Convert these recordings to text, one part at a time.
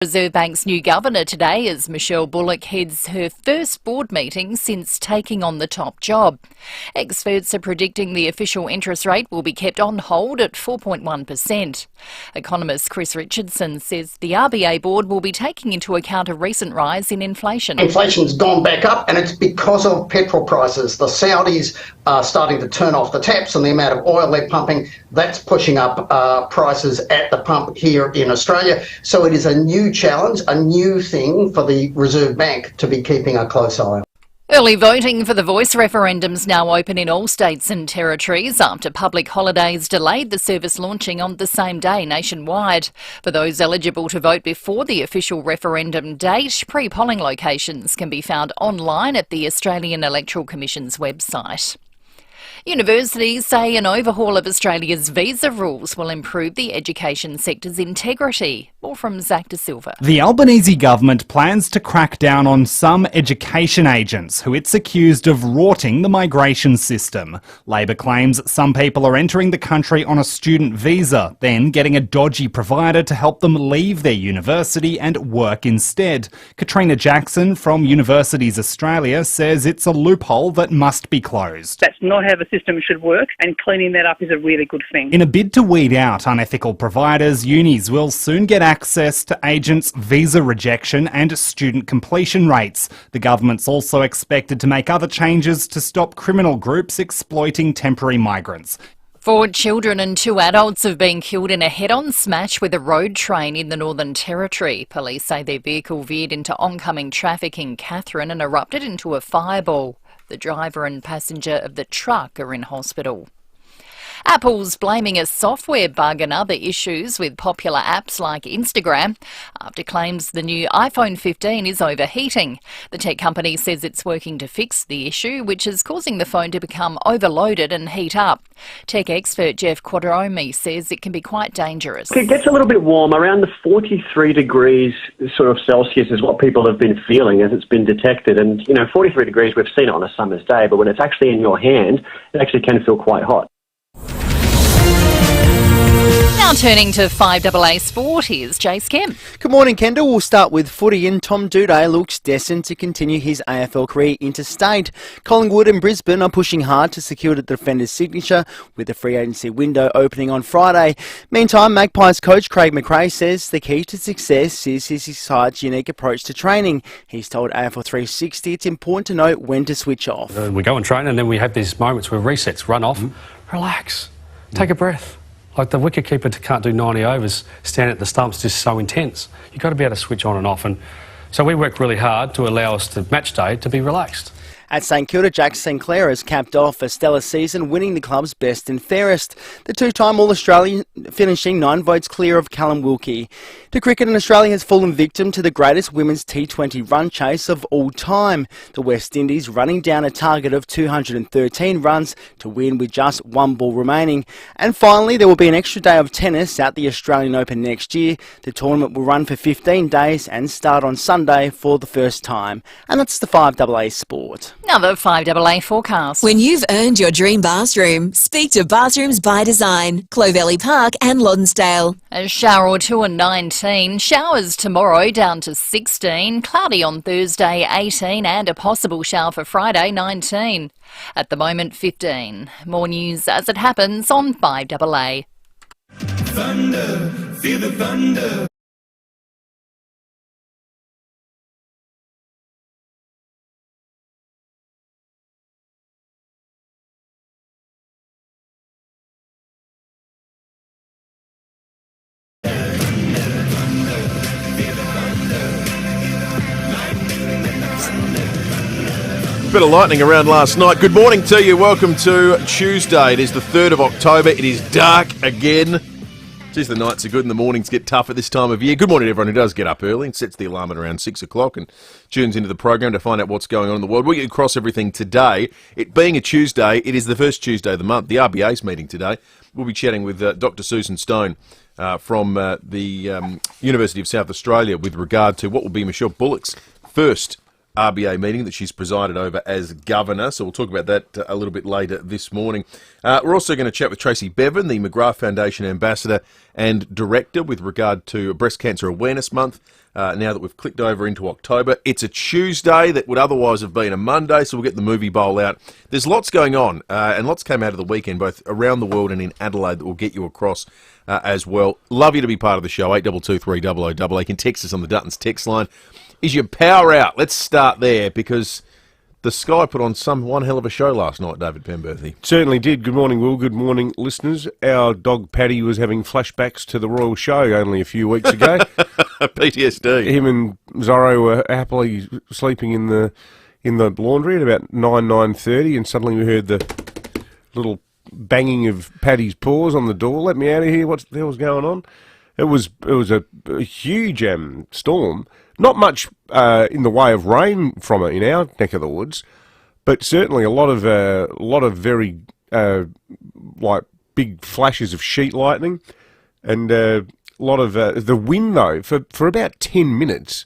Reserve Bank's new governor today as Michelle Bullock heads her first board meeting since taking on the top job. Experts are predicting the official interest rate will be kept on hold at 4.1%. Economist Chris Richardson says the RBA board will be taking into account a recent rise in inflation. Inflation's gone back up, and it's because of petrol prices. The Saudis are starting to turn off the taps, and the amount of oil they're pumping, that's pushing up prices at the pump here in Australia. So it is a new challenge, a new thing for the Reserve Bank to be keeping a close eye on. Early voting for the Voice referendum's now open in all states and territories after public holidays delayed the service launching on the same day nationwide. For those eligible to vote before the official referendum date, pre-polling locations can be found online at the Australian Electoral Commission's website. Universities say an overhaul of Australia's visa rules will improve the education sector's integrity. More from Zach De Silva. The Albanese government plans to crack down on some education agents who it's accused of rorting the migration system. Labor claims some people are entering the country on a student visa, then getting a dodgy provider to help them leave their university and work instead. Katrina Jackson from Universities Australia says it's a loophole that must be closed. That's not how the system should work, and cleaning that up is a really good thing. In a bid to weed out unethical providers, unis will soon get access to agents' visa rejection and student completion rates. The government's also expected to make other changes to stop criminal groups exploiting temporary migrants. 4 children and 2 adults have been killed in a head-on smash with a road train in the Northern Territory. Police say their vehicle veered into oncoming traffic in Katherine and erupted into a fireball. The driver and passenger of the truck are in hospital. Apple's blaming a software bug and other issues with popular apps like Instagram after claims the new iPhone 15 is overheating. The tech company says it's working to fix the issue, which is causing the phone to become overloaded and heat up. Tech expert Jeff Quadromi says it can be quite dangerous. It gets a little bit warm. Around the 43 degrees sort of Celsius is what people have been feeling as it's been detected. And, 43 degrees, we've seen it on a summer's day, but when it's actually in your hand, it actually can feel quite hot. Now turning to 5AA Sport, here's Jace Kemp. Good morning, Kendall. We'll start with footy, and Tom Doedee looks destined to continue his AFL career interstate. Collingwood and Brisbane are pushing hard to secure the defender's signature, with the free agency window opening on Friday. Meantime, Magpies coach Craig McRae says the key to success is his side's unique approach to training. He's told AFL 360 it's important to know when to switch off. We go and train, and then we have these moments where resets, run off, relax, take a breath. Like the wicketkeeper can't do 90 overs, standing at the stumps, just so intense. You've got to be able to switch on and off. And so we work really hard to allow us to match day to be relaxed. At St Kilda, Jack Sinclair has capped off a stellar season, winning the club's best and fairest. The two-time All-Australian finishing 9 votes clear of Callum Wilkie. To cricket, and Australia has fallen victim to the greatest women's T20 run chase of all time. The West Indies running down a target of 213 runs to win with just 1 ball remaining. And finally, there will be an extra day of tennis at the Australian Open next year. The tournament will run for 15 days and start on Sunday for the first time. And that's the 5AA Sport. Now the 5AA forecast. When you've earned your dream bathroom, speak to Bathrooms by Design, Clovelly Park and Lonsdale. A shower or two and 19. Showers tomorrow down to 16. Cloudy on Thursday 18 and a possible shower for Friday 19. At the moment 15. More news as it happens on 5AA. Thunder, feel the thunder. Bit of lightning around last night. Good morning to you. Welcome to Tuesday. It is the 3rd of October. It is dark again. Geez, the nights are good and the mornings get tough at this time of year. Good morning to everyone who does get up early and sets the alarm at around 6 o'clock and tunes into the program to find out what's going on in the world. We'll get across everything today. It being a Tuesday, it is the first Tuesday of the month. The RBA's meeting today. We'll be chatting with Dr. Susan Stone from the University of South Australia with regard to what will be Michelle Bullock's first RBA meeting that she's presided over as governor. So we'll talk about that a little bit later this morning. We're also going to chat with Tracy Bevan, the McGrath Foundation ambassador and director with regard to Breast Cancer Awareness Month. Now that we've clicked over into October, it's a Tuesday that would otherwise have been a Monday, so we'll get the movie bowl out. There's lots going on, and lots came out of the weekend, both around the world and in Adelaide, that will get you across as well. Love you to be part of the show, 8223 You can text us on the Duttons text line. Is your power out? Let's start there, because the Sky put on one hell of a show last night, David Penberthy. Certainly did. Good morning, Will. Good morning, listeners. Our dog Paddy was having flashbacks to the Royal Show only a few weeks ago. PTSD. Him and Zorro were happily sleeping in the laundry at about 9:30, and suddenly we heard the little banging of Paddy's paws on the door. Let me out of here. What the hell's going on? It was a huge storm. Not much in the way of rain from it in our neck of the woods, but certainly a lot of very like big flashes of sheet lightning, and a lot of the wind though. For about 10 minutes,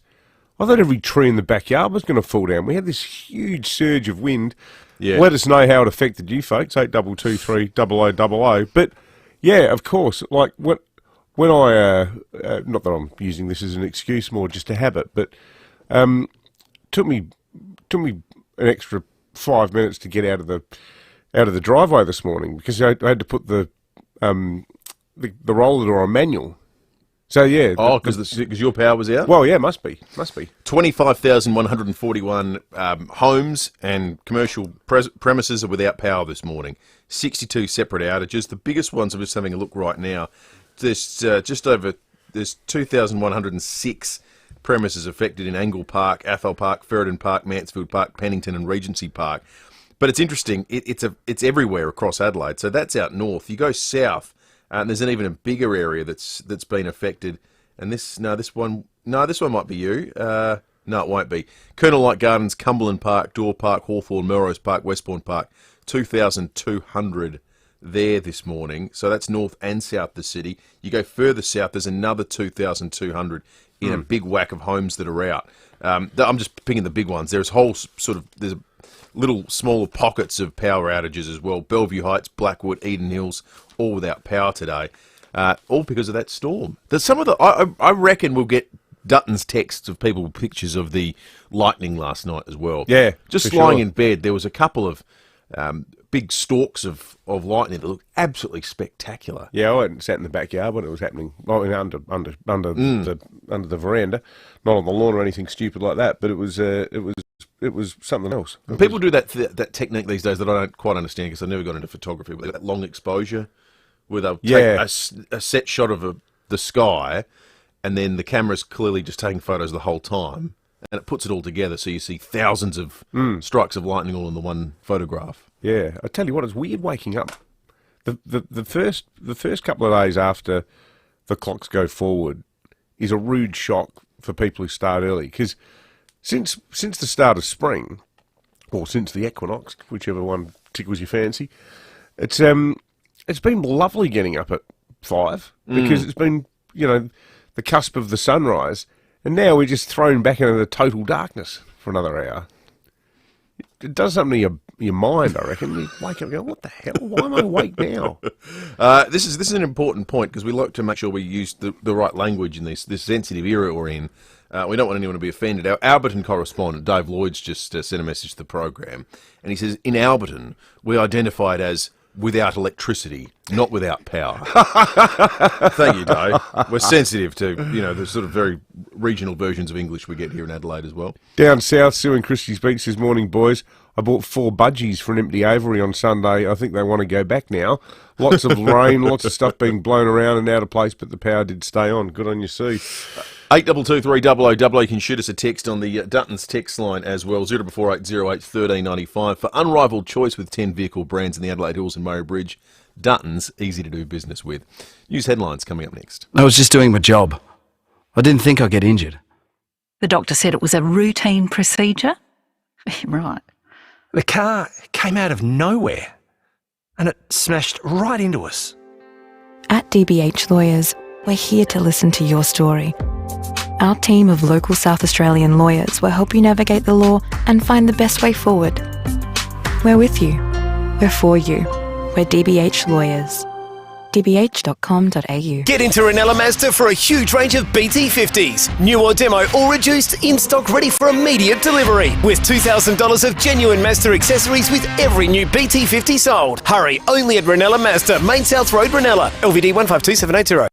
I thought every tree in the backyard was going to fall down. We had this huge surge of wind. Yeah. Let us know how it affected you folks. 8223 0000. But yeah, of course, like when I, not that I'm using this as an excuse, more just a habit, but took me an extra 5 minutes to get out of the driveway this morning, because I had to put the roller door on manual. So yeah. Oh, because your power was out? Well, yeah, must be. 25,141 homes and commercial premises are without power this morning. 62 separate outages. The biggest ones, I'm just having a look right now. There's 2,106 premises affected in Angle Park, Athol Park, Ferryden Park, Mansfield Park, Pennington and Regency Park. But it's interesting, it's everywhere across Adelaide. So that's out north. You go south, and there's even a bigger area that's been affected. And this one might be you. No, it won't be. Colonel Light Gardens, Cumberland Park, Door Park, Hawthorn, Melrose Park, Westbourne Park, 2,200 there this morning. So that's north and south the city. You go further south, there's another 2,200 in a big whack of homes that are out. I'm just picking the big ones. There's there's little smaller pockets of power outages as well. Bellevue Heights, Blackwood, Eden Hills, all without power today. All because of that storm. There's some of I reckon we'll get Dutton's texts of people with pictures of the lightning last night as well. Yeah, just lying in bed, there was a couple of big stalks of lightning that looked absolutely spectacular. Yeah, I went and sat in the backyard when it was happening. I mean, under the veranda, not on the lawn or anything stupid like that. But it was something else. People do that technique these days that I don't quite understand, because I never got into photography. But that long exposure, where they'll take a set shot of the sky, and then the camera's clearly just taking photos the whole time, and it puts it all together, so you see thousands of strikes of lightning all in the one photograph. Yeah, I tell you what, it's weird waking up. The first couple of days after the clocks go forward is a rude shock for people who start early, because since the start of spring, or since the equinox, whichever one tickles your fancy, it's been lovely getting up at 5, because it's been, the cusp of the sunrise, and now we're just thrown back into the total darkness for another hour. It does something to your mind, I reckon. You wake up and go, what the hell? Why am I awake now? This is an important point, because we like to make sure we use the right language in this sensitive era we're in. We don't want anyone to be offended. Our Alberton correspondent, Dave Lloyd's, just sent a message to the program, and he says, in Alberton, we identify it as without electricity, not without power. Thank you, Dave. We're sensitive to, the sort of very regional versions of English we get here in Adelaide as well. Down south, Sue and Christie's Beach this morning, boys. I bought 4 budgies for an empty aviary on Sunday. I think they want to go back now. Lots of rain, lots of stuff being blown around and out of place, but the power did stay on. Good on you, Sue. 8223 0000. You can shoot us a text on the Dutton's text line as well, 044808 1395. For unrivaled choice with 10 vehicle brands in the Adelaide Hills and Murray Bridge, Dutton's, easy to do business with. News headlines coming up next. I was just doing my job. I didn't think I'd get injured. The doctor said it was a routine procedure? Right. The car came out of nowhere and it smashed right into us. At DBH Lawyers, we're here to listen to your story. Our team of local South Australian lawyers will help you navigate the law and find the best way forward. We're with you. We're for you. We're DBH Lawyers. dbh.com.au. Get into Ranella Mazda for a huge range of BT50s. New or demo or reduced, in stock ready for immediate delivery. With $2,000 of genuine Mazda accessories with every new BT50 sold. Hurry, only at Ranella Mazda, Main South Road, Ranella. LVD 152780.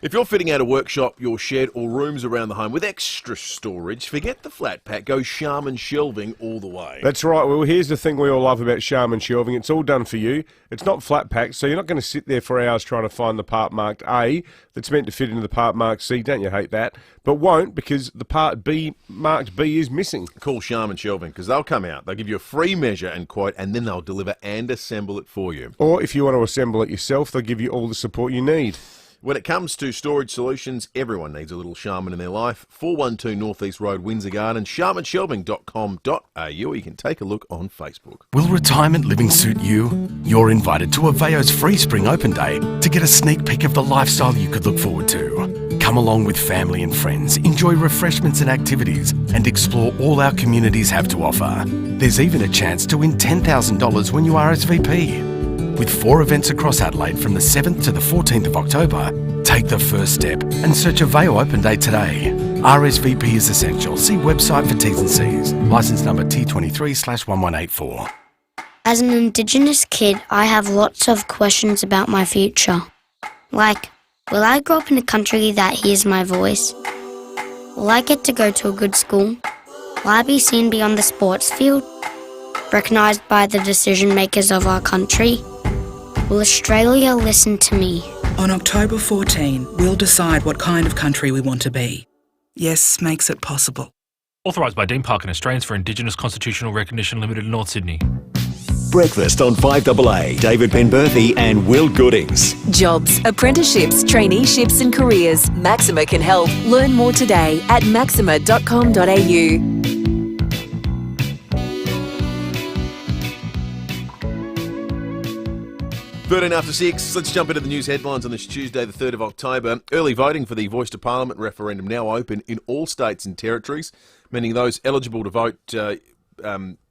If you're fitting out a workshop, your shed or rooms around the home with extra storage, forget the flat pack, go Sharman Shelving all the way. That's right. Well, here's the thing we all love about Sharman Shelving. It's all done for you. It's not flat packed, so you're not going to sit there for hours trying to find the part marked A that's meant to fit into the part marked C. Don't you hate that? But won't, because the part B marked B is missing. Call Sharman Shelving, because they'll come out, they'll give you a free measure and quote, and then they'll deliver and assemble it for you. Or if you want to assemble it yourself, they'll give you all the support you need. When it comes to storage solutions, everyone needs a little Sharman in their life. 412 North East Road, Windsor Garden, sharmanshelving.com.au, or you can take a look on Facebook. Will retirement living suit you? You're invited to FIVEAA's free Spring Open Day to get a sneak peek of the lifestyle you could look forward to. Come along with family and friends, enjoy refreshments and activities, and explore all our communities have to offer. There's even a chance to win $10,000 when you RSVP. With 4 events across Adelaide from the 7th to the 14th of October, take the first step and search FIVEAA Open Day today. RSVP is essential. See website for T's and C's. Licence number T23/1184. As an Indigenous kid, I have lots of questions about my future. Like, will I grow up in a country that hears my voice? Will I get to go to a good school? Will I be seen beyond the sports field? Recognised by the decision makers of our country? Will Australia listen to me? On October 14, we'll decide what kind of country we want to be. Yes makes it possible. Authorised by Dean Parkin Australians for Indigenous Constitutional Recognition Limited, North Sydney. Breakfast on 5AA. David Penberthy and Will Goodings. Jobs, apprenticeships, traineeships and careers. Maxima can help. Learn more today at maxima.com.au. 13 after 6, let's jump into the news headlines on this Tuesday, the 3rd of October. Early voting for the Voice to Parliament referendum now open in all states and territories, meaning those eligible to vote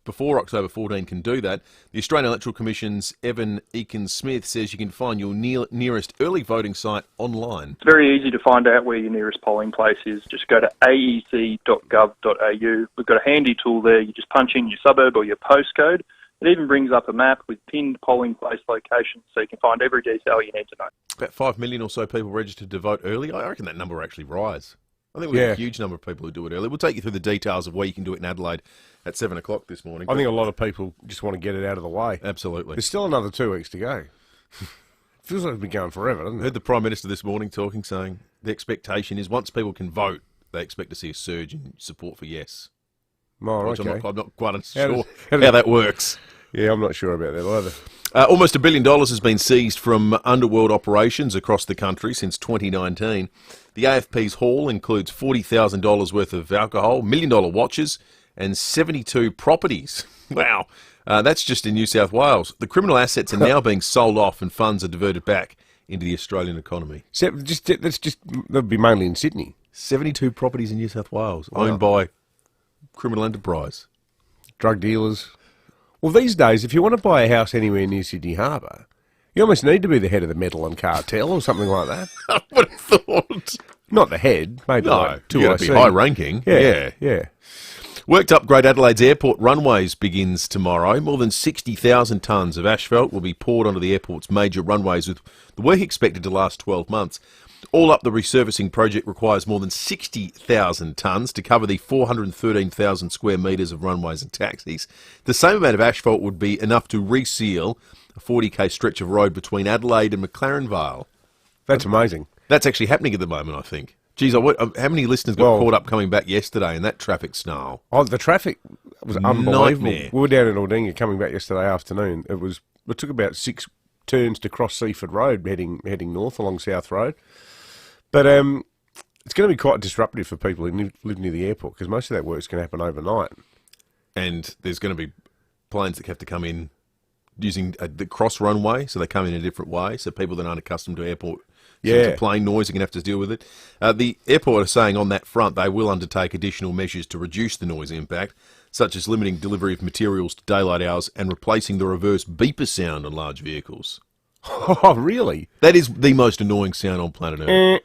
before October 14 can do that. The Australian Electoral Commission's Evan Eakins-Smith says you can find your nearest early voting site online. It's very easy to find out where your nearest polling place is. Just go to aec.gov.au. We've got a handy tool there. You just punch in your suburb or your postcode. It even brings up a map with pinned polling place locations, so you can find every detail you need to know. About 5 million or so people registered to vote early. I reckon that number will actually rise. I think we've got a huge number of people who do it early. We'll take you through the details of where you can do it in Adelaide at 7 o'clock this morning. I think a lot of people just want to get it out of the way. Absolutely. There's still another 2 weeks to go. Feels like it's been going forever, doesn't it? I heard the Prime Minister this morning talking, saying the expectation is once people can vote, they expect to see a surge in support for yes. Oh, okay. I'm not quite sure how that works. Yeah, I'm not sure about that either. Almost $1 billion has been seized from underworld operations across the country since 2019. The AFP's haul includes $40,000 worth of alcohol, $1 million watches, and 72 properties. Wow. That's just in New South Wales. The criminal assets are now being sold off and funds are diverted back into the Australian economy. That'll be mainly in Sydney. 72 properties in New South Wales owned by criminal enterprise. Drug dealers. Well, these days, if you want to buy a house anywhere near Sydney Harbour, you almost need to be the head of the Medellin cartel or something like that. I would have thought. Not the head, maybe like 2 you got to be high ranking. Yeah. Work to upgrade Adelaide's airport runways begins tomorrow. More than 60,000 tonnes of asphalt will be poured onto the airport's major runways, with the work expected to last 12 months. All up, the resurfacing project requires more than 60,000 tonnes to cover the 413,000 square metres of runways and taxis. The same amount of asphalt would be enough to reseal a 40k stretch of road between Adelaide and McLaren Vale. That's amazing. That's actually happening at the moment, I think. Geez, how many listeners got caught up coming back yesterday in that traffic snarl? Oh, the traffic was unbelievable. Nightmare. We were down in Aldinga coming back yesterday afternoon. It took about 6 turns to cross Seaford Road, heading north along South Road. But it's going to be quite disruptive for people who live near the airport, because most of that work's going to happen overnight. And there's going to be planes that have to come in using the cross runway, so they come in a different way, so people that aren't accustomed to airport Yeah. Complain noise, you're going to have to deal with it. The airport are saying on that front they will undertake additional measures to reduce the noise impact, such as limiting delivery of materials to daylight hours and replacing the reverse beeper sound on large vehicles. Oh, really? That is the most annoying sound on planet Earth.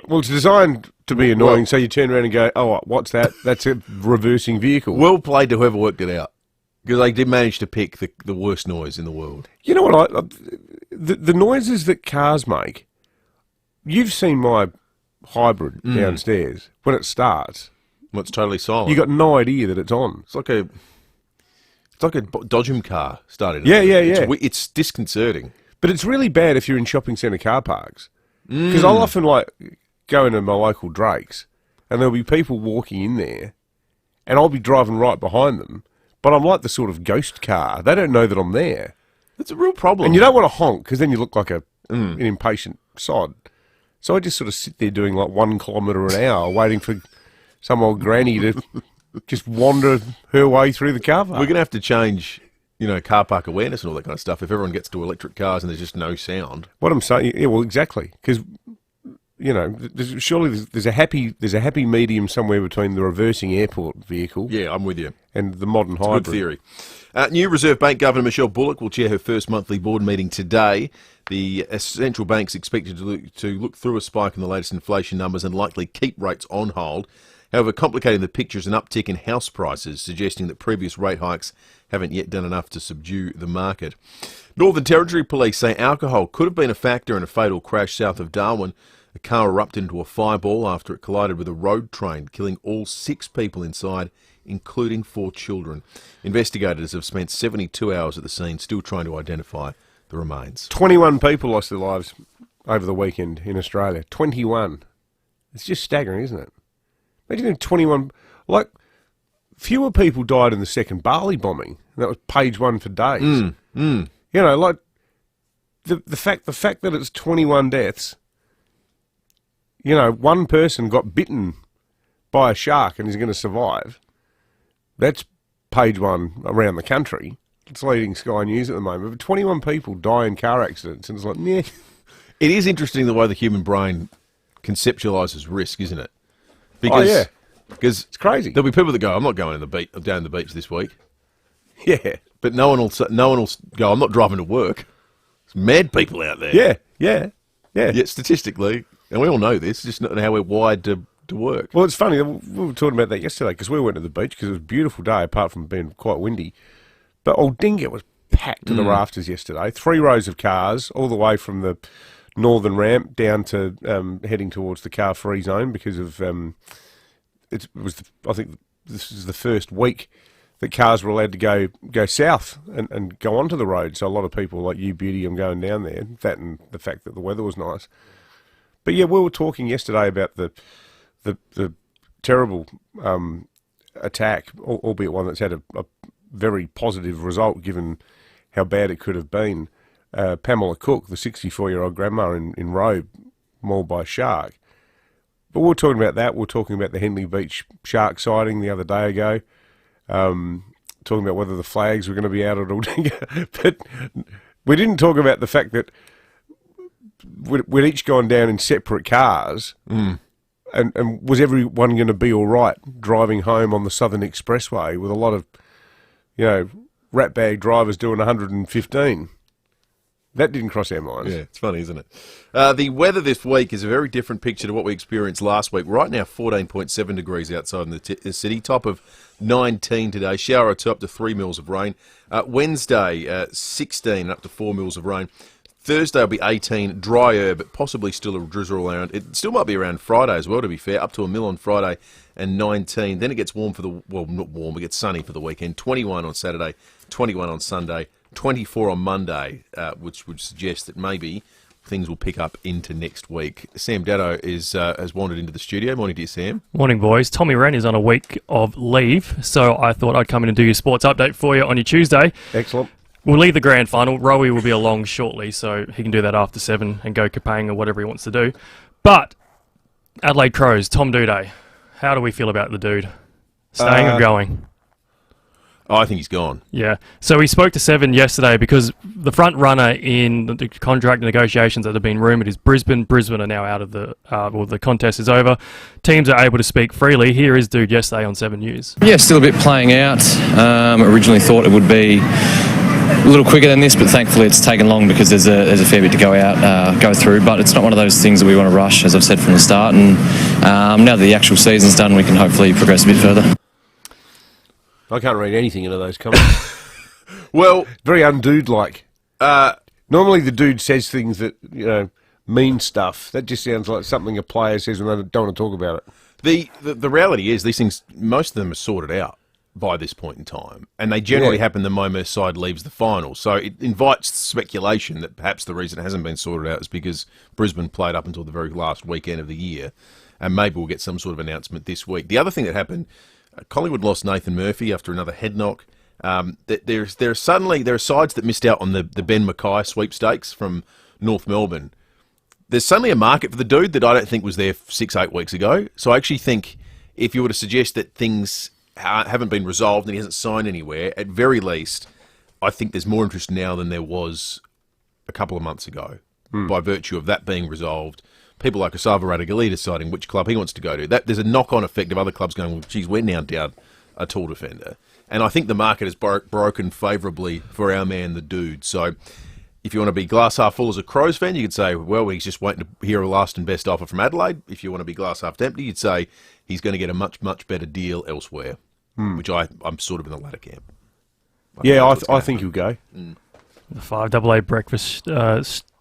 Well, it's designed to be annoying, so you turn around and go, oh, what's that? That's a reversing vehicle. Well played to whoever worked it out, because they did manage to pick the worst noise in the world. You know what? The noises that cars make, you've seen my hybrid downstairs. When it starts... Well, it's totally silent. You got no idea that it's on. It's like a Dodgem car started. Yeah. It's disconcerting. But it's really bad if you're in shopping centre car parks. Because I'll often go into my local Drake's and there'll be people walking in there and I'll be driving right behind them, but I'm like the sort of ghost car. They don't know that I'm there. It's a real problem. And you don't want to honk because then you look like an impatient sod. So I just sort of sit there doing like 1 kilometre an hour waiting for some old granny to just wander her way through the car park. We're going to have to change, car park awareness and all that kind of stuff if everyone gets to electric cars and there's just no sound. What I'm saying, yeah, well, exactly, because surely there's a happy medium somewhere between the reversing airport vehicle. Yeah, I'm with you. And the modern hybrid. Good theory. New Reserve Bank Governor Michelle Bullock will chair her first monthly board meeting today. The central bank's expected to look through a spike in the latest inflation numbers and likely keep rates on hold. However, complicating the picture is an uptick in house prices, suggesting that previous rate hikes haven't yet done enough to subdue the market. Northern Territory police say alcohol could have been a factor in a fatal crash south of Darwin. A car erupted into a fireball after it collided with a road train, killing all 6 people inside, including 4 children. Investigators have spent 72 hours at the scene, still trying to identify the remains. 21 people lost their lives over the weekend in Australia. 21. It's just staggering, isn't it? Imagine if 21... fewer people died in the second Bali bombing. That was page 1 for days. The fact that it's 21 deaths... one person got bitten by a shark and is going to survive. That's page 1 around the country. It's leading Sky News at the moment. But 21 people die in car accidents, and it's like, meh. It is interesting the way the human brain conceptualises risk, isn't it? Because it's crazy. There'll be people that go, I'm not going down the beach this week. Yeah. But no one will go, I'm not driving to work. There's mad people out there. Yeah. Yet statistically, and we all know this, just not how we're wired to work. Well, it's funny, we were talking about that yesterday because we went to the beach because it was a beautiful day apart from being quite windy. But Old Dinga was packed to the rafters yesterday. 3 rows of cars all the way from the northern ramp down to heading towards the car-free zone because of I think this is the first week that cars were allowed to go south and go onto the road. So a lot of people like you, Beauty, I'm going down there. That and the fact that the weather was nice. But yeah, we were talking yesterday about the terrible attack, albeit one that's had a very positive result given how bad it could have been. Pamela Cook, the 64-year-old grandma in Robe, mauled by a shark. But we were talking about that. We were talking about the Henley Beach shark sighting the other day ago. Talking about whether the flags were going to be out at Aldinga. But we didn't talk about the fact that we'd each gone down in separate cars. And was everyone going to be all right driving home on the Southern Expressway with a lot of, ratbag drivers doing 115? That didn't cross our minds. Yeah, it's funny, isn't it? The weather this week is a very different picture to what we experienced last week. Right now, 14.7 degrees outside in the city, top of 19 today. Shower to up to 3 mils of rain. Wednesday, 16 up to 4 mils of rain. Thursday will be 18, drier, but possibly still a drizzle around. It still might be around Friday as well, to be fair, up to 1 mil on Friday and 19. Then it gets warm not warm, it gets sunny for the weekend. 21 on Saturday, 21 on Sunday, 24 on Monday, which would suggest that maybe things will pick up into next week. Sam Datto has wandered into the studio. Morning to you, Sam. Morning, boys. Tommy Wren is on a week of leave, so I thought I'd come in and do your sports update for you on your Tuesday. Excellent. We'll leave the grand final. Rowie will be along shortly, so he can do that after 7 and go Kapang or whatever he wants to do. But Adelaide Crows, Tom Doedee, how do we feel about the dude? Staying or going? Oh, I think he's gone. Yeah. So we spoke to Seven yesterday because the front runner in the contract negotiations that have been rumoured is Brisbane. Brisbane are now out of the the contest is over. Teams are able to speak freely. Here is Dude yesterday on 7 News. Yeah, still a bit playing out. Originally thought it would be a little quicker than this, but thankfully it's taken long because there's a fair bit to go through. But it's not one of those things that we want to rush, as I've said from the start. And now that the actual season's done, we can hopefully progress a bit further. I can't read anything into those comments. Well, very undude-like. Normally the dude says things that, mean stuff. That just sounds like something a player says when they don't want to talk about it. The reality is these things, most of them are sorted out by this point in time, and they generally happen the moment a side leaves the final. So it invites speculation that perhaps the reason it hasn't been sorted out is because Brisbane played up until the very last weekend of the year, and maybe we'll get some sort of announcement this week. The other thing that happened, Collingwood lost Nathan Murphy after another head knock. There are sides that missed out on the Ben Mackay sweepstakes from North Melbourne. There's suddenly a market for the dude that I don't think was there 6-8 weeks ago. So I actually think if you were to suggest that things haven't been resolved and he hasn't signed anywhere, at very least, I think there's more interest now than there was a couple of months ago by virtue of that being resolved. People like Osava Radagali deciding which club he wants to go to. There's a knock-on effect of other clubs going, well, geez, we're now down a tall defender. And I think the market has broken favourably for our man, the dude. So if you want to be glass half full as a Crows fan, you could say, well, he's just waiting to hear a last and best offer from Adelaide. If you want to be glass half empty, you'd say he's going to get a much, much better deal elsewhere, which I'm sort of in the latter camp. I think he'll go. The 5AA breakfast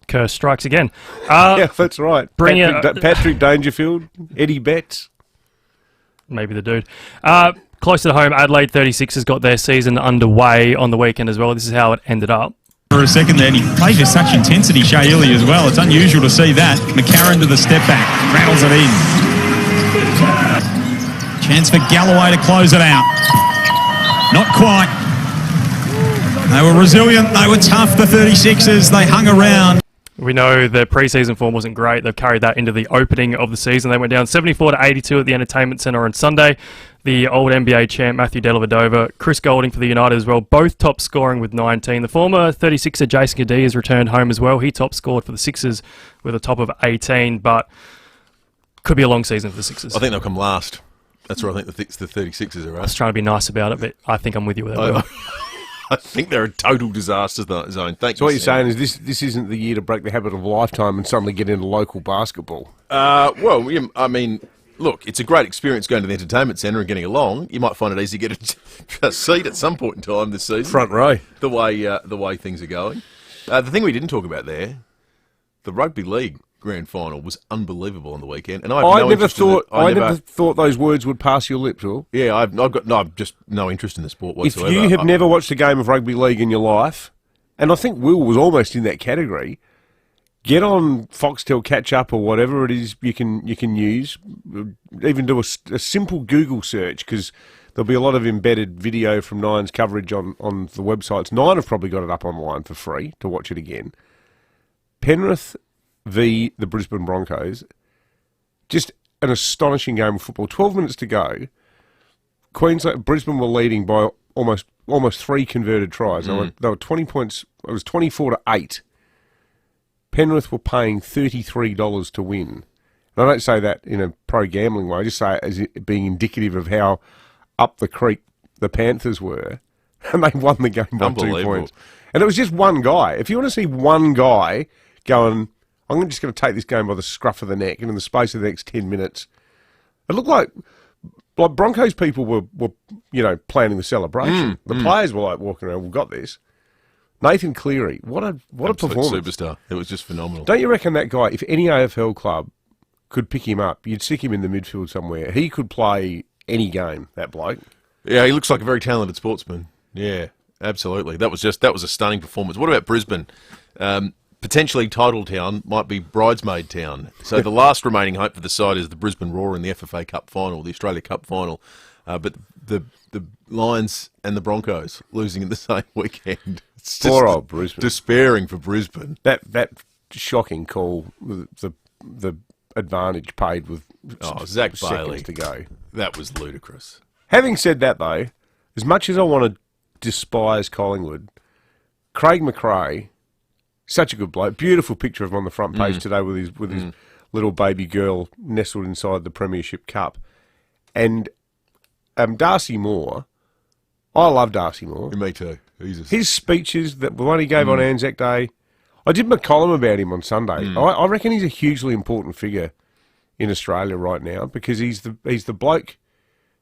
curse strikes again. Yeah, that's right. Patrick Dangerfield, Eddie Betts. Maybe the dude. Closer to home, Adelaide 36ers got their season underway on the weekend as well. This is how it ended up. For a second there, and he plays with such intensity, Shea Ili as well. It's unusual to see that. McCarron to the step back, rattles it in. Chance for Galloway to close it out. Not quite. They were resilient, they were tough, the 36ers. They hung around. We know their pre-season form wasn't great. They've carried that into the opening of the season. They went down 74-82 at the Entertainment Centre on Sunday. The old NBA champ, Matthew Dellavedova, Chris Goulding for the United as well, both top scoring with 19. The former 36er Jason Kadee has returned home as well. He top scored for the Sixers with a top of 18, but could be a long season for the Sixers. I think they'll come last. That's where I think the 36ers are at. I was trying to be nice about it, but I think I'm with you with that. I think they're a total disaster zone. Thanks. So what you're saying is this isn't the year to break the habit of a lifetime and suddenly get into local basketball? Well, I mean, look, it's a great experience going to the Entertainment Centre and getting along. You might find it easy to get a seat at some point in time this season. Front row. The way things are going. The thing we didn't talk about there, the Rugby League Grand Final was unbelievable on the weekend, and I never thought those words would pass your lips, Will. Yeah, I've got just no interest in the sport whatsoever. If you have never watched a game of rugby league in your life, and I think Will was almost in that category, get on Foxtel Catch Up or whatever it is you can use. Even do a simple Google search, because there'll be a lot of embedded video from Nine's coverage on the websites. Nine have probably got it up online for free to watch it again. Penrith v. the Brisbane Broncos. Just an astonishing game of football. 12 minutes to go. Brisbane were leading by almost 3 converted tries. They were 20 points. It was 24-8. Penrith were paying $33 to win. And I don't say that in a pro-gambling way. I just say it as it being indicative of how up the creek the Panthers were. And they won the game by 2 points. And it was just one guy. If you want to see one guy going, I'm just going to take this game by the scruff of the neck, and in the space of the next 10 minutes, it looked like Broncos people were planning the celebration. The players were like walking around, we've got this. Nathan Cleary, what a performance. Superstar. It was just phenomenal. Don't you reckon that guy, if any AFL club could pick him up, you'd stick him in the midfield somewhere. He could play any game, that bloke. Yeah, he looks like a very talented sportsman. Yeah, absolutely. That was a stunning performance. What about Brisbane? Potentially title town might be bridesmaid town. So the last remaining hope for the side is the Brisbane Roar in the FFA Cup final, the Australia Cup final. But the Lions and the Broncos losing in the same weekend. It's just poor old Brisbane. Despairing for Brisbane. That shocking call, the advantage paid with Zach Bailey seconds to go. That was ludicrous. Having said that, though, as much as I wanted despise Collingwood. Craig McRae, such a good bloke. Beautiful picture of him on the front page today with his little baby girl nestled inside the Premiership Cup. And Darcy Moore, I love Darcy Moore. Me too. His speeches, the one he gave on Anzac Day, I did my column about him on Sunday. I reckon he's a hugely important figure in Australia right now because he's the bloke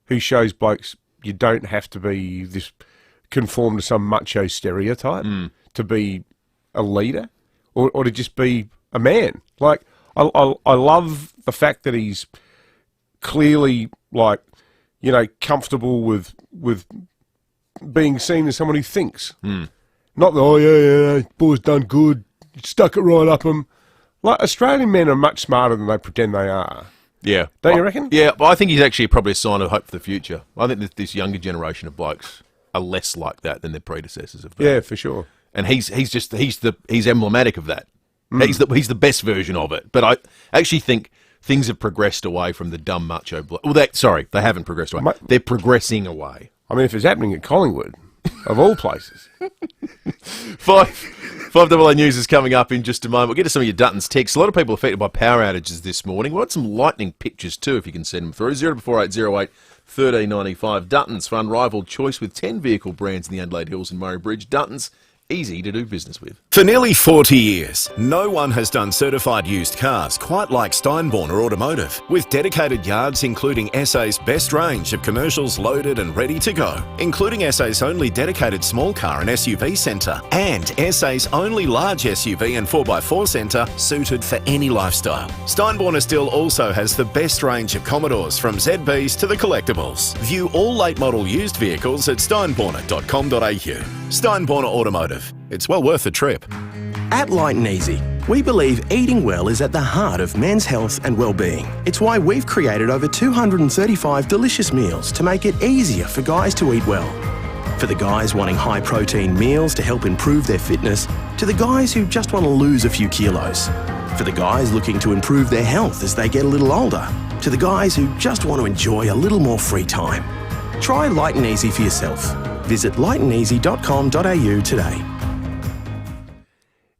who shows blokes you don't have to be this conform to some macho stereotype to be a leader or to just be a man. Like I love the fact that he's clearly comfortable with being seen as someone who thinks. Not the, boy's done good, stuck it right up him. Like, Australian men are much smarter than they pretend they are. Yeah. Don't you reckon? Yeah, but I think he's actually probably a sign of hope for the future. I think that this younger generation of blokes are less like that than their predecessors have been. Yeah, for sure. And he's emblematic of that. He's the best version of it. But I actually think things have progressed away from the dumb macho bloke. Well, they haven't progressed away. They're progressing away. I mean, if it's happening at Collingwood, of all places. 5AA News is coming up in just a moment. We'll get to some of your Duttons texts. A lot of people affected by power outages this morning. We want some lightning pictures too, if you can send them through. 044808 1395. Duttons for unrivaled choice with 10 vehicle brands in the Adelaide Hills and Murray Bridge. Duttons, easy to do business with. For nearly 40 years, no one has done certified used cars quite like Steinborner Automotive, with dedicated yards including SA's best range of commercials loaded and ready to go, including SA's only dedicated small car and SUV centre, and SA's only large SUV and 4x4 centre suited for any lifestyle. Steinborner still also has the best range of Commodores from ZBs to the collectibles. View all late model used vehicles at steinborner.com.au. Steinborner Automotive. It's well worth the trip. At Light and Easy, we believe eating well is at the heart of men's health and well-being. It's why we've created over 235 delicious meals to make it easier for guys to eat well. For the guys wanting high-protein meals to help improve their fitness, to the guys who just want to lose a few kilos. For the guys looking to improve their health as they get a little older, to the guys who just want to enjoy a little more free time. Try Light and Easy for yourself. Visit lightandeasy.com.au today.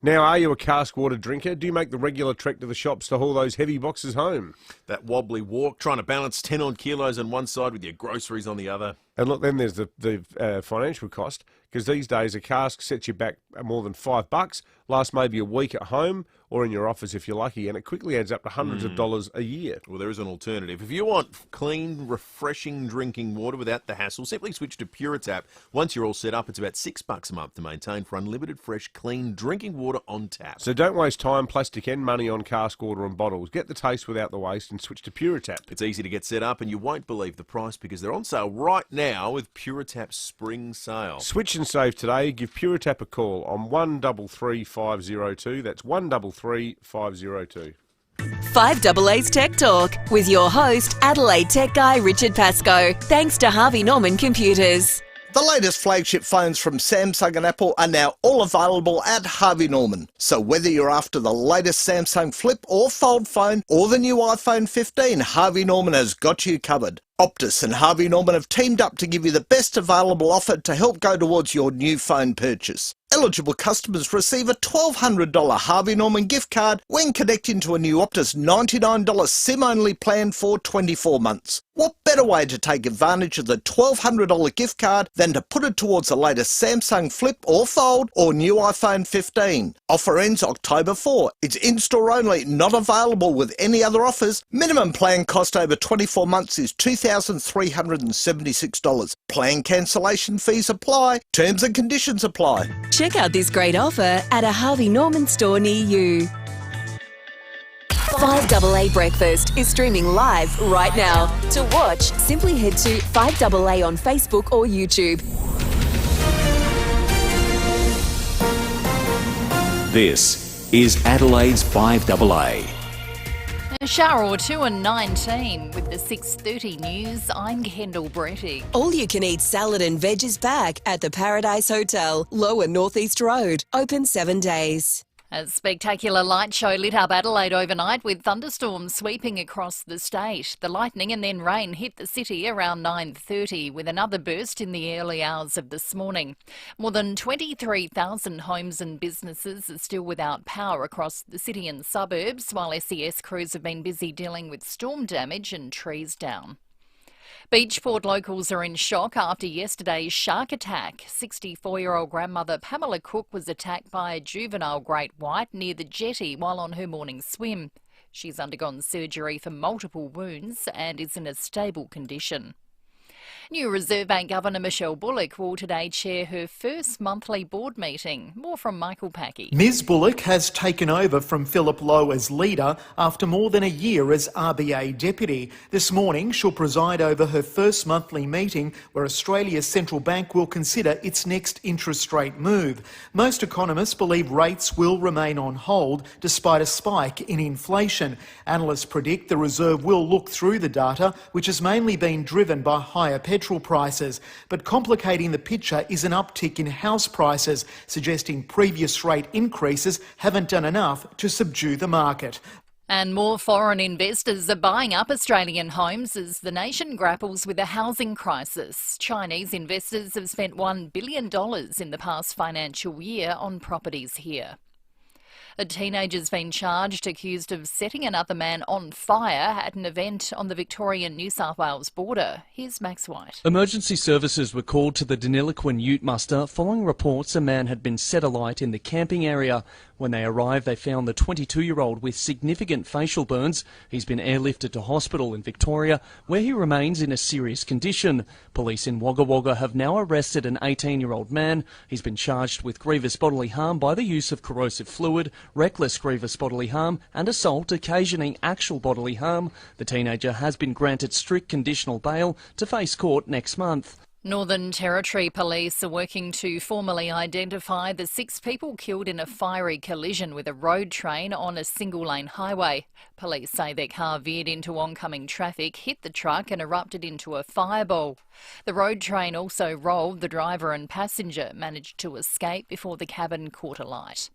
Now, are you a cask water drinker? Do you make the regular trek to the shops to haul those heavy boxes home? That wobbly walk, trying to balance 10 odd kilos on one side with your groceries on the other. And look, then there's the financial cost, because these days a cask sets you back more than $5, lasts maybe a week at home or in your office if you're lucky, and it quickly adds up to hundreds of dollars a year. Well, there is an alternative. If you want clean, refreshing drinking water without the hassle, simply switch to PureTap. Once you're all set up, it's about $6 a month to maintain for unlimited, fresh, clean drinking water on tap. So don't waste time, plastic and money on cask water and bottles. Get the taste without the waste and switch to PureTap. It's easy to get set up, and you won't believe the price because they're on sale right now with PureTap's spring sale. Switch and save today. Give PureTap a call on 133502. That's 133502. 5AA's Tech Talk with your host, Adelaide Tech Guy Richard Pascoe. Thanks to Harvey Norman Computers. The latest flagship phones from Samsung and Apple are now all available at Harvey Norman. So whether you're after the latest Samsung Flip or Fold phone or the new iPhone 15, Harvey Norman has got you covered. Optus and Harvey Norman have teamed up to give you the best available offer to help go towards your new phone purchase. Eligible customers receive a $1,200 Harvey Norman gift card when connecting to a new Optus $99 SIM-only plan for 24 months. What better way to take advantage of the $1,200 gift card than to put it towards the latest Samsung Flip or Fold or new iPhone 15? Offer ends October 4. It's in-store only, not available with any other offers. Minimum plan cost over 24 months is $2,376. Plan cancellation fees apply. Terms and conditions apply. Check out this great offer at a Harvey Norman store near you. 5AA Breakfast is streaming live right now. To watch, simply head to 5AA on Facebook or YouTube. This is Adelaide's 5AA. A shower or two and 19 with the 6:30 news. I'm Kendall Brettig. All you can eat salad and veg is back at the Paradise Hotel, Lower North East Road. Open 7 days. A spectacular light show lit up Adelaide overnight with thunderstorms sweeping across the state. The lightning and then rain hit the city around 9:30 with another burst in the early hours of this morning. More than 23,000 homes and businesses are still without power across the city and suburbs, while SES crews have been busy dealing with storm damage and trees down. Beachport locals are in shock after yesterday's shark attack. 64-year-old grandmother Pamela Cook was attacked by a juvenile great white near the jetty while on her morning swim. She's undergone surgery for multiple wounds and is in a stable condition. New Reserve Bank Governor Michelle Bullock will today chair her first monthly board meeting. More from Michael Packey. Ms Bullock has taken over from Philip Lowe as leader after more than a year as RBA deputy. This morning she'll preside over her first monthly meeting where Australia's central bank will consider its next interest rate move. Most economists believe rates will remain on hold despite a spike in inflation. Analysts predict the Reserve will look through the data, which has mainly been driven by higher petrol prices, but complicating the picture is an uptick in house prices, suggesting previous rate increases haven't done enough to subdue the market. And more foreign investors are buying up Australian homes as the nation grapples with a housing crisis. Chinese investors have spent $1 billion in the past financial year on properties here. A teenager's been charged, accused of setting another man on fire at an event on the Victorian-New South Wales border. Here's Max White. Emergency services were called to the Deniliquin Ute muster following reports a man had been set alight in the camping area. When they arrived, they found the 22-year-old with significant facial burns. He's been airlifted to hospital in Victoria, where he remains in a serious condition. Police in Wagga Wagga have now arrested an 18-year-old man. He's been charged with grievous bodily harm by the use of corrosive fluid, reckless grievous bodily harm and assault occasioning actual bodily harm. The teenager has been granted strict conditional bail to face court next month. Northern Territory Police are working to formally identify the 6 people killed in a fiery collision with a road train on a single-lane highway. Police say their car veered into oncoming traffic, hit the truck and erupted into a fireball. The road train also rolled. The driver and passenger managed to escape before the cabin caught alight.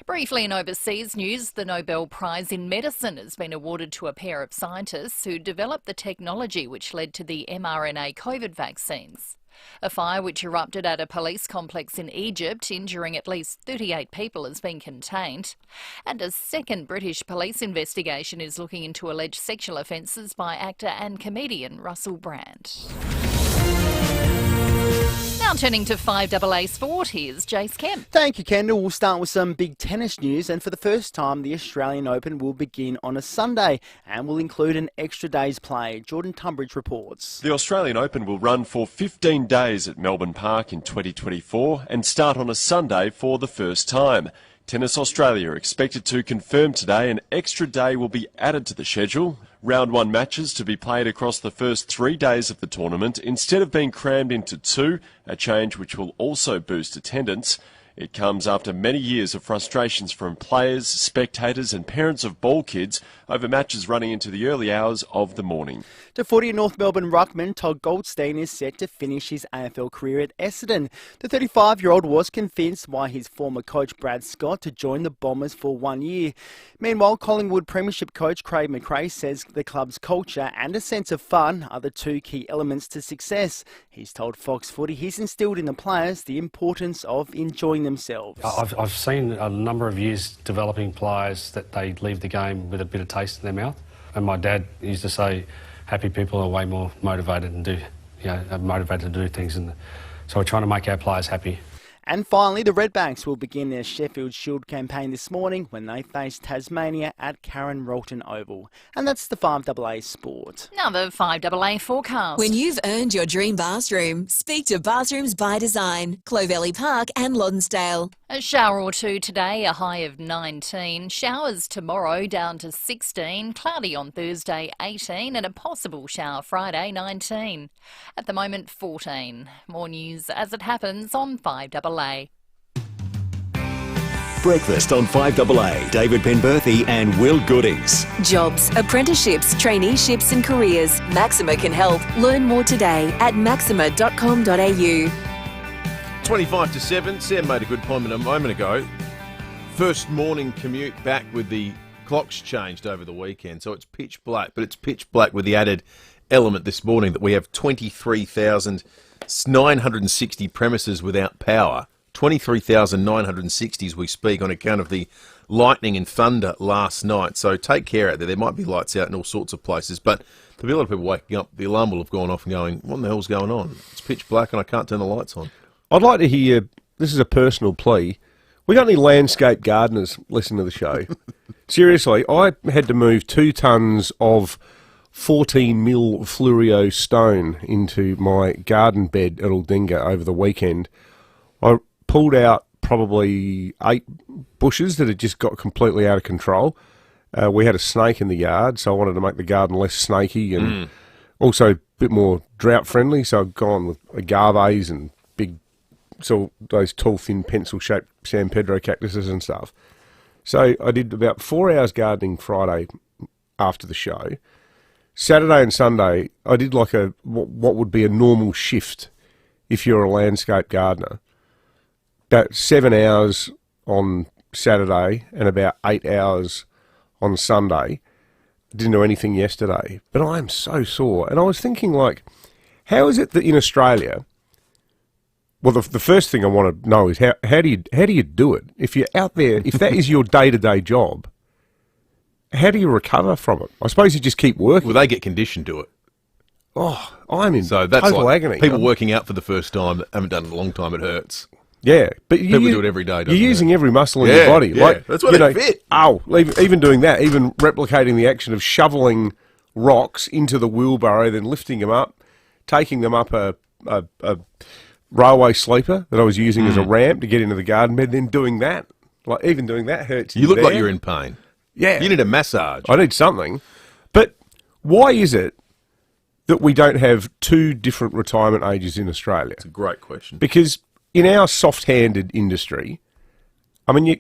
Briefly in overseas news, the Nobel Prize in Medicine has been awarded to a pair of scientists who developed the technology which led to the mRNA COVID vaccines. A fire which erupted at a police complex in Egypt, injuring at least 38 people, has been contained. And a second British police investigation is looking into alleged sexual offences by actor and comedian Russell Brand. Now turning to 5AA Sport, here's Jace Kemp. Thank you, Kendall. We'll start with some big tennis news, and for the first time, the Australian Open will begin on a Sunday and will include an extra day's play. Jordan Tunbridge reports. The Australian Open will run for 15 days at Melbourne Park in 2024 and start on a Sunday for the first time. Tennis Australia are expected to confirm today an extra day will be added to the schedule. Round 1 matches to be played across the first 3 days of the tournament instead of being crammed into 2, a change which will also boost attendance. It comes after many years of frustrations from players, spectators and parents of ball kids over matches running into the early hours of the morning. To footy, North Melbourne ruckman Todd Goldstein is set to finish his AFL career at Essendon. The 35-year-old was convinced by his former coach Brad Scott to join the Bombers for 1 year. Meanwhile, Collingwood Premiership coach Craig McRae says the club's culture and a sense of fun are the 2 key elements to success. He's told Fox Footy he's instilled in the players the importance of enjoying themselves. I've seen a number of years developing players that they leave the game with a bit of taste in their mouth. And my dad used to say, happy people are way more motivated to do things. And so we're trying to make our players happy. And finally, the Redbacks will begin their Sheffield Shield campaign this morning when they face Tasmania at Karen Rolton Oval. And that's the 5AA Sport. Now the 5AA forecast. When you've earned your dream bathroom, speak to Bathrooms by Design, Clovelly Park and Lonsdale. A shower or two today, a high of 19. Showers tomorrow down to 16. Cloudy on Thursday, 18. And a possible shower Friday, 19. At the moment, 14. More news as it happens on 5AA. Breakfast on 5AA. David Penberthy and Will Goodings. Jobs, apprenticeships, traineeships and careers. Maxima can help. Learn more today at maxima.com.au. 25 to 7. Sam made a good point a moment ago. First morning commute back with the clocks changed over the weekend, so it's pitch black, but it's pitch black with the added element this morning that we have 23,960 premises without power. 23,960 as we speak on account of the lightning and thunder last night. So take care out there. There might be lights out in all sorts of places, but there'll be a lot of people waking up. The alarm will have gone off and going, what the hell's going on? It's pitch black and I can't turn the lights on. I'd like to hear, this is a personal plea, we got any landscape gardeners listening to the show? Seriously, I had to move 2 tonnes of 14 mil fluoro stone into my garden bed at Aldinga over the weekend. I pulled out probably 8 bushes that had just got completely out of control. We had a snake in the yard, so I wanted to make the garden less snaky and also a bit more drought friendly, so I've gone with agaves and big, so those tall, thin, pencil-shaped San Pedro cactuses and stuff. So I did about 4 hours gardening Friday after the show. Saturday and Sunday, I did like what would be a normal shift if you're a landscape gardener. About 7 hours on Saturday and about 8 hours on Sunday. Didn't do anything yesterday, but I am so sore. And I was thinking, like, how is it that in Australia, well, the first thing I want to know is how do you do it? If you're out there, if that is your day-to-day job, how do you recover from it? I suppose you just keep working. Well, they get conditioned to it. Oh, I'm in so that's total like agony. People working out for the first time that haven't done it in a long time, it hurts. Yeah, but people do it every day. You're using every muscle in your body. Yeah, like, that's why they fit. Oh, even doing that, even replicating the action of shoveling rocks into the wheelbarrow, then lifting them up, taking them up a railway sleeper that I was using as a ramp to get into the garden bed, then doing that. Like, even doing that hurts. You look like you're in pain. Yeah. You need a massage. I need something. But why is it that we don't have 2 different retirement ages in Australia? It's a great question. Because in our soft-handed industry, I mean,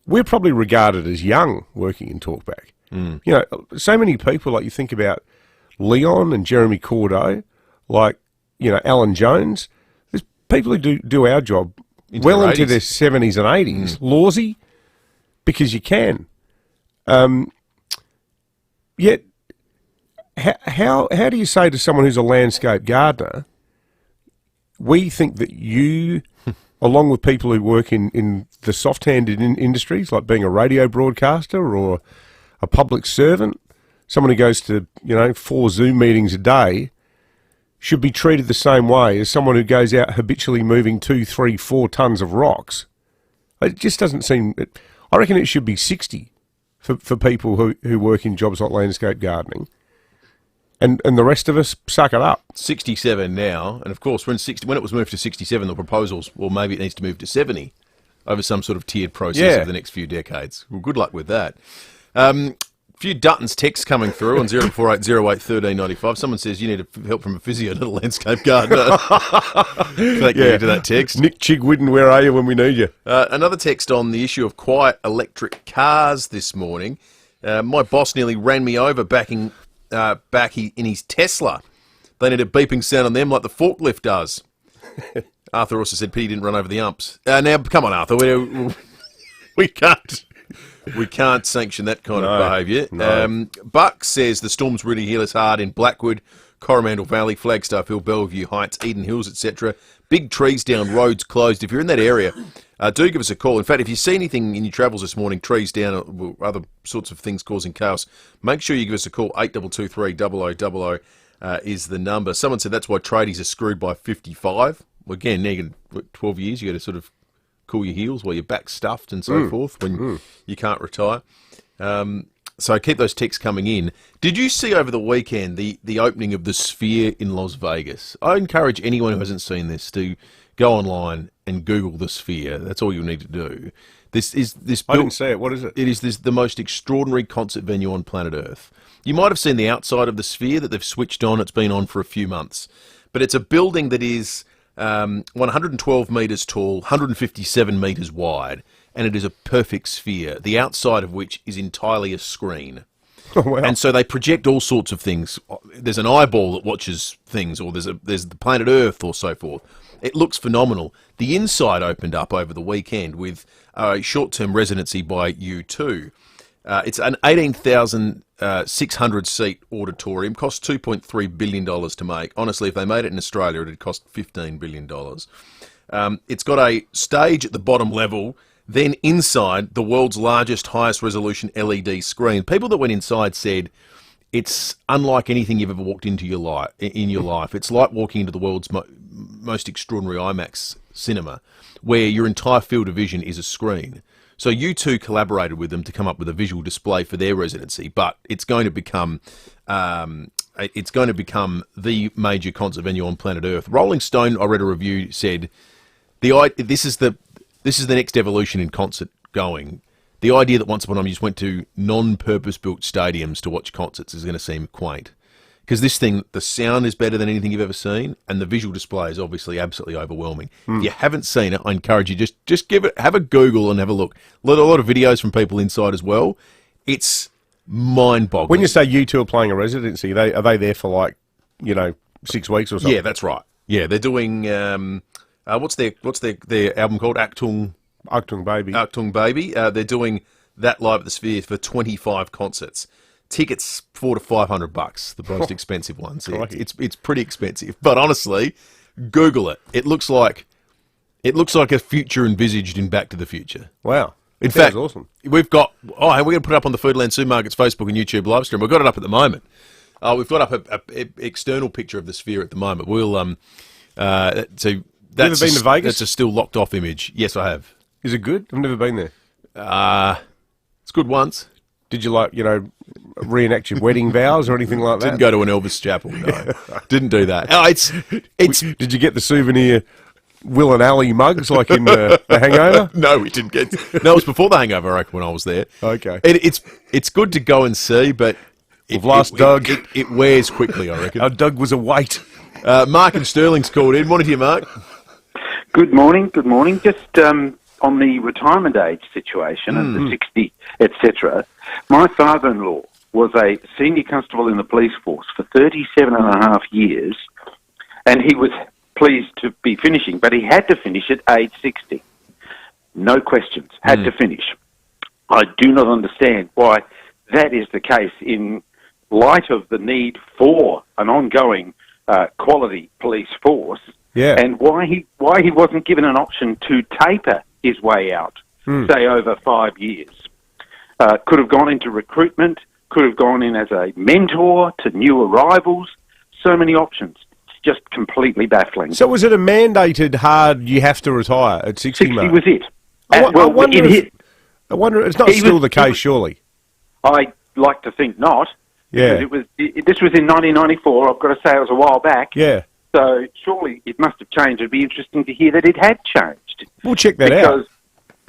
we're probably regarded as young working in talkback. You know, so many people, like you think about Leon and Jeremy Cordeaux, like, you know, Alan Jones. There's people who do our job into their 70s and 80s. Lawsy, because you can. Yet, how do you say to someone who's a landscape gardener, we think that you, along with people who work in the soft-handed industries, like being a radio broadcaster or a public servant, someone who goes to, 4 Zoom meetings a day, should be treated the same way as someone who goes out habitually moving 2, 3, 4 tons of rocks? It just doesn't seem... I reckon it should be 60 for people who work in jobs like landscape gardening. And the rest of us suck it up. 67 now, and of course when it was moved to 67, the proposals, well, maybe it needs to move to 70 over some sort of tiered process over the next few decades. Well, good luck with that. Few Dutton's texts coming through on 0480831395. Someone says you need help from a physio, not a landscape gardener. Thank you to that text. Nick Chigwidden, where are you when we need you? Another text on the issue of quiet electric cars this morning. My boss nearly ran me over back in his Tesla. They need a beeping sound on them like the forklift does. Arthur also said Pete didn't run over the umps. Now, come on, Arthur. We can't sanction that kind of behaviour. No. Buck says the storms really hit us hard in Blackwood, Coromandel Valley, Flagstaff Hill, Bellevue Heights, Eden Hills, etc. Big trees down, roads closed. If you're in that area, do give us a call. In fact, if you see anything in your travels this morning, trees down or other sorts of things causing chaos, make sure you give us a call. 8223 0000 is the number. Someone said that's why tradies are screwed by 55. Well, again, now you got 12 years, you got to sort of cool your heels while your back's stuffed and so forth when you can't retire. So keep those texts coming in. Did you see over the weekend the opening of the Sphere in Las Vegas? I encourage anyone who hasn't seen this to go online and Google the Sphere. That's all you need to do. I didn't see it. What is it? It is the most extraordinary concert venue on planet Earth. You might have seen the outside of the Sphere that they've switched on. It's been on for a few months. But it's a building that is 112 metres tall, 157 metres wide, and it is a perfect sphere, the outside of which is entirely a screen. Oh, wow. And so they project all sorts of things. There's an eyeball that watches things, or there's the planet Earth, or so forth. It looks phenomenal. The inside opened up over the weekend with a short-term residency by U2. It's an 18,600-seat auditorium. Cost $2.3 billion to make. Honestly, if they made it in Australia, it'd cost $15 billion. It's got a stage at the bottom level. Then inside, the world's largest, highest resolution LED screen. People that went inside said it's unlike anything you've ever walked into your life. It's like walking into the world's most extraordinary IMAX cinema, where your entire field of vision is a screen. So U2 collaborated with them to come up with a visual display for their residency, but it's going to become the major concert venue on planet Earth. Rolling Stone, I read a review, said this is the next evolution in concert going. The idea that once upon a time you just went to non-purpose-built stadiums to watch concerts is going to seem quaint. Because this thing, the sound is better than anything you've ever seen, and the visual display is obviously absolutely overwhelming. If you haven't seen it, I encourage you, just have a Google and have a look. A lot of videos from people inside as well. It's mind-boggling. When you say U2 are playing a residency, are they there for 6 weeks or something? Yeah, that's right. Yeah, they're doing what's their album called? Achtung Baby. Achtung Baby. They're doing that live at the Sphere for 25 concerts. Tickets $400 to $500, the most expensive ones. It's pretty expensive, but honestly, Google it. It looks like a future envisaged in Back to the Future. Wow. In fact, awesome. We're going to put it up on the Foodland Supermarkets Facebook and YouTube live stream. We've got it up at the moment. We've got up a external picture of the Sphere at the moment. We'll so you ever been to Vegas? That's a still locked off image. Yes, I have. Is it good? I've never been there. It's good once. Did you reenact your wedding vows or anything like that? Didn't go to an Elvis chapel. No, didn't do that. Did you get the souvenir Will and Ali mugs like in the Hangover? No, we didn't get. No, it was before the Hangover, I reckon, when I was there. Okay. It's good to go and see, but Doug. It wears quickly, I reckon. Our Doug was a weight. Mark and Sterling's called in. Morning to you, Mark. Good morning. Good morning. Just on the retirement age situation and the 60, etc. My father-in-law was a senior constable in the police force for 37 and a half years, and he was pleased to be finishing, but he had to finish at age 60. No questions. Had to finish. I do not understand why that is the case in light of the need for an ongoing quality police force, and why he wasn't given an option to taper his way out, say over 5 years. Could have gone into recruitment, could have gone in as a mentor to new arrivals. So many options. It's just completely baffling. So was it a mandated hard, you have to retire at 60, 60 Mark? was it. I wonder, it's not still the case, surely. I like to think not. Yeah. Because this was in 1994. I've got to say it was a while back. Yeah. So surely it must have changed. It'd be interesting to hear that it had changed. We'll check that out.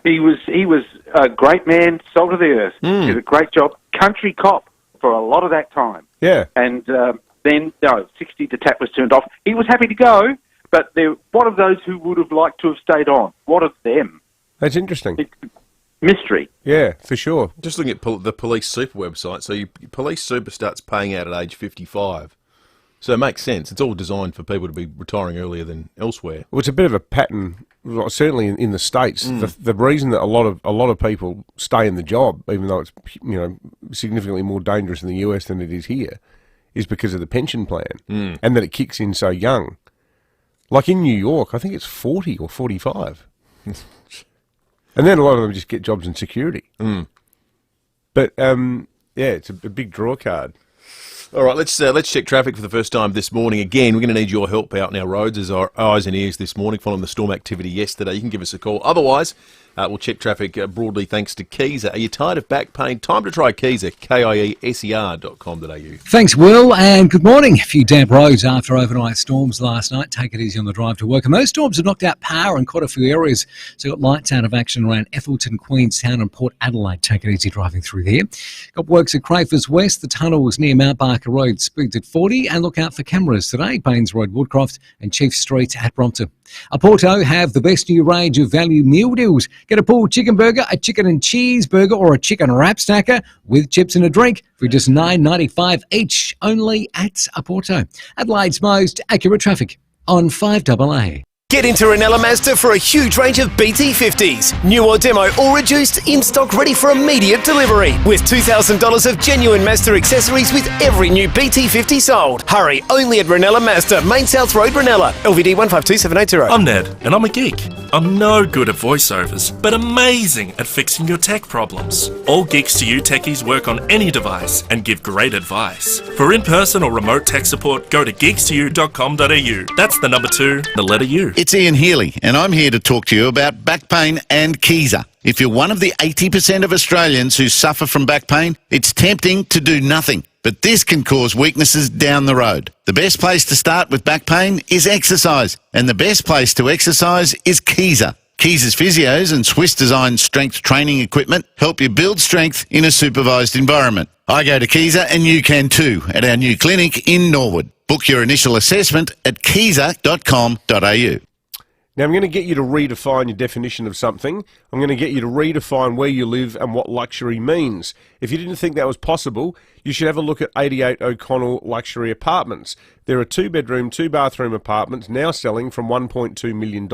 Because he was a great man, salt of the earth. Did a great job. Country cop for a lot of that time. Yeah. And then, 60, the tap was turned off. He was happy to go, but what of those who would have liked to have stayed on? What of them? That's interesting. Mystery. Yeah, for sure. Just looking at the Police Super website, so Police Super starts paying out at age 55. So it makes sense. It's all designed for people to be retiring earlier than elsewhere. Well, it's a bit of a pattern, certainly in the States. The reason that a lot of people stay in the job, even though it's significantly more dangerous in the US than it is here, is because of the pension plan and that it kicks in so young. Like in New York, I think it's 40 or 45. And then a lot of them just get jobs in security. But, it's a big draw card. All right, let's check traffic for the first time this morning. Again, we're going to need your help out in our roads as our eyes and ears this morning following the storm activity yesterday. You can give us a call. Otherwise, we'll check traffic broadly thanks to Keezer. Are you tired of back pain? Time to try Keezer, KIESER.com.au. Thanks, Will, and good morning. A few damp roads after overnight storms last night. Take it easy on the drive to work. And those storms have knocked out power in quite a few areas. So got lights out of action around Ethelton, Queenstown and Port Adelaide. Take it easy driving through there. Got works at Crayfors West. The tunnel was near Mount Bar Barker Road, speeds at 40, and look out for cameras today, Baines Road, Woodcroft, and Chief Street at Brompton. Porto have the best new range of value meal deals. Get a pulled chicken burger, a chicken and cheese burger, or a chicken wrap stacker with chips and a drink for just $9.95 each, only at Porto. Adelaide's most accurate traffic on 5AA. Get into Ranella Mazda for a huge range of BT50s. New or demo or reduced, in stock ready for immediate delivery. With $2,000 of genuine Mazda accessories with every new BT50 sold. Hurry, only at Ranella Mazda, Main South Road, Ranella. LVD 152780. I'm Ned, and I'm a geek. I'm no good at voiceovers, but amazing at fixing your tech problems. All Geeks to You techies work on any device and give great advice. For in-person or remote tech support, go to geeks2u.com.au. That's the number 2, the letter U. It's Ian Healy, and I'm here to talk to you about back pain and Kiza. If you're one of the 80% of Australians who suffer from back pain, it's tempting to do nothing. But this can cause weaknesses down the road. The best place to start with back pain is exercise, and the best place to exercise is Kiza. Kiza's physios and Swiss-designed strength training equipment help you build strength in a supervised environment. I go to Kiza, and you can too, at our new clinic in Norwood. Book your initial assessment at kiza.com.au. Now, I'm going to get you to redefine your definition of something. I'm going to get you to redefine where you live and what luxury means. If you didn't think that was possible, you should have a look at 88 O'Connell Luxury Apartments. There are 2-bedroom, 2-bathroom apartments now selling from $1.2 million.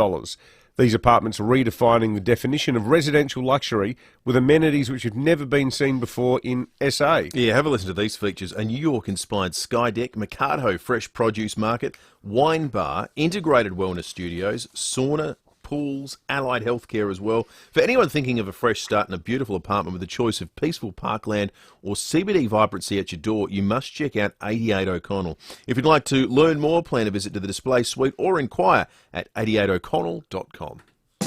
These apartments are redefining the definition of residential luxury with amenities which have never been seen before in SA. Yeah, have a listen to these features. A New York-inspired sky deck, Mercado fresh produce market, wine bar, integrated wellness studios, sauna, pools, allied healthcare as well. For anyone thinking of a fresh start in a beautiful apartment with a choice of peaceful parkland or CBD vibrancy at your door, you must check out 88 O'Connell. If you'd like to learn more, plan a visit to the display suite or inquire at 88o'connell.com.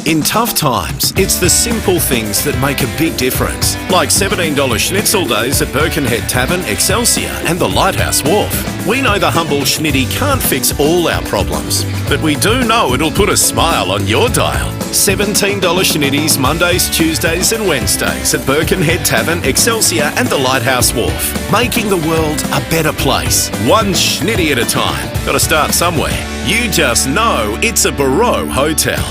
In tough times, it's the simple things that make a big difference. Like $17 schnitzel days at Birkenhead Tavern, Excelsior and the Lighthouse Wharf. We know the humble schnitty can't fix all our problems, but we do know it'll put a smile on your dial. $17 schnitties Mondays, Tuesdays and Wednesdays at Birkenhead Tavern, Excelsior and the Lighthouse Wharf. Making the world a better place. One schnitty at a time. Got to start somewhere. You just know it's a Barreau Hotel.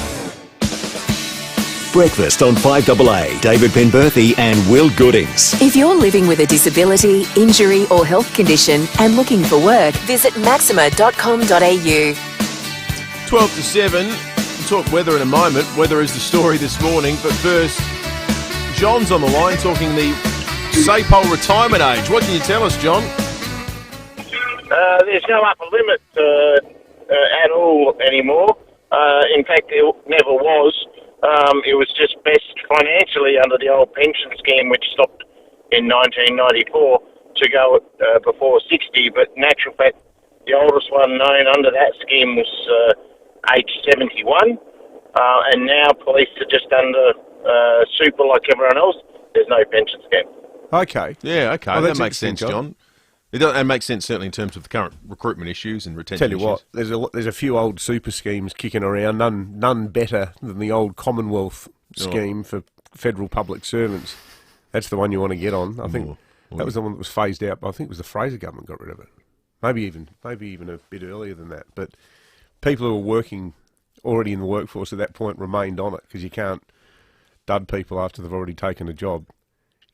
Breakfast on 5AA. David Penberthy and Will Goodings. If you're living with a disability, injury or health condition and looking for work, visit maxima.com.au. 12 to 7. We'll talk weather in a moment. Weather is the story this morning. But first, John's on the line talking the SAPOL retirement age. What can you tell us, John? There's no upper limit at all anymore. In fact, there never was. It was just best financially under the old pension scheme, which stopped in 1994, to go before 60. But in actual fact, the oldest one known under that scheme was age 71. And now police are just under super like everyone else. There's no pension scheme. Okay. Yeah, okay. Oh, that makes sense, John. It makes sense, certainly, in terms of the current recruitment issues and retention Tell you issues. what, there's a few old super schemes kicking around, none better than the old Commonwealth scheme for federal public servants. That's the one you want to get on. I think that was the one that was phased out, but I think it was the Fraser government got rid of it. Maybe even a bit earlier than that. But people who were working already in the workforce at that point remained on it, because you can't dud people after they've already taken a job.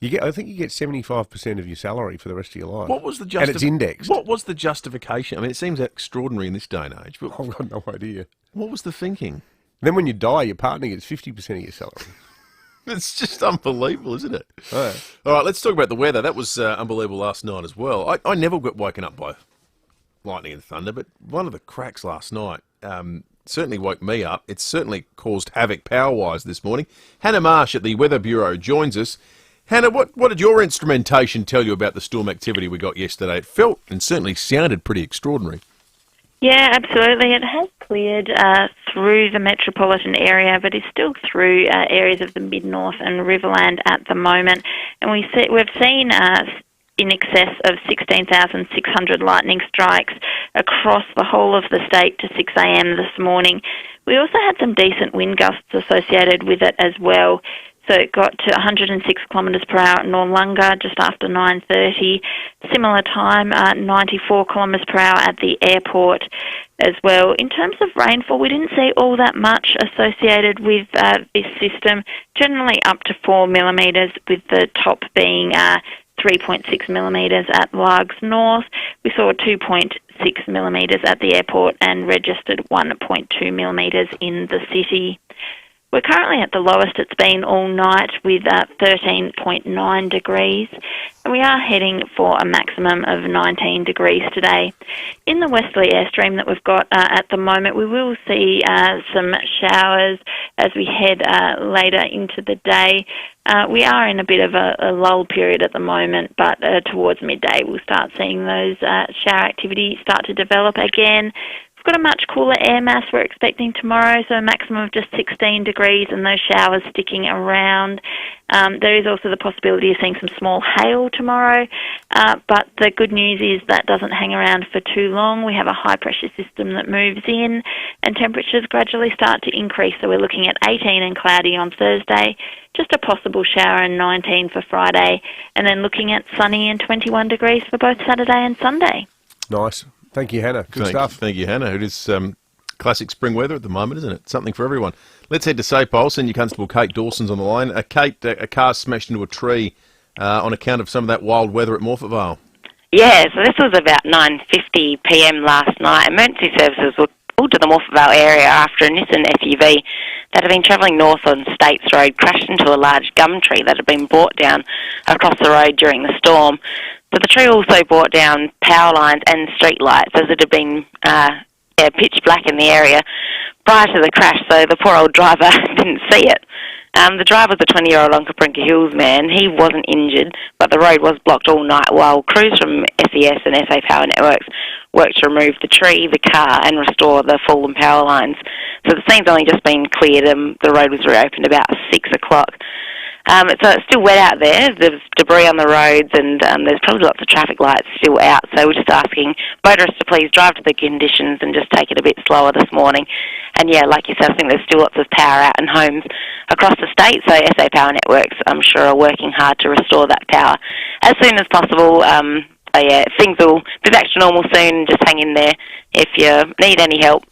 I think you get 75% of your salary for the rest of your life. What was the and it's indexed. What was the justification? I mean, it seems extraordinary in this day and age. But I've got no idea. What was the thinking? Then when you die, your partner gets 50% of your salary. It's just unbelievable, isn't it? Oh. All right, let's talk about the weather. That was unbelievable last night as well. I never got woken up by lightning and thunder, but one of the cracks last night certainly woke me up. It certainly caused havoc power-wise this morning. Hannah Marsh at the Weather Bureau joins us. Hannah, what did your instrumentation tell you about the storm activity we got yesterday? It felt and certainly sounded pretty extraordinary. Yeah, absolutely. It has cleared through the metropolitan area, but is still through areas of the mid-north and Riverland at the moment. And we've seen in excess of 16,600 lightning strikes across the whole of the state to 6 a.m. this morning. We also had some decent wind gusts associated with it as well. So it got to 106 kilometres per hour at Noarlunga just after 9:30. Similar time, 94 kilometres per hour at the airport as well. In terms of rainfall, we didn't see all that much associated with this system, generally up to 4 millimetres, with the top being 3.6 millimetres at Largs North. We saw 2.6 millimetres at the airport and registered 1.2 millimetres in the city. We're currently at the lowest it's been all night with 13.9 degrees, and we are heading for a maximum of 19 degrees today. In the westerly airstream that we've got at the moment, we will see some showers as we head later into the day. We are in a bit of a lull period at the moment, but towards midday we'll start seeing those shower activity start to develop again. We've got a much cooler air mass we're expecting tomorrow, so a maximum of just 16 degrees and those showers sticking around. There is also the possibility of seeing some small hail tomorrow, but the good news is that doesn't hang around for too long. We have a high pressure system that moves in and temperatures gradually start to increase, so we're looking at 18 and cloudy on Thursday, just a possible shower and 19 for Friday, and then looking at sunny and 21 degrees for both Saturday and Sunday. Nice. Thank you, Hannah. Good stuff. Thank you, Hannah. It is classic spring weather at the moment, isn't it? Something for everyone. Let's head to SAPOL. Senior Constable Kate Dawson's on the line. Kate, a car smashed into a tree on account of some of that wild weather at Morphett Vale. Yeah, so this was about 9:50 p.m. last night. Emergency services were called to the Morphett Vale area after a Nissan FUV that had been travelling north on States Road crashed into a large gum tree that had been brought down across the road during the storm. But the tree also brought down power lines and street lights as it had been pitch black in the area prior to the crash, so the poor old driver didn't see it. The driver was a 20-year-old Onkaparinka Hills man. He wasn't injured, but the road was blocked all night while crews from SES and SA Power Networks worked to remove the tree, the car, and restore the fallen power lines. So the scene's only just been cleared and the road was reopened about 6 o'clock. So it's still wet out there. There's debris on the roads and there's probably lots of traffic lights still out. So we're just asking motorists to please drive to the conditions and just take it a bit slower this morning. And yeah, like you said, I think there's still lots of power out in homes across the state. So SA Power Networks, I'm sure, are working hard to restore that power as soon as possible. Yeah, things will be back to normal soon. Just hang in there. If you need any help,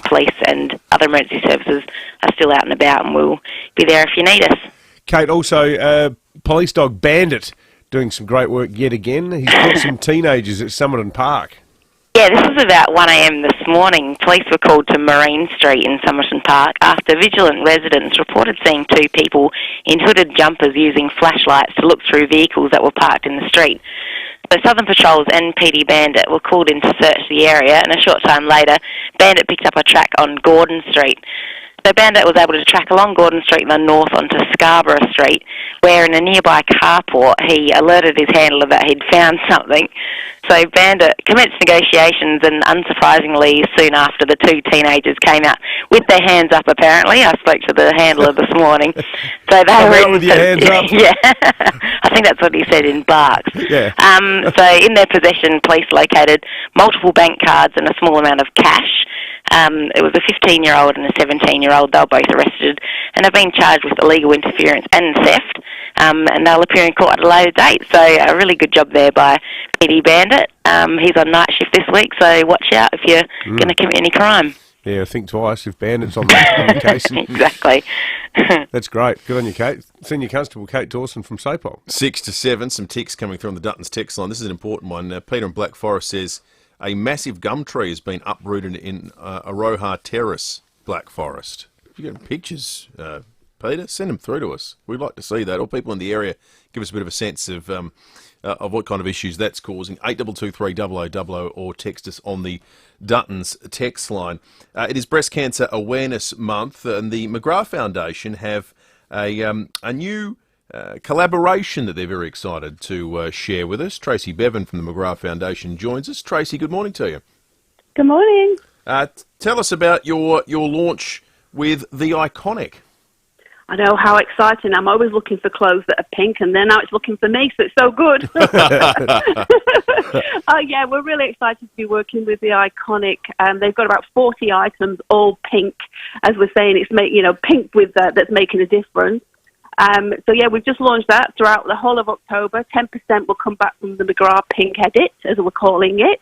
police and other emergency services are still out and about and we'll be there if you need us. Kate, also, police dog Bandit doing some great work yet again. He's caught some teenagers at Somerton Park. Yeah, this was about 1 a.m. this morning. Police were called to Marine Street in Somerton Park after vigilant residents reported seeing two people in hooded jumpers using flashlights to look through vehicles that were parked in the street. So Southern Patrols and PD Bandit were called in to search the area, and a short time later, Bandit picked up a track on Gordon Street. So Bandit was able to track along Gordon Street and then north onto Scarborough Street, where in a nearby carport he alerted his handler that he'd found something. So Bandit commenced negotiations, and unsurprisingly, soon after, the two teenagers came out with their hands up, apparently. I spoke to the handler this morning. So they were with your hands up. Yeah, I think that's what he said in barks. Yeah. So in their possession, police located multiple bank cards and a small amount of cash. It was a 15-year-old and a 17-year-old. They were both arrested and have been charged with illegal interference and theft, and they'll appear in court at a later date. So a really good job there by PD Bandit. He's on night shift this week, so watch out if you're going to commit any crime. Yeah, think twice if Bandit's on the case. Exactly. That's great. Good on you, Kate. Senior Constable Kate Dawson from SAPOL. 6 to 7, some ticks coming through on the Duttons text line. This is an important one. Peter in Black Forest says, a massive gum tree has been uprooted in Aroha Terrace, Black Forest. If you get pictures, Peter, send them through to us. We'd like to see that. Or people in the area, give us a bit of a sense of what kind of issues that's causing. 8223 0000 or text us on the Duttons text line. It is Breast Cancer Awareness Month, and the McGrath Foundation have a new collaboration that they're very excited to share with us. Tracy Bevan from the McGrath Foundation joins us. Tracy, good morning to you. Good morning. Tell us about your launch with The Iconic. I know, how exciting. I'm always looking for clothes that are pink, and then now it's looking for me, so it's so good. Yeah, we're really excited to be working with The Iconic. They've got about 40 items, all pink. As we're saying, it's pink with that's making a difference. So yeah, we've just launched that throughout the whole of October. 10% will come back from the McGrath Pink Edit, as we're calling it.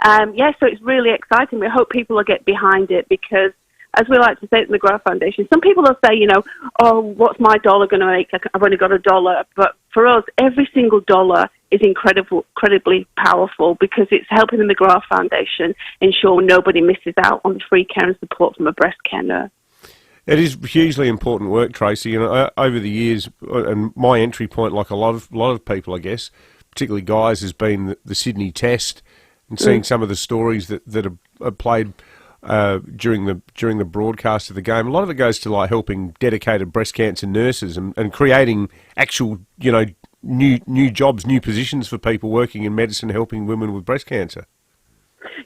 So it's really exciting. We hope people will get behind it because, as we like to say at the McGrath Foundation, some people will say, oh, what's my dollar going to make? I've only got $1. But for us, every single dollar is incredibly powerful because it's helping the McGrath Foundation ensure nobody misses out on free care and support from a breast care nurse. It is hugely important work, Tracy. Over the years, and my entry point, like a lot of people, I guess, particularly guys, has been the Sydney Test, and seeing some of the stories that are played during the broadcast of the game. A lot of it goes to like helping dedicated breast cancer nurses and creating actual, new jobs, new positions for people working in medicine, helping women with breast cancer.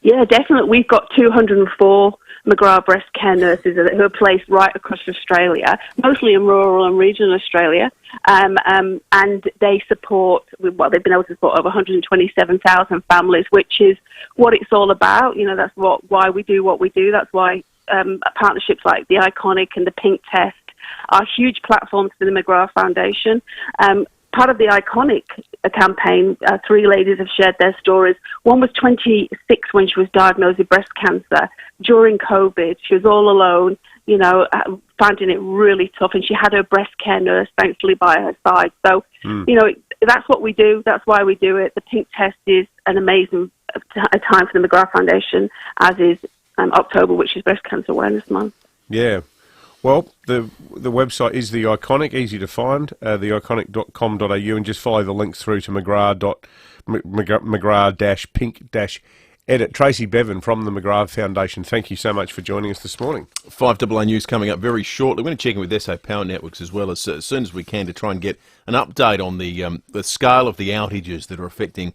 Yeah, definitely. We've got 204 McGrath breast care nurses who are placed right across Australia, mostly in rural and regional Australia, and they support, they've been able to support over 127,000 families, which is what it's all about. That's why we do what we do. That's why partnerships like the Iconic and the Pink Test are huge platforms for the McGrath Foundation. Part of the Iconic campaign, 3 ladies have shared their stories. One was 26 when she was diagnosed with breast cancer during COVID. She was all alone, finding it really tough, and she had her breast care nurse, thankfully, by her side. So, that's what we do. That's why we do it. The Pink Test is an amazing time for the McGrath Foundation, as is October, which is Breast Cancer Awareness Month. Yeah. Well, the website is The Iconic, easy to find, theiconic.com.au, and just follow the links through to McGrath-Pink-Edit. Tracy Bevan from the McGrath Foundation, thank you so much for joining us this morning. 5AA News coming up very shortly. We're going to check in with SA Power Networks as well as soon as we can to try and get an update on the scale of the outages that are affecting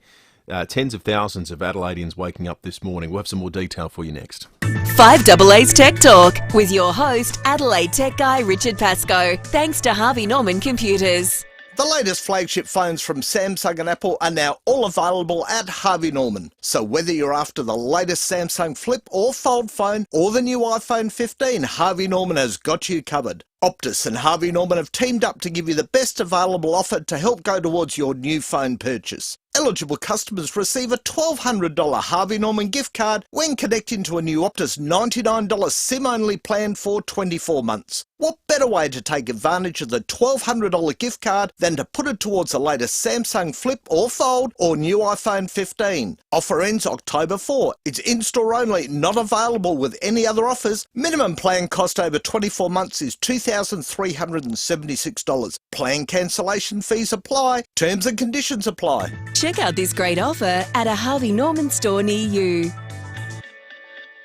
tens of thousands of Adelaideans waking up this morning. We'll have some more detail for you next. 5AA's Tech Talk with your host, Adelaide tech guy Richard Pascoe. Thanks to Harvey Norman Computers. The latest flagship phones from Samsung and Apple are now all available at Harvey Norman. So whether you're after the latest Samsung Flip or Fold phone or the new iPhone 15, Harvey Norman has got you covered. Optus and Harvey Norman have teamed up to give you the best available offer to help go towards your new phone purchase. Eligible customers receive a $1,200 Harvey Norman gift card when connecting to a new Optus $99 SIM-only plan for 24 months. What better way to take advantage of the $1,200 gift card than to put it towards the latest Samsung Flip or Fold or new iPhone 15? Offer ends October 4. It's in-store only, not available with any other offers. Minimum plan cost over 24 months is $2,376. Plan cancellation fees apply. Terms and conditions apply. Check out this great offer at a Harvey Norman store near you.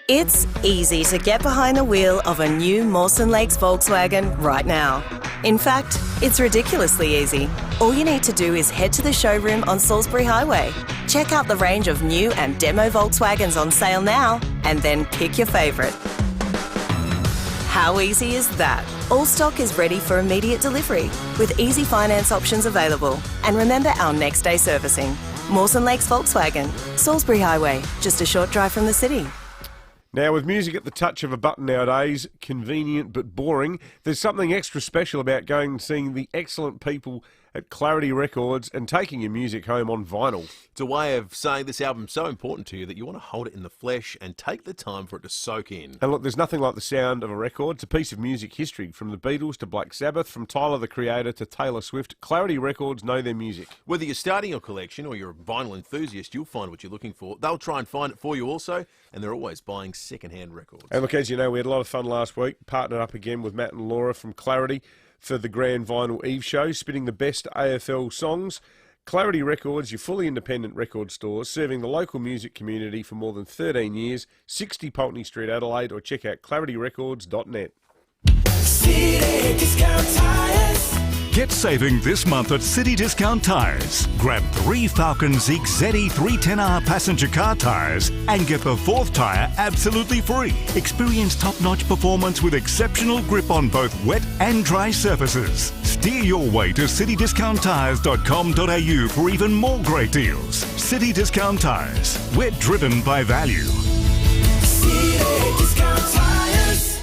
It's easy to get behind the wheel of a new Mawson Lakes Volkswagen right now. In fact, it's ridiculously easy. All you need to do is head to the showroom on Salisbury Highway, check out the range of new and demo Volkswagens on sale now, and then pick your favourite. How easy is that? All stock is ready for immediate delivery, with easy finance options available. And remember our next day servicing. Mawson Lakes Volkswagen, Salisbury Highway, just a short drive from the city. Now, with music at the touch of a button nowadays, convenient but boring, there's something extra special about going and seeing the excellent people at Clarity Records and taking your music home on vinyl. It's a way of saying this album's so important to you that you want to hold it in the flesh and take the time for it to soak in. And look, there's nothing like the sound of a record. It's a piece of music history, from the Beatles to Black Sabbath, from Tyler the Creator to Taylor Swift. Clarity Records know their music. Whether you're starting your collection or you're a vinyl enthusiast, you'll find what you're looking for. They'll try and find it for you also, and they're always buying second-hand records. And look, as you know, we had a lot of fun last week, partnered up again with Matt and Laura from Clarity for the Grand Vinyl Eve show, spinning the best AFL songs. Clarity Records, your fully independent record store, serving the local music community for more than 13 years, 60 Pulteney Street, Adelaide, or check out clarityrecords.net. City Discount Tires. Get saving this month at City Discount Tires. Grab 3 Falcon Zeek ZE 310R passenger car tyres and get the 4th tyre absolutely free. Experience top-notch performance with exceptional grip on both wet and dry surfaces. Steer your way to citydiscounttires.com.au for even more great deals. City Discount Tires. We're driven by value. City Discount Tires.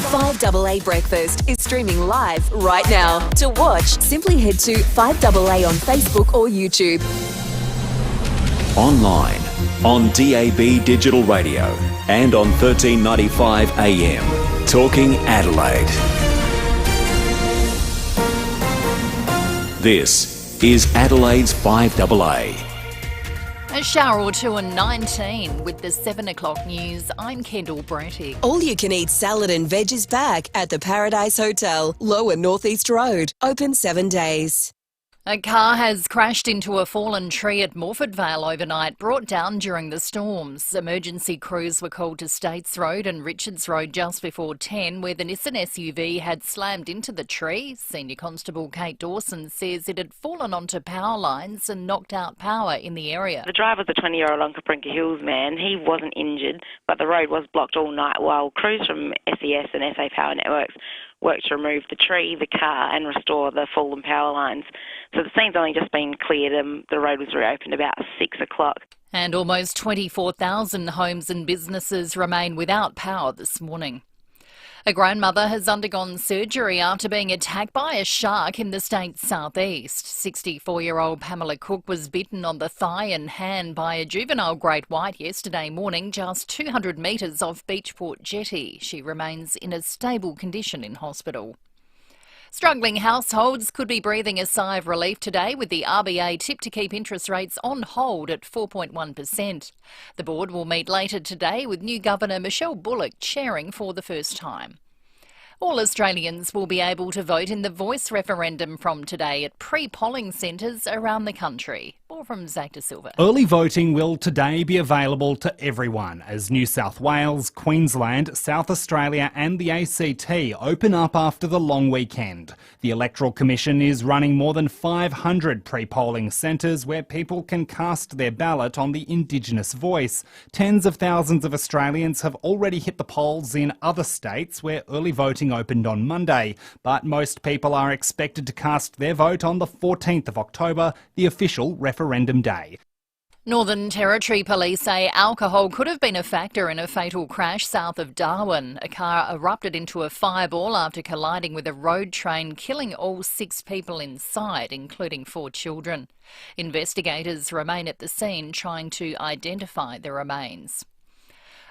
5AA Breakfast is streaming live right now. To watch, simply head to 5AA on Facebook or YouTube. Online, on DAB Digital Radio, and on 1395 AM. Talking Adelaide. This is Adelaide's 5AA. A shower or two and 19 with the 7 o'clock news. I'm Kendall Brattick. All you can eat salad and veg is back at the Paradise Hotel, Lower North East Road. Open 7 days. A car has crashed into a fallen tree at Morford Vale overnight, brought down during the storms. Emergency crews were called to States Road and Richards Road just before 10, where the Nissan SUV had slammed into the tree. Senior Constable Kate Dawson says it had fallen onto power lines and knocked out power in the area. The driver was a 20-year-old Onkaprinka Hills man. He wasn't injured, but the road was blocked all night while crews from SES and SA Power Networks worked to remove the tree, the car and restore the fallen power lines. So the scene's only just been cleared and the road was reopened about 6 o'clock. And almost 24,000 homes and businesses remain without power this morning. A grandmother has undergone surgery after being attacked by a shark in the state's southeast. 64-year-old Pamela Cook was bitten on the thigh and hand by a juvenile great white yesterday morning, just 200 metres off Beachport Jetty. She remains in a stable condition in hospital. Struggling households could be breathing a sigh of relief today with the RBA tip to keep interest rates on hold at 4.1%. The board will meet later today with new Governor Michelle Bullock chairing for the first time. All Australians will be able to vote in the Voice referendum from today at pre-polling centres around the country. More from Zach De Silva. Early voting will today be available to everyone as New South Wales, Queensland, South Australia and the ACT open up after the long weekend. The Electoral Commission is running more than 500 pre-polling centres where people can cast their ballot on the Indigenous voice. Tens of thousands of Australians have already hit the polls in other states where early voting opened on Monday, but most people are expected to cast their vote on the 14th of October, the official referendum day. Northern Territory police say alcohol could have been a factor in a fatal crash south of Darwin. A car erupted into a fireball after colliding with a road train, killing all 6 people inside, including 4 children. Investigators remain at the scene trying to identify the remains.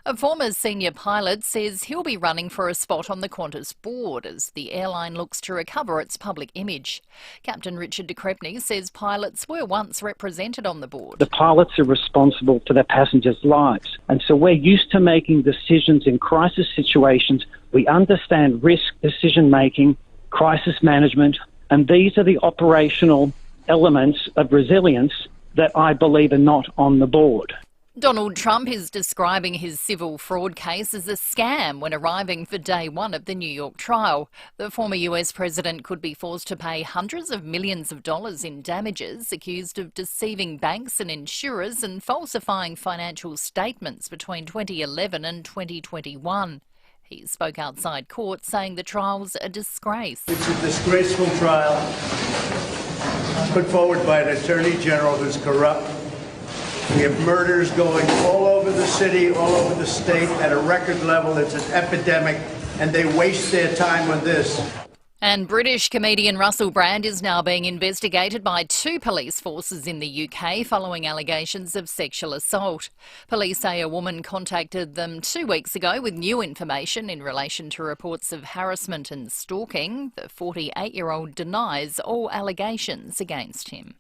A former senior pilot says he'll be running for a spot on the Qantas board as the airline looks to recover its public image. Captain Richard de Crepney says pilots were once represented on the board. The pilots are responsible for their passengers' lives, and so we're used to making decisions in crisis situations. We understand risk decision-making, crisis management, and these are the operational elements of resilience that I believe are not on the board. Donald Trump is describing his civil fraud case as a scam when arriving for day one of the New York trial. The former US president could be forced to pay hundreds of millions of dollars in damages, accused of deceiving banks and insurers and falsifying financial statements between 2011 and 2021. He spoke outside court saying the trial's a disgrace. It's a disgraceful trial put forward by an attorney general who's corrupt. We have murders going all over the city, all over the state at a record level. It's an epidemic, and they waste their time on this. And British comedian Russell Brand is now being investigated by 2 police forces in the UK following allegations of sexual assault. Police say a woman contacted them 2 weeks ago with new information in relation to reports of harassment and stalking. The 48-year-old denies all allegations against him.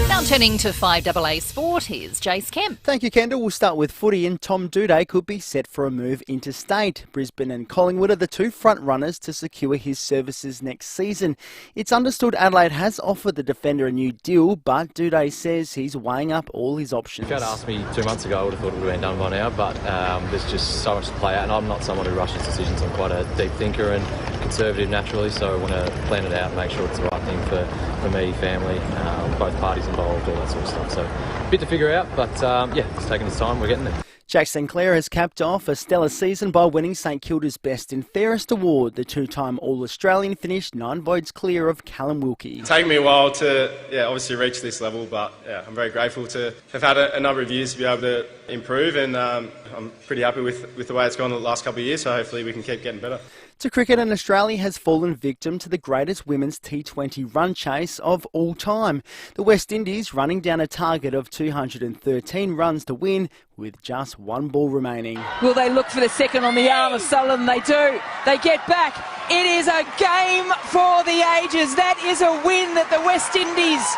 Now turning to 5AA Sport, here's Jace Kemp. Thank you, Kendall. We'll start with footy, and Tom Doedee could be set for a move interstate. Brisbane and Collingwood are the 2 front runners to secure his services next season. It's understood Adelaide has offered the defender a new deal, but Doedee says he's weighing up all his options. If you'd asked me 2 months ago, I would have thought it would have been done by now, but there's just so much to play out, and I'm not someone who rushes decisions. I'm quite a deep thinker and conservative naturally, so I want to plan it out and make sure it's the right thing for me, family, both parties involved, all that sort of stuff. So a bit to figure out, but yeah, it's taking its time. We're getting there. Jack Sinclair has capped off a stellar season by winning St Kilda's Best and Fairest award. The two-time All-Australian finished 9 votes clear of Callum Wilkie. It's taken me a while to, obviously reach this level, but I'm very grateful to have had a number of years to be able to improve, and I'm pretty happy with the way it's gone the last couple of years, so hopefully we can keep getting better. To cricket, and Australia has fallen victim to the greatest women's T20 run chase of all time. The West Indies running down a target of 213 runs to win with just 1 ball remaining. Will they look for the second on the arm of Sutherland? They do. They get back. It is a game for the ages. That is a win that the West Indies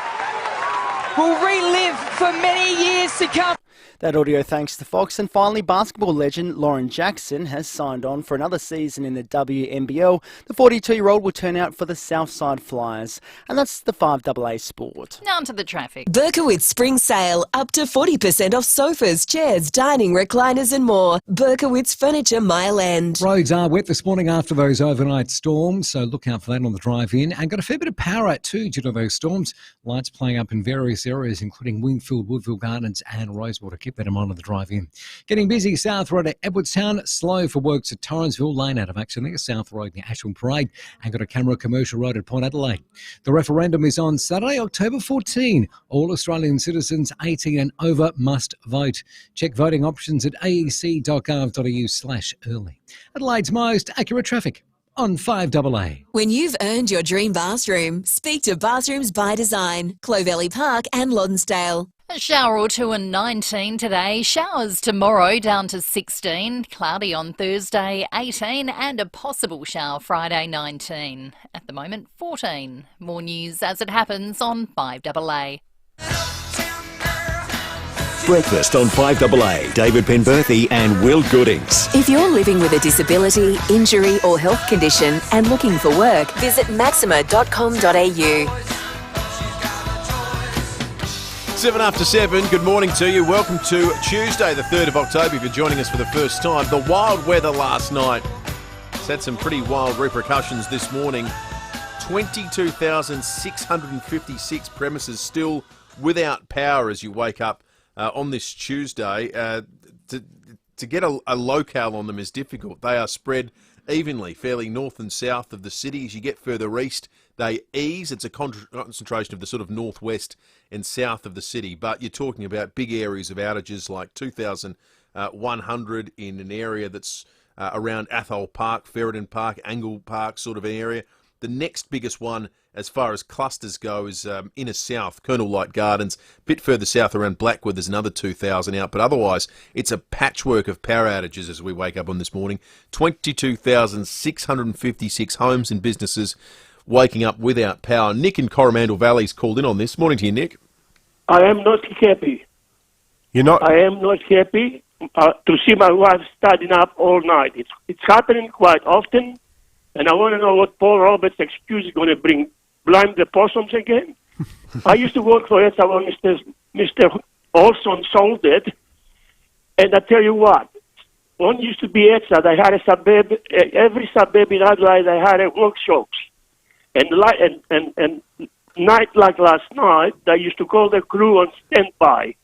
will relive for many years to come. That audio thanks to Fox. And finally, basketball legend Lauren Jackson has signed on for another season in the WNBL. The 42-year-old will turn out for the Southside Flyers. And that's the 5AA sport. Now to the traffic. Berkowitz Spring Sale. Up to 40% off sofas, chairs, dining, recliners and more. Berkowitz Furniture Mile End. Roads are wet this morning after those overnight storms, so look out for that on the drive in. And got a fair bit of power out too due to those storms. Lights playing up in various areas, including Wingfield, Woodville Gardens and Rosewater. Keep that in mind on the drive in. Getting busy South Road at Edwardstown, slow for works at Torrensville, lane out of action there, South Road near Ashwin Parade, and got a camera Commercial Road at Port Adelaide. The referendum is on Saturday, October 14. All Australian citizens 18 and over must vote. Check voting options at aec.gov.au/early. Adelaide's most accurate traffic on 5AA. When you've earned your dream bathroom, speak to Bathrooms by Design, Clovelly Park and Lonsdale. A shower or two and 19 today. Showers tomorrow down to 16. Cloudy on Thursday 18 and a possible shower Friday 19. At the moment 14. More news as it happens on 5AA. Breakfast on 5AA. David Penberthy and Will Goodings. If you're living with a disability, injury or health condition and looking for work, visit maxima.com.au. 7 after 7, good morning to you. Welcome to Tuesday, the 3rd of October, if you're joining us for the first time. The wild weather last night has had some pretty wild repercussions this morning. 22,656 premises still without power as you wake up on this Tuesday. To get a locale on them is difficult. They are spread evenly, fairly north and south of the city. As you get further east, they ease. It's a concentration of the sort of northwest and south of the city. But you're talking about big areas of outages like 2,100 in an area that's around Athol Park, Ferryden Park, Angle Park sort of area. The next biggest one as far as clusters go is inner south, Colonel Light Gardens. A bit further south around Blackwood, there's another 2,000 out. But otherwise, it's a patchwork of power outages as we wake up on this morning. 22,656 homes and businesses waking up without power. Nick in Coromandel Valley's called in on this. Morning to you, Nick. I am not happy. You're not? I am not happy to see my wife standing up all night. It's happening quite often, and I want to know what Paul Roberts' excuse is going to bring. Blame the possums again? I used to work for ETSA when Mr. Olson sold it, and I tell you what, one used to be ETSA. They had a suburb, every suburb in Adelaide, they had a workshops. And night like last night, they used to call the crew on standby,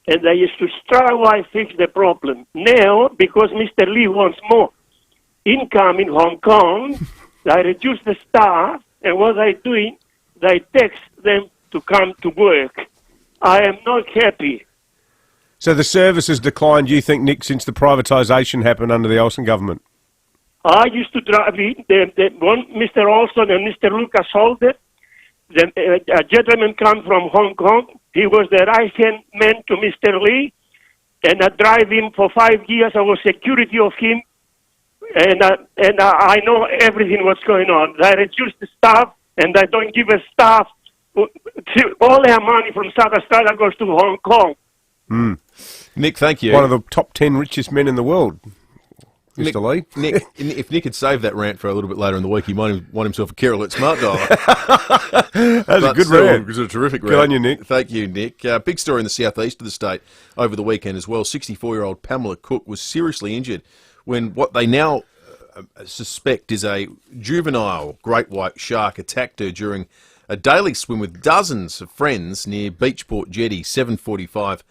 and they used to straight away fix the problem. Now, because Mr. Lee wants more income in Hong Kong, they reduce the staff, and what they're doing, they text them to come to work. I am not happy. So the service has declined, you think, Nick, since the privatisation happened under the Olsen government? I used to drive in, when Mr. Olson and Mr. Lucas sold it, a gentleman come from Hong Kong. He was the right-hand man to Mr. Lee, and I drive him for 5 years. I was security of him, and I know everything what's going on. They reduce the staff, and they don't give us staff. All their money from South Australia goes to Hong Kong. Mm. Nick, thank you. One of the top 10 richest men in the world. Mr. Lee. Nick, if Nick had saved that rant for a little bit later in the week, he might want himself a Carol at Smart Dial. That's a good rant. It was a terrific rant. Good on you, Nick. Thank you, Nick. Big story in the southeast of the state over the weekend as well. 64-year-old Pamela Cook was seriously injured when what they now suspect is a juvenile great white shark attacked her during a daily swim with dozens of friends near Beachport Jetty, 7:45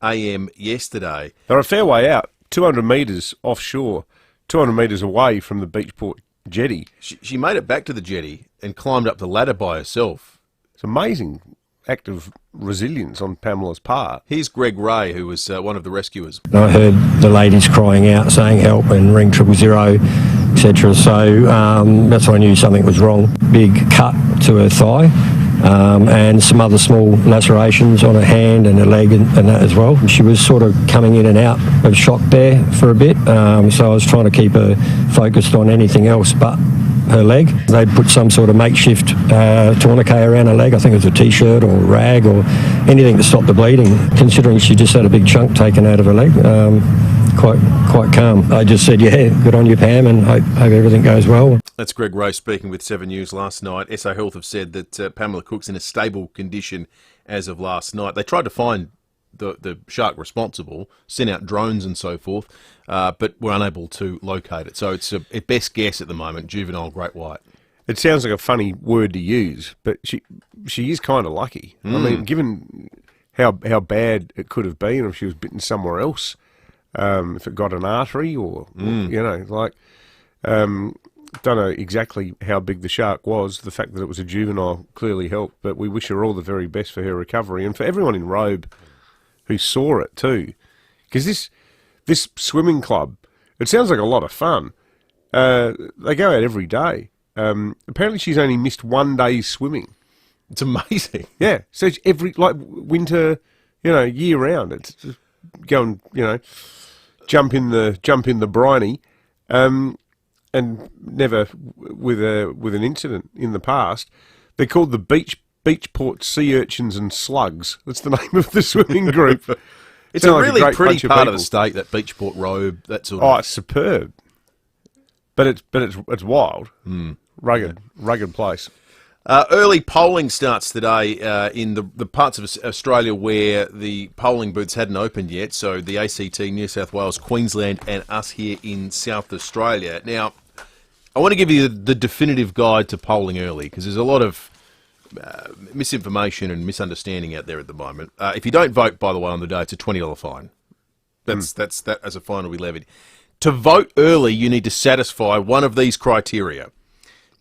a.m. yesterday. They're a fair way out, 200 metres offshore, 200 metres away from the Beachport jetty. She made it back to the jetty and climbed up the ladder by herself. It's amazing act of resilience on Pamela's part. Here's Greg Ray, who was one of the rescuers. I heard the ladies crying out, saying help and ring 000, etc. So that's when I knew something was wrong. Big cut to her thigh and some other small lacerations on her hand and her leg and that as well. She was sort of coming in and out of shock there for a bit, so I was trying to keep her focused on anything else but her leg. They'd put some sort of makeshift tourniquet around her leg. I think it was a t-shirt or a rag or anything to stop the bleeding. Considering she just had a big chunk taken out of her leg, quite calm. I just said, yeah, good on you, Pam, and hope everything goes well. That's Greg Ray speaking with 7 News last night. SA Health have said that Pamela Cook's in a stable condition as of last night. They tried to find the shark responsible, sent out drones and so forth, but were unable to locate it. So it's a best guess at the moment, juvenile great white. It sounds like a funny word to use, but she is kind of lucky. I mean, given how bad it could have been if she was bitten somewhere else, if it got an artery or don't know exactly how big the shark was. The fact that it was a juvenile clearly helped, but we wish her all the very best for her recovery and for everyone in Robe who saw it too. Because this swimming club, it sounds like a lot of fun. They go out every day. Apparently she's only missed 1 day's swimming. It's amazing. Yeah. So it's winter, year round. It's just go and, jump in the briny. And never with an incident in the past. They're called the Beachport Sea Urchins and Slugs. That's the name of the swimming group. It's a really pretty part of the state, that Beachport Robe, that sort of... Oh, it's superb. But it's wild. Rugged place. Early polling starts today in the parts of Australia where the polling booths hadn't opened yet, so the ACT, New South Wales, Queensland and us here in South Australia. Now, I want to give you the definitive guide to polling early, because there's a lot of misinformation and misunderstanding out there at the moment. If you don't vote, by the way, on the day, it's a $20 fine. That's as a fine will be levied. To vote early, you need to satisfy one of these criteria.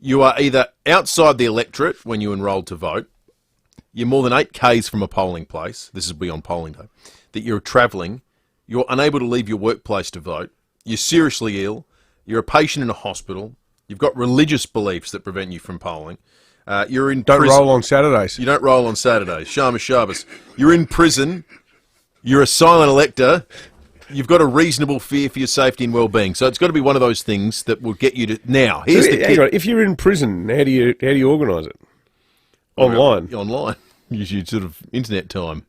You are either outside the electorate when you enrolled to vote, you're more than 8 k's from a polling place, this is beyond polling day, that you're travelling, you're unable to leave your workplace to vote, you're seriously ill, you're a patient in a hospital, you've got religious beliefs that prevent you from polling, you're in Don't prison. roll on Saturdays. You don't roll on Saturdays. Shama Shabbos. You're in prison, you're a silent elector, you've got a reasonable fear for your safety and well-being. So it's got to be one of those things that will get you to... Now, here's the hang on, if you're in prison, how do you organise it? Online? Online. Use your sort of internet time.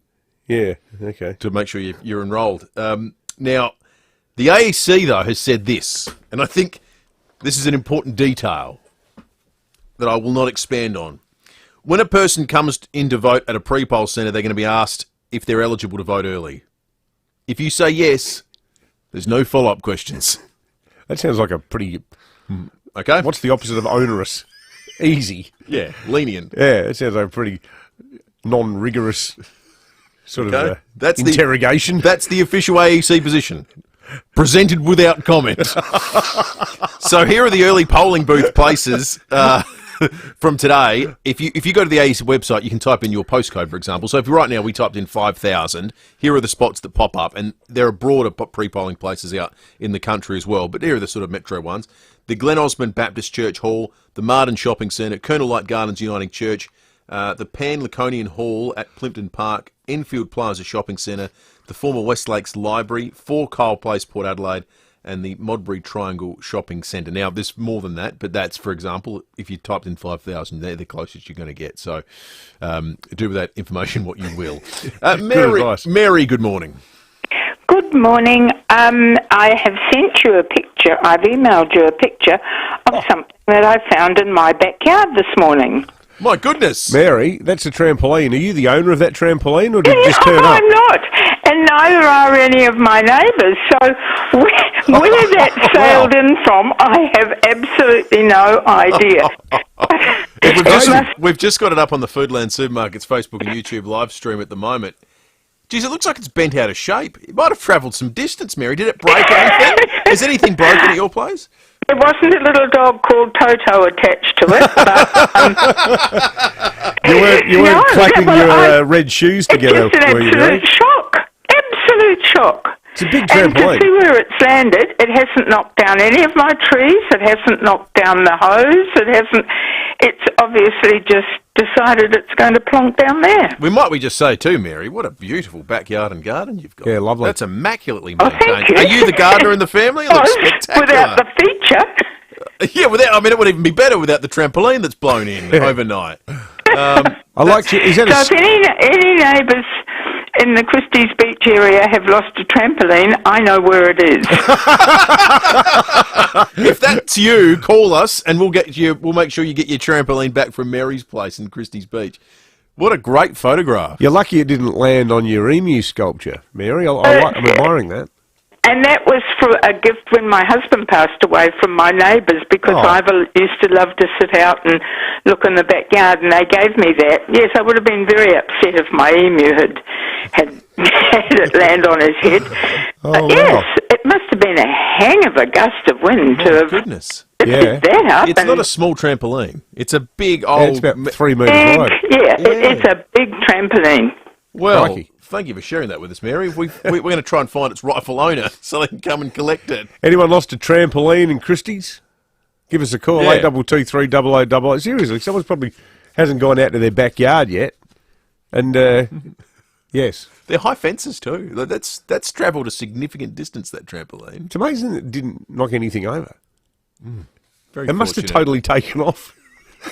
Yeah, okay. To make sure you're enrolled. Now, the AEC, though, has said this, and I think this is an important detail that I will not expand on. When a person comes in to vote at a pre-poll centre, they're going to be asked if they're eligible to vote early. If you say yes, there's no follow-up questions. That sounds like a pretty... Okay. What's the opposite of onerous? Easy. Yeah, lenient. Yeah, it sounds like a pretty non-rigorous sort of that's interrogation. That's the official AEC position. Presented without comment. So here are the early polling booth places from today. If you go to the AEC website, you can type in your postcode, for example. So if right now we typed in 5,000, here are the spots that pop up, and there are broader pre-polling places out in the country as well, but here are the sort of metro ones. The Glen Osmond Baptist Church Hall, the Marden Shopping Centre, Colonel Light Gardens Uniting Church, the Pan Laconian Hall at Plimpton Park, Enfield Plaza Shopping Centre, the former West Lakes Library, 4 Kyle Place, Port Adelaide, and the Modbury Triangle Shopping Centre. Now, there's more than that, but that's, for example, if you typed in 5,000, they're the closest you're going to get. So do with that information what you will. Mary, good morning. Good morning. I have sent you a picture. I've emailed you a picture of something that I found in my backyard this morning. My goodness. Mary, that's a trampoline. Are you the owner of that trampoline, or did it just turn up? I'm not. And neither are any of my neighbours. So where that sailed in from, I have absolutely no idea. We've just got it up on the Foodland Supermarkets Facebook and YouTube live stream at the moment. Geez, it looks like it's bent out of shape. It might have travelled some distance, Mary. Did it break anything? Is anything broken at your place? There wasn't a little dog called Toto attached to it, but you weren't clapping your red shoes together, it's just an were you? absolute shock. Absolute shock. It's a big And to trampoline. see where it's landed, it hasn't knocked down any of my trees. It hasn't knocked down the hose. It hasn't. It's obviously just decided it's going to plonk down there. We just say too, Mary, what a beautiful backyard and garden you've got. Yeah, lovely. That's immaculately Oh, maintained. thank you. Are you the gardener in the family? It looks spectacular. Without the feature. Yeah, it would even be better without the trampoline that's blown in overnight. I like you. Is that So if any neighbours in the Christie's Beach area have lost a trampoline, I know where it is. If that's you, call us and we'll make sure you get your trampoline back from Mary's place in Christie's Beach. What a great photograph. You're lucky it didn't land on your emu sculpture, Mary. I'm admiring that. And that was for a gift when my husband passed away from my neighbours, because I used to love to sit out and look in the backyard, and they gave me that. Yes, I would have been very upset if my emu had had it land on his head. Yes, it must have been a hang of a gust of wind to have goodness. picked that up. It's not a small trampoline. It's a big old... it's about 3 metres big, wide. It's a big trampoline. Well, Crikey. thank you for sharing that with us, Mary. We're going to try and find its rightful owner so they can come and collect it. Anyone lost a trampoline in Christie's? Give us a call, Yeah. 8223 0000. Seriously, someone's probably hasn't gone out to their backyard yet. And, yes. They're high fences too. That's travelled a significant distance, that trampoline. It's amazing that it didn't knock anything over. Very It must have fortunate. totally taken off.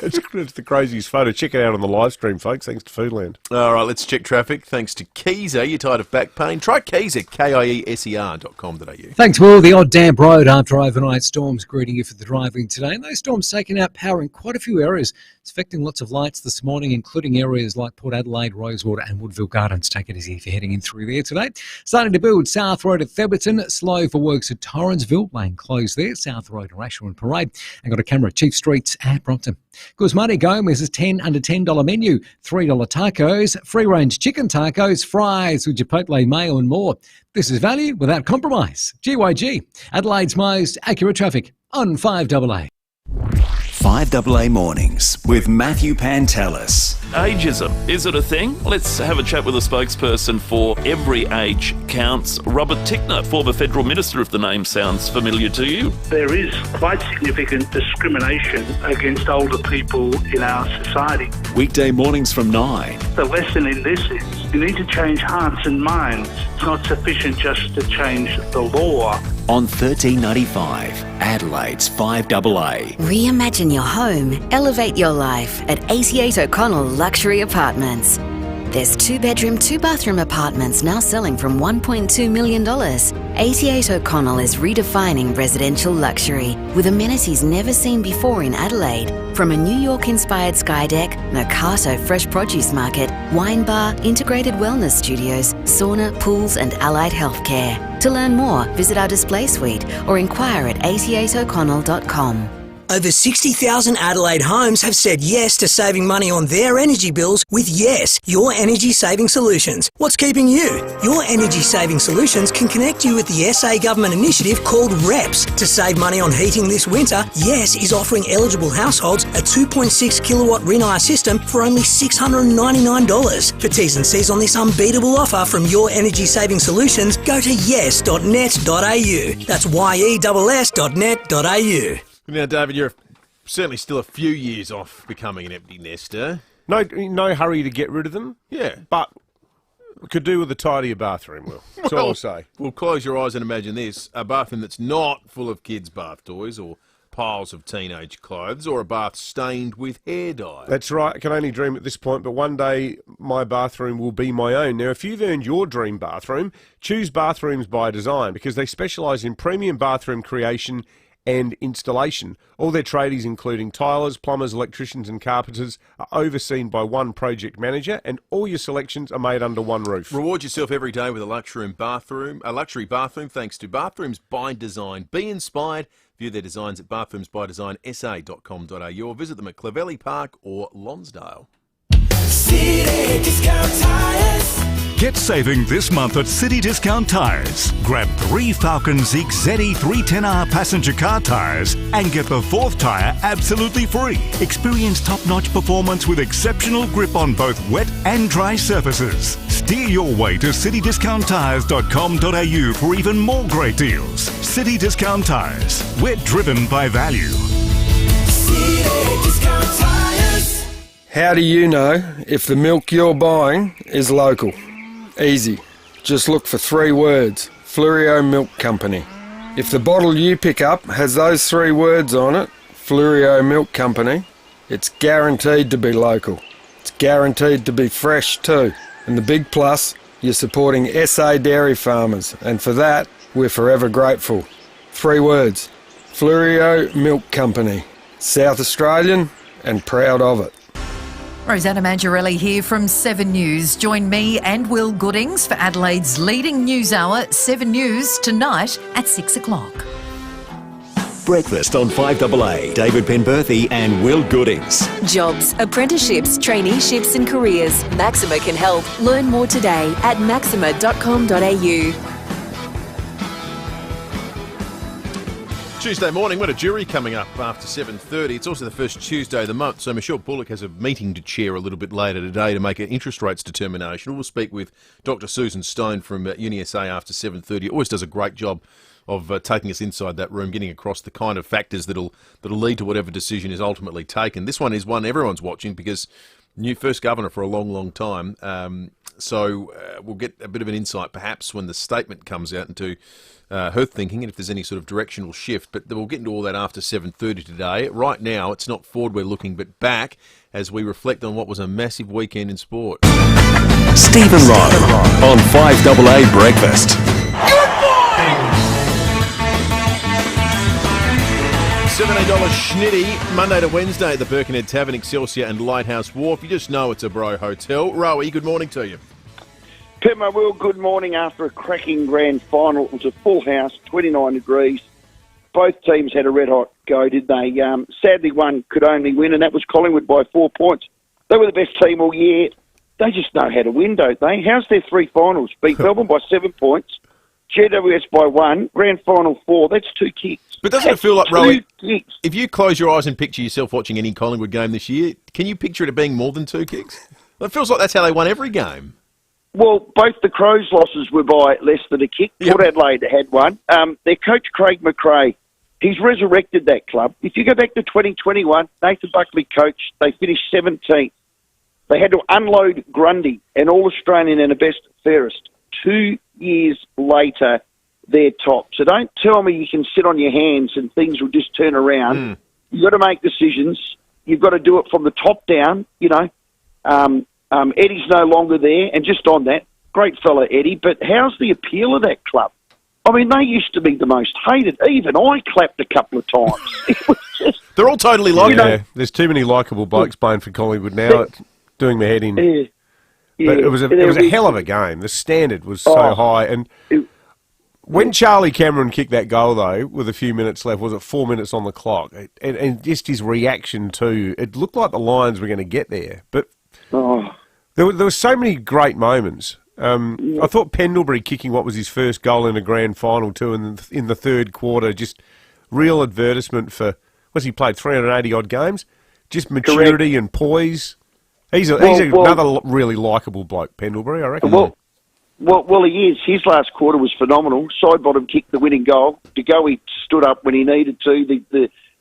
It's the craziest photo. Check it out on the live stream, folks. Thanks to Foodland. All right, let's check traffic. Thanks to Keyser. You're tired of back pain? Try Keyser, KIESER.com.au. Thanks, Will. The odd damp road after overnight storms greeting you for the driving today. And those storms taking out power in quite a few areas. It's affecting lots of lights this morning, including areas like Port Adelaide, Rosewater and Woodville Gardens. Take it easy if you're heading in through there today. Starting to build South Road at Theberton. Slow for works at Torrensville. Lane closed there. South Road at Ashwin Parade. And got a camera at Chief Streets at Brompton. Guzmani Gomez's 10 under $10 menu. $3 tacos, free-range chicken tacos, fries with chipotle mayo and more. This is value without compromise. GYG, Adelaide's most accurate traffic on 5AA. 5AA Mornings with Matthew Pantelis. Ageism, is it a thing? Let's have a chat with a spokesperson for Every Age Counts, Robert Tickner, former federal minister, if the name sounds familiar to you. There is quite significant discrimination against older people in our society. Weekday mornings from 9. The lesson in this is you need to change hearts and minds. It's not sufficient just to change the law. On 1395, Adelaide's 5AA. Reimagine your home, elevate your life at 88 O'Connell Luxury Apartments. There's 2-bedroom, 2-bathroom apartments now selling from $1.2 million. 88 O'Connell is redefining residential luxury with amenities never seen before in Adelaide. From a New York-inspired sky deck, Mercato fresh produce market, wine bar, integrated wellness studios, sauna, pools and allied healthcare. To learn more, visit our display suite or inquire at 88o'connell.com. Over 60,000 Adelaide homes have said yes to saving money on their energy bills with Yes, Your Energy Saving Solutions. What's keeping you? Your Energy Saving Solutions can connect you with the SA government initiative called REPS. To save money on heating this winter, Yes is offering eligible households a 2.6 kilowatt Rinnai system for only $699. For T's and C's on this unbeatable offer from Your Energy Saving Solutions, go to yes.net.au. That's yes.net.au. Now, David, you're certainly still a few years off becoming an empty nester. No hurry to get rid of them. Yeah. But could do with a tidier bathroom, Will. That's all I'll say. Well, close your eyes and imagine this. A bathroom that's not full of kids' bath toys or piles of teenage clothes or a bath stained with hair dye. That's right. I can only dream at this point, but one day my bathroom will be my own. Now, if you've earned your dream bathroom, choose Bathrooms by Design because they specialise in premium bathroom creation and installation. All their tradies, including tilers, plumbers, electricians and carpenters, are overseen by one project manager and all your selections are made under one roof. Reward yourself every day with a luxury bathroom thanks to Bathrooms by Design. Be inspired. View their designs at bathroomsbydesign.sa.com.au or visit them at Clovelly Park or Lonsdale. City Discount Tires. Get saving this month at City Discount Tyres. Grab 3 Falcon Zeke ZE 310R passenger car tyres and get the 4th tyre absolutely free. Experience top-notch performance with exceptional grip on both wet and dry surfaces. Steer your way to citydiscounttyres.com.au for even more great deals. City Discount Tyres. We're driven by value. City Discount Tyres. How do you know if the milk you're buying is local? Easy. Just look for 3 words. FIVEAA Milk Company. If the bottle you pick up has those 3 words on it, FIVEAA Milk Company, it's guaranteed to be local. It's guaranteed to be fresh too. And the big plus, you're supporting SA dairy farmers, and for that, we're forever grateful. 3 words. FIVEAA Milk Company. South Australian and proud of it. Rosanna Mangiarelli here from 7 News. Join me and Will Goodings for Adelaide's leading news hour, 7 News, tonight at 6 o'clock. Breakfast on 5AA. David Penberthy and Will Goodings. Jobs, apprenticeships, traineeships and careers. Maxima can help. Learn more today at maxima.com.au. Tuesday morning, we've got a jury coming up after 7:30. It's also the first Tuesday of the month, so Michelle Bullock has a meeting to chair a little bit later today to make an interest rates determination. We'll speak with Dr. Susan Stone from UniSA after 7:30. Always does a great job of taking us inside that room, getting across the kind of factors that'll lead to whatever decision is ultimately taken. This one is one everyone's watching because new first governor for a long, long time. So we'll get a bit of an insight perhaps when the statement comes out into her thinking and if there's any sort of directional shift. But we'll get into all that after 7:30 today. Right now, it's not forward we're looking, but back as we reflect on what was a massive weekend in sport. Stephen Rowe on 5AA Breakfast. $17 schnitty, Monday to Wednesday at the Birkenhead Tavern, Excelsior and Lighthouse Wharf. You just know it's a bro hotel. Rowie, good morning to you. Pimmer, Will, good morning. After a cracking grand final, it was a full house, 29 degrees. Both teams had a red-hot go, did they? Sadly, one could only win, and that was Collingwood by 4 points. They were the best team all year. They just know how to win, don't they? How's their 3 finals? Beat Melbourne by 7 points, GWS by 1, grand final 4. That's 2 kicks. But doesn't it feel like, Rowie, if you close your eyes and picture yourself watching any Collingwood game this year, can you picture it being more than 2 kicks? It feels like that's how they won every game. Well, both the Crows' losses were by less than a kick. Port Adelaide had one. Their coach, Craig McRae, he's resurrected that club. If you go back to 2021, Nathan Buckley coached, they finished 17th. They had to unload Grundy, an All-Australian and a best fairest. 2 years later, they're top. So don't tell me you can sit on your hands and things will just turn around. You've got to make decisions. You've got to do it from the top down, you know. Eddie's no longer there, and just on that, great fella Eddie, but how's the appeal of that club? I mean, they used to be the most hated. Even I clapped a couple of times. It was just, they're all totally likable. Yeah, there's too many likeable blokes playing for Collingwood now. It's doing my head in. Yeah, but it was a hell of a game. The standard was so high. And when Charlie Cameron kicked that goal, though, with a few minutes left, was it 4 minutes on the clock? And just his reaction to it looked like the Lions were going to get there. But there were so many great moments. I thought Pendlebury kicking what was his first goal in a grand final too in the third quarter, just real advertisement for, he played 380 odd games, just maturity and poise. He's another really likeable bloke, Pendlebury, I reckon. Well, he is. His last quarter was phenomenal. Side bottom kicked the winning goal. De Goey stood up when he needed to.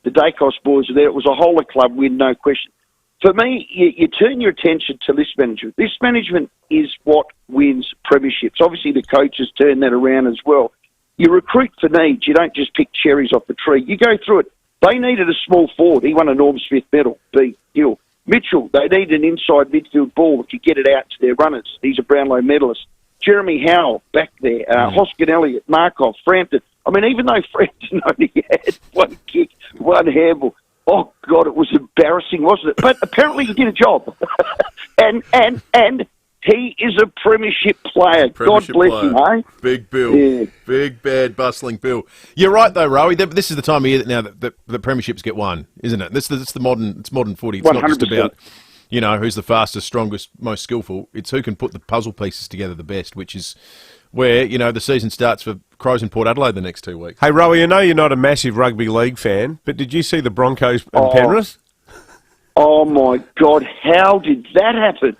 The Dacos boys were there. It was a whole of club win, no question. For me, you turn your attention to list management. List management is what wins premierships. Obviously, the coaches turn that around as well. You recruit for needs. You don't just pick cherries off the tree. You go through it. They needed a small forward. He won a Norm Smith medal. Big deal. Mitchell, they need an inside midfield ball that could get it out to their runners. He's a Brownlow medalist. Jeremy Howell back there. Hoskin Elliott, Markov, Frampton. I mean, even though Frampton only had one kick, one handball, oh, God, it was embarrassing, wasn't it? But apparently he did a job. and he is a premiership player. God bless him, eh? Big Bill. Yeah. Big, bad, bustling Bill. You're right, though, Rowie. This is the time of year that now that the premierships get won, isn't it? It's modern footy. It's 100%. Not just about you know, who's the fastest, strongest, most skillful. It's who can put the puzzle pieces together the best, which is where, you know, the season starts for Crows in Port Adelaide the next 2 weeks. Hey, Rowie, I know you're not a massive rugby league fan, but did you see the Broncos and Penrith? Oh, my God, how did that happen?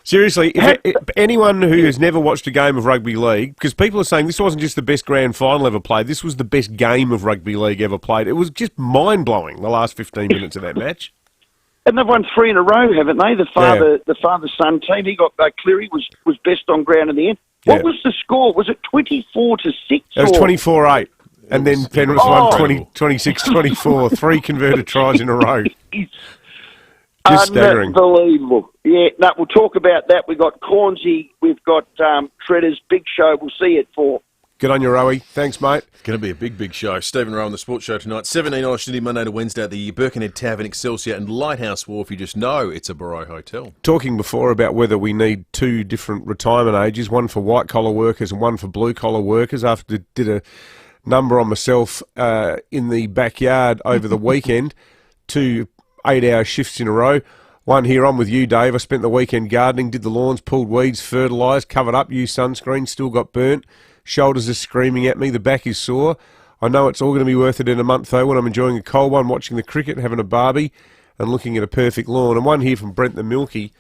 Seriously, if anyone who has never watched a game of rugby league, because people are saying this wasn't just the best grand final ever played, this was the best game of rugby league ever played. It was just mind-blowing, the last 15 minutes of that match. And they've won 3 in a row, haven't they? The father-son team, he got Cleary was best on ground in the end. What was the score? Was it 24-6? It was 24-8, and then Penrith won 26-24, 3 converted tries in a row. Just staggering. Unbelievable. Yeah, no, we'll talk about that. We've got Cornsey, we've got Treaders, big show. We'll see you at 4. Good on you, Rowie. Thanks, mate. It's going to be a big show. Stephen Rowe on the Sports Show tonight. $17 Sydney, Monday to Wednesday at the Birkenhead Tavern, Excelsior and Lighthouse Wharf. You just know it's a Barrow Hotel. Talking before about whether we need 2 different retirement ages, one for white-collar workers and one for blue-collar workers. After did a number on myself in the backyard over the weekend, 2 8-hour shifts in a row. One here on with you, Dave. I spent the weekend gardening, did the lawns, pulled weeds, fertilised, covered up, used sunscreen, still got burnt. Shoulders are screaming at me. The back is sore. I know it's all going to be worth it in a month, though, when I'm enjoying a cold one, watching the cricket, having a barbie, and looking at a perfect lawn. And one here from Brent the Milky,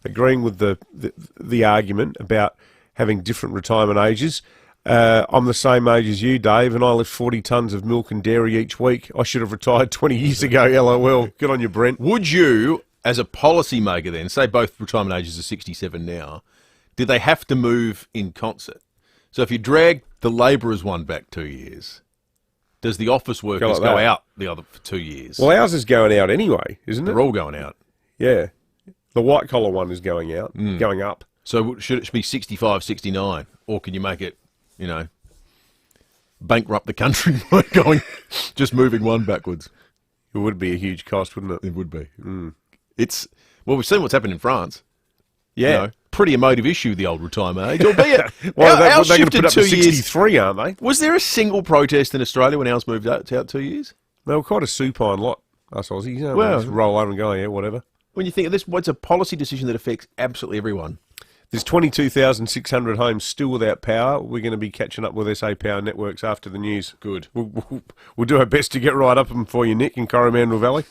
agreeing with the argument about having different retirement ages. I'm the same age as you, Dave, and I lift 40 tonnes of milk and dairy each week. I should have retired 20 years ago, LOL. Good on you, Brent. Would you, as a policy maker then, say both retirement ages are 67 now, did they have to move in concert? So if you drag the labourers one back 2 years, does the office workers go out the other for 2 years? Well, ours is going out anyway, isn't it? They're all going out. Yeah. The white-collar one is going out, going up. So should it be 65, 69? Or can you make it, you know, bankrupt the country by just moving one backwards? It would be a huge cost, wouldn't it? It would be. Well, we've seen what's happened in France. Yeah. You know, pretty emotive issue, the old retirement age. Albeit, well, they're going to put up to 2 63, aren't they? Was there a single protest in Australia when ours moved out 2 years? They were quite a supine lot, us Aussies. You know, well, just roll over and go, yeah, whatever. When you think of this, it's a policy decision that affects absolutely everyone. There's 22,600 homes still without power. We're going to be catching up with SA Power Networks after the news. Good. We'll do our best to get right up them for you, Nick, in Coromandel Valley.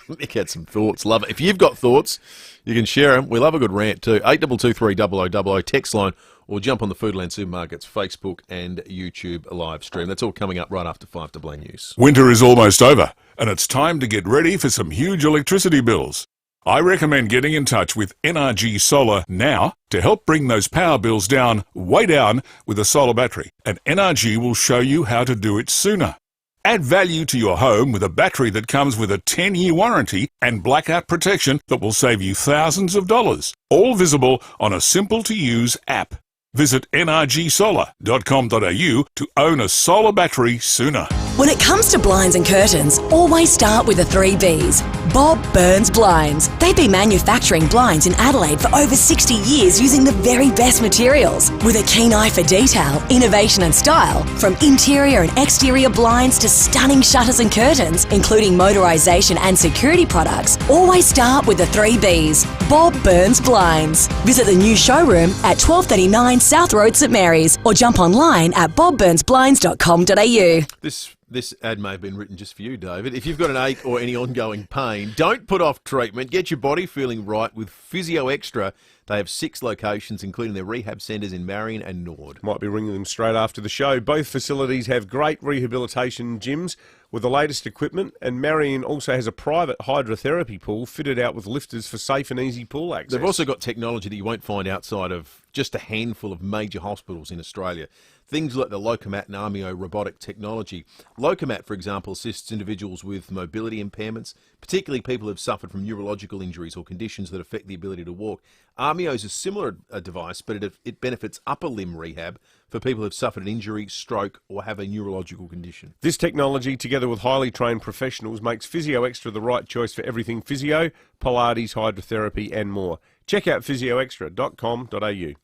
Nick had some thoughts. Love it. If you've got thoughts, you can share them. We love a good rant too. 8223 0000 text line, or jump on the Foodland Supermarkets Facebook and YouTube live stream. That's all coming up right after 5 to Blame News. Winter is almost over, and it's time to get ready for some huge electricity bills. I recommend getting in touch with NRG Solar now to help bring those power bills down, way down, with a solar battery. And NRG will show you how to do it sooner. Add value to your home with a battery that comes with a 10-year warranty and blackout protection that will save you thousands of dollars. All visible on a simple-to-use app. Visit nrgsolar.com.au to own a solar battery sooner. When it comes to blinds and curtains, always start with the 3 Bs. Bob Burns Blinds. They've been manufacturing blinds in Adelaide for over 60 years using the very best materials. With a keen eye for detail, innovation and style, from interior and exterior blinds to stunning shutters and curtains, including motorisation and security products, always start with the 3 Bs. Bob Burns Blinds. Visit the new showroom at 1239 South Road, St Mary's, or jump online at bobburnsblinds.com.au. This ad may have been written just for you, David. If you've got an ache or any ongoing pain, don't put off treatment. Get your body feeling right with Physio Extra. They have 6 locations, including their rehab centres in Marion and Nord. Might be ringing them straight after the show. Both facilities have great rehabilitation gyms with the latest equipment, and Marion also has a private hydrotherapy pool fitted out with lifters for safe and easy pool access. They've also got technology that you won't find outside of just a handful of major hospitals in Australia. Things like the Locomat and Armio robotic technology. Locomat, for example, assists individuals with mobility impairments, particularly people who have suffered from neurological injuries or conditions that affect the ability to walk. Armio is a similar device, but it benefits upper limb rehab for people who have suffered an injury, stroke, or have a neurological condition. This technology, together with highly trained professionals, makes Physio Extra the right choice for everything physio, Pilates, hydrotherapy, and more. Check out physioextra.com.au.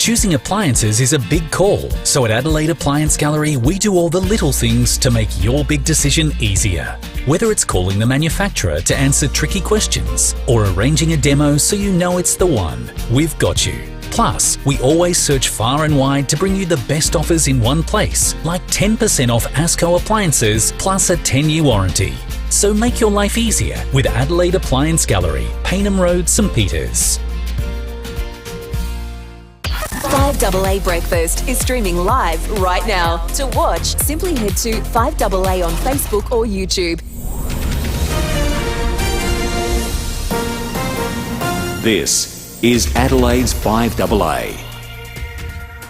Choosing appliances is a big call, so at Adelaide Appliance Gallery we do all the little things to make your big decision easier. Whether it's calling the manufacturer to answer tricky questions or arranging a demo so you know it's the one, we've got you. Plus, we always search far and wide to bring you the best offers in one place, like 10% off ASCO appliances plus a 10-year warranty. So make your life easier with Adelaide Appliance Gallery, Payneham Road, St Peters. 5AA Breakfast is streaming live right now. To watch, simply head to 5AA on Facebook or YouTube. This is Adelaide's 5AA.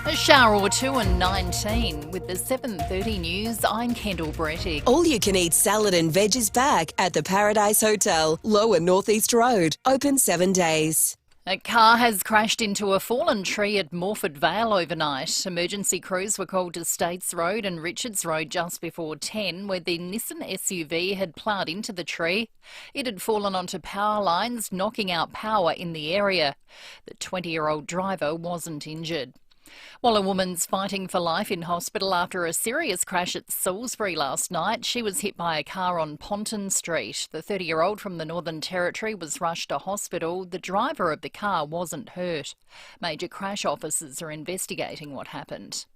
A shower or two and 19. With the 7:30 news, I'm Kendall Brettig. All you can eat salad and veg is back at the Paradise Hotel, Lower North East Road. Open 7 days. A car has crashed into a fallen tree at Morford Vale overnight. Emergency crews were called to States Road and Richards Road just before 10, where the Nissan SUV had ploughed into the tree. It had fallen onto power lines, knocking out power in the area. The 20-year-old driver wasn't injured. While a woman's fighting for life in hospital after a serious crash at Salisbury last night, she was hit by a car on Ponton Street. The 30-year-old from the Northern Territory was rushed to hospital. The driver of the car wasn't hurt. Major crash officers are investigating what happened.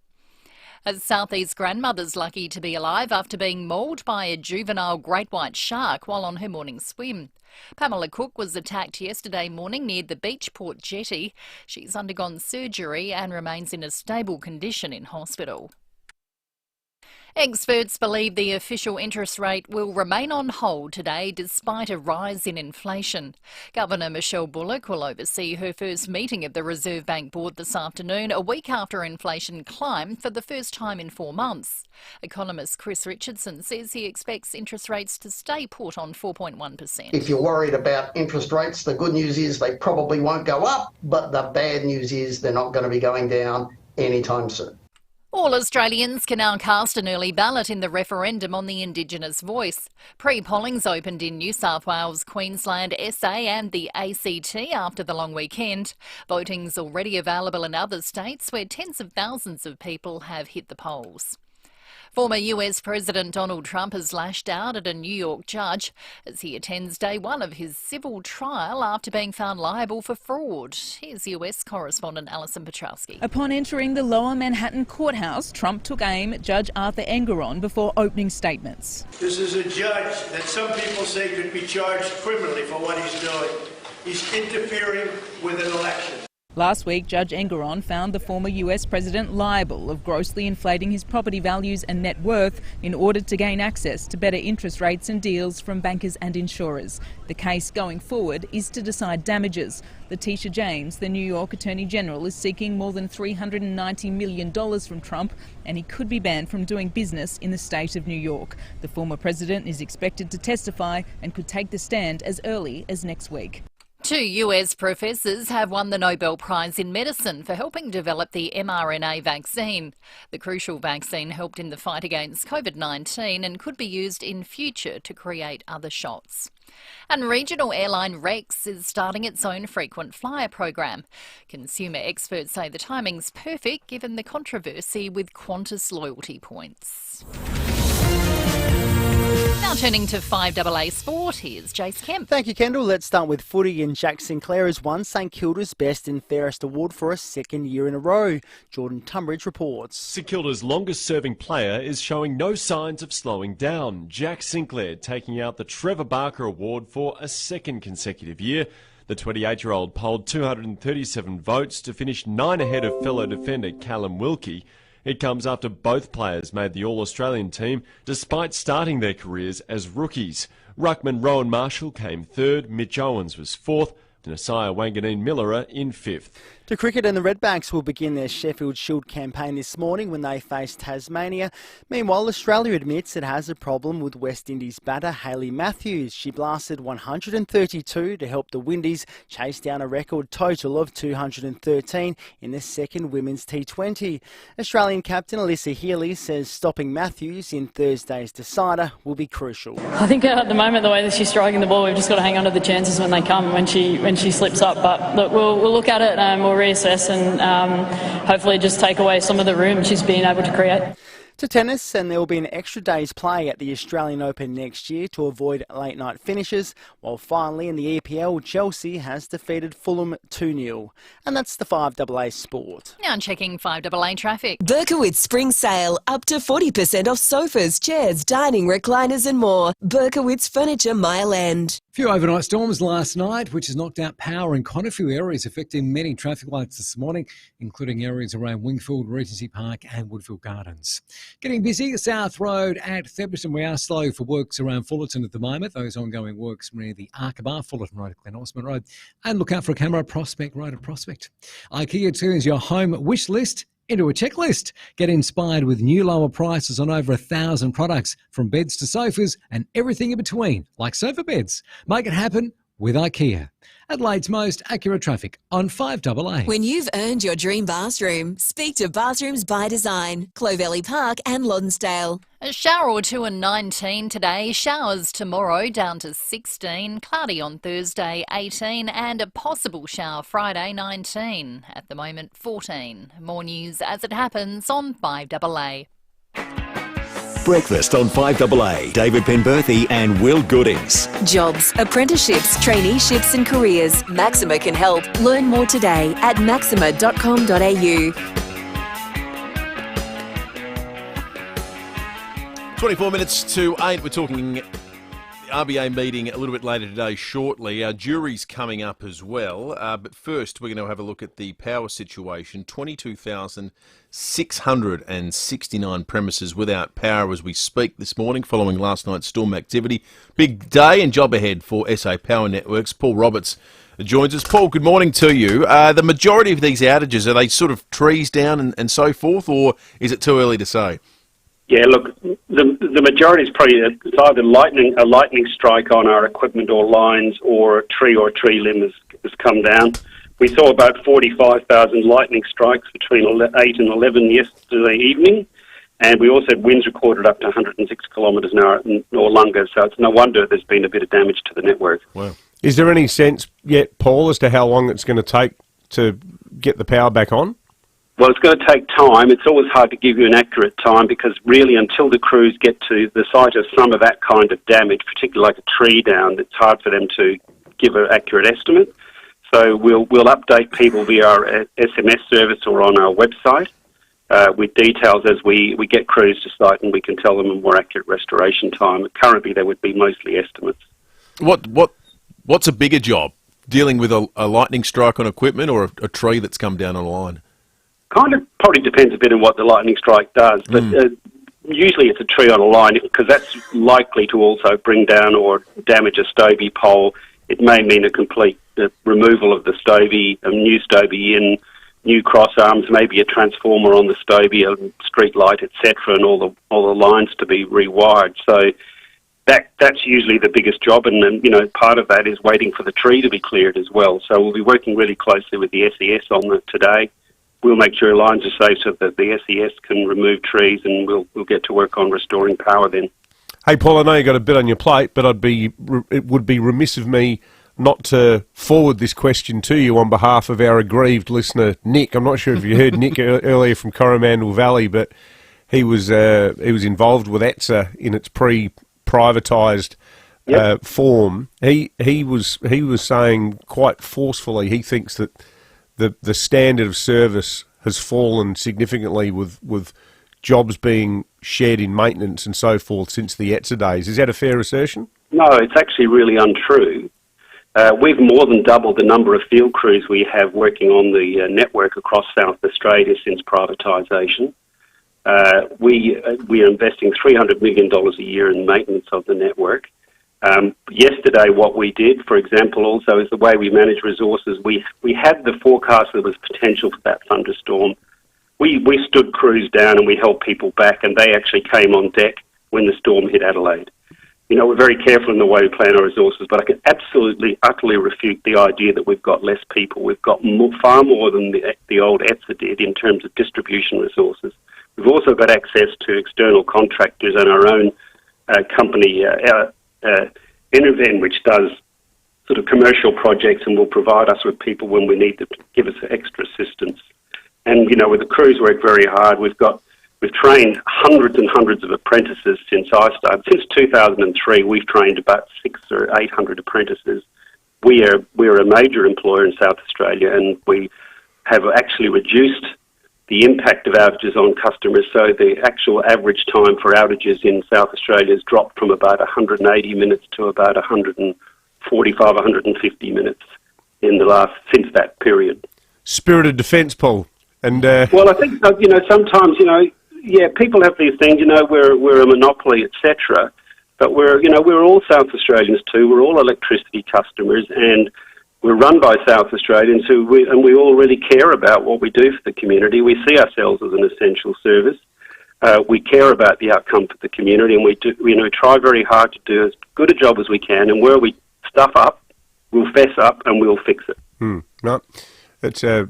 A Southeast grandmother's lucky to be alive after being mauled by a juvenile great white shark while on her morning swim. Pamela Cook was attacked yesterday morning near the Beachport jetty. She's undergone surgery and remains in a stable condition in hospital. Experts believe the official interest rate will remain on hold today despite a rise in inflation. Governor Michelle Bullock will oversee her first meeting of the Reserve Bank Board this afternoon, a week after inflation climbed for the first time in 4 months. Economist Chris Richardson says he expects interest rates to stay put on 4.1%. If you're worried about interest rates, the good news is they probably won't go up, but the bad news is they're not going to be going down anytime soon. All Australians can now cast an early ballot in the referendum on the Indigenous voice. Pre-polling's opened in New South Wales, Queensland, SA and the ACT after the long weekend. Voting's already available in other states where tens of thousands of people have hit the polls. Former US President Donald Trump has lashed out at a New York judge as he attends day one of his civil trial after being found liable for fraud. Here's US correspondent Alison Petrowski. Upon entering the Lower Manhattan courthouse, Trump took aim at Judge Arthur Engoron before opening statements. This is a judge that some people say could be charged criminally for what he's doing. He's interfering with an election. Last week, Judge Engoron found the former US president liable of grossly inflating his property values and net worth in order to gain access to better interest rates and deals from bankers and insurers. The case going forward is to decide damages. Letitia James, the New York Attorney General, is seeking more than $390 million from Trump, and he could be banned from doing business in the state of New York. The former president is expected to testify and could take the stand as early as next week. 2 US professors have won the Nobel Prize in Medicine for helping develop the mRNA vaccine. The crucial vaccine helped in the fight against COVID-19 and could be used in future to create other shots. And regional airline Rex is starting its own frequent flyer program. Consumer experts say the timing's perfect given the controversy with Qantas loyalty points. Now turning to 5AA Sport, here's Jace Kemp. Thank you, Kendall. Let's start with footy, and Jack Sinclair has won St Kilda's Best and Fairest award for a second year in a row. Jordan Tunbridge reports. St Kilda's longest-serving player is showing no signs of slowing down. Jack Sinclair taking out the Trevor Barker Award for a second consecutive year. The 28-year-old polled 237 votes to finish 9 ahead of fellow defender Callum Wilkie. It comes after both players made the All-Australian team despite starting their careers as rookies. Ruckman Rowan Marshall came third, Mitch Owens was fourth, and Isaiah Wanganeen-Millera in fifth. To cricket, and the Redbacks will begin their Sheffield Shield campaign this morning when they face Tasmania. Meanwhile, Australia admits it has a problem with West Indies batter Hayley Matthews. She blasted 132 to help the Windies chase down a record total of 213 in the second Women's T20. Australian captain Alyssa Healy says stopping Matthews in Thursday's decider will be crucial. I think at the moment, the way that she's striking the ball, we've just got to hang on to the chances when they come, when she slips up. But look, we'll look at it and we'll reassess and hopefully just take away some of the room she's been able to create. To tennis, and there will be an extra day's play at the Australian Open next year to avoid late-night finishes, while finally in the EPL, Chelsea has defeated Fulham 2-0. And that's the 5AA Sport. Now checking 5AA traffic. Berkowitz Spring Sale. Up to 40% off sofas, chairs, dining, recliners and more. Berkowitz Furniture Mile End. Few overnight storms last night, which has knocked out power in quite a few areas, affecting many traffic lights this morning, including areas around Wingfield, Regency Park and Woodfield Gardens. Getting busy, South Road at Theberton. We are slow for works around Fullerton at the moment. Those ongoing works near the Arkabar, Fullerton Road, Glen Osmond Road. And look out for a camera, Prospect Road at Prospect. IKEA turns your home wish list into a checklist. Get inspired with new lower prices on over 1,000 products, from beds to sofas and everything in between, like sofa beds. Make it happen with IKEA. Adelaide's most accurate traffic on 5AA. When you've earned your dream bathroom, speak to Bathrooms by Design, Clovelly Park and Lonsdale. A shower or two and 19 today, showers tomorrow down to 16, cloudy on Thursday 18 and a possible shower Friday 19. At the moment 14. More news as it happens on 5AA. Breakfast on 5AA. David Penberthy and Will Goodings. Jobs, apprenticeships, traineeships and careers. Maxima can help. Learn more today at maxima.com.au. 24 minutes to 8. We're talking RBA meeting a little bit later today shortly. Our jury's coming up as well. But first, we're going to have a look at the power situation. 22,669 premises without power as we speak this morning following last night's storm activity. Big day and job ahead for SA Power Networks. Paul Roberts joins us. Paul, good morning to you. The majority of these outages, are they sort of trees down and so forth, or is it too early to say? Yeah, look, the majority is probably it's either a lightning strike on our equipment or lines, or a tree limb has come down. We saw about 45,000 lightning strikes between 8 and 11 yesterday evening, and we also had winds recorded up to 106 kilometres an hour or longer, so it's no wonder there's been a bit of damage to the network. Wow. Is there any sense yet, Paul, as to how long it's going to take to get the power back on? Well, it's going to take time. It's always hard to give you an accurate time because really until the crews get to the site of some of that kind of damage, particularly like a tree down, it's hard for them to give an accurate estimate. So we'll update people via our SMS service or on our website with details as we get crews to site, and we can tell them a more accurate restoration time. Currently, they would be mostly estimates. What's a bigger job, dealing with a lightning strike on equipment or a tree that's come down a line? Kind of probably depends a bit on what the lightning strike does, but usually it's a tree on a line because that's likely to also bring down or damage a stovey pole. It may mean a complete removal of the stovey, a new stovey in, new cross arms, maybe a transformer on the stovey, a street light, etc., and all the lines to be rewired. So that's usually the biggest job, and then, part of that is waiting for the tree to be cleared as well. So we'll be working really closely with the SES on that today. We'll make sure lines are safe so that the SES can remove trees, and we'll get to work on restoring power then. Hey, Paul, I know you've got a bit on your plate, but it would be remiss of me not to forward this question to you on behalf of our aggrieved listener, Nick. I'm not sure if you heard Nick earlier from Coromandel Valley, but he was involved with ETSA in its pre-privatised form. He was saying quite forcefully he thinks that the standard of service has fallen significantly with jobs being shared in maintenance and so forth since the ETSA days. Is that a fair assertion? No, it's actually really untrue. We've more than doubled the number of field crews we have working on the network across South Australia since privatisation. We are investing $300 million a year in maintenance of the network. Yesterday, what we did, for example, also is the way we manage resources. We had the forecast that there was potential for that thunderstorm. We stood crews down and we held people back, and they actually came on deck when the storm hit Adelaide. We're very careful in the way we plan our resources, but I can absolutely, utterly refute the idea that we've got less people. We've got far more than the old ETSA did in terms of distribution resources. We've also got access to external contractors and our own company, Interven, which does sort of commercial projects and will provide us with people when we need them to give us extra assistance. And, you know, with the crews work very hard. We've trained hundreds and hundreds of apprentices since I started. Since 2003, we've trained about 600 or 800 apprentices. We're a major employer in South Australia, and we have actually reduced the impact of outages on customers. So the actual average time for outages in South Australia has dropped from about 180 minutes to about 145, 150 minutes since that period. Spirit of defence, Paul. And well, I think sometimes people have these things. We're a monopoly, etc. But we're all South Australians too. We're all electricity customers, and we're run by South Australians and we all really care about what we do for the community. We see ourselves as an essential service. We care about the outcome for the community, and we try very hard to do as good a job as we can. And where we stuff up, we'll fess up and we'll fix it. No, it's a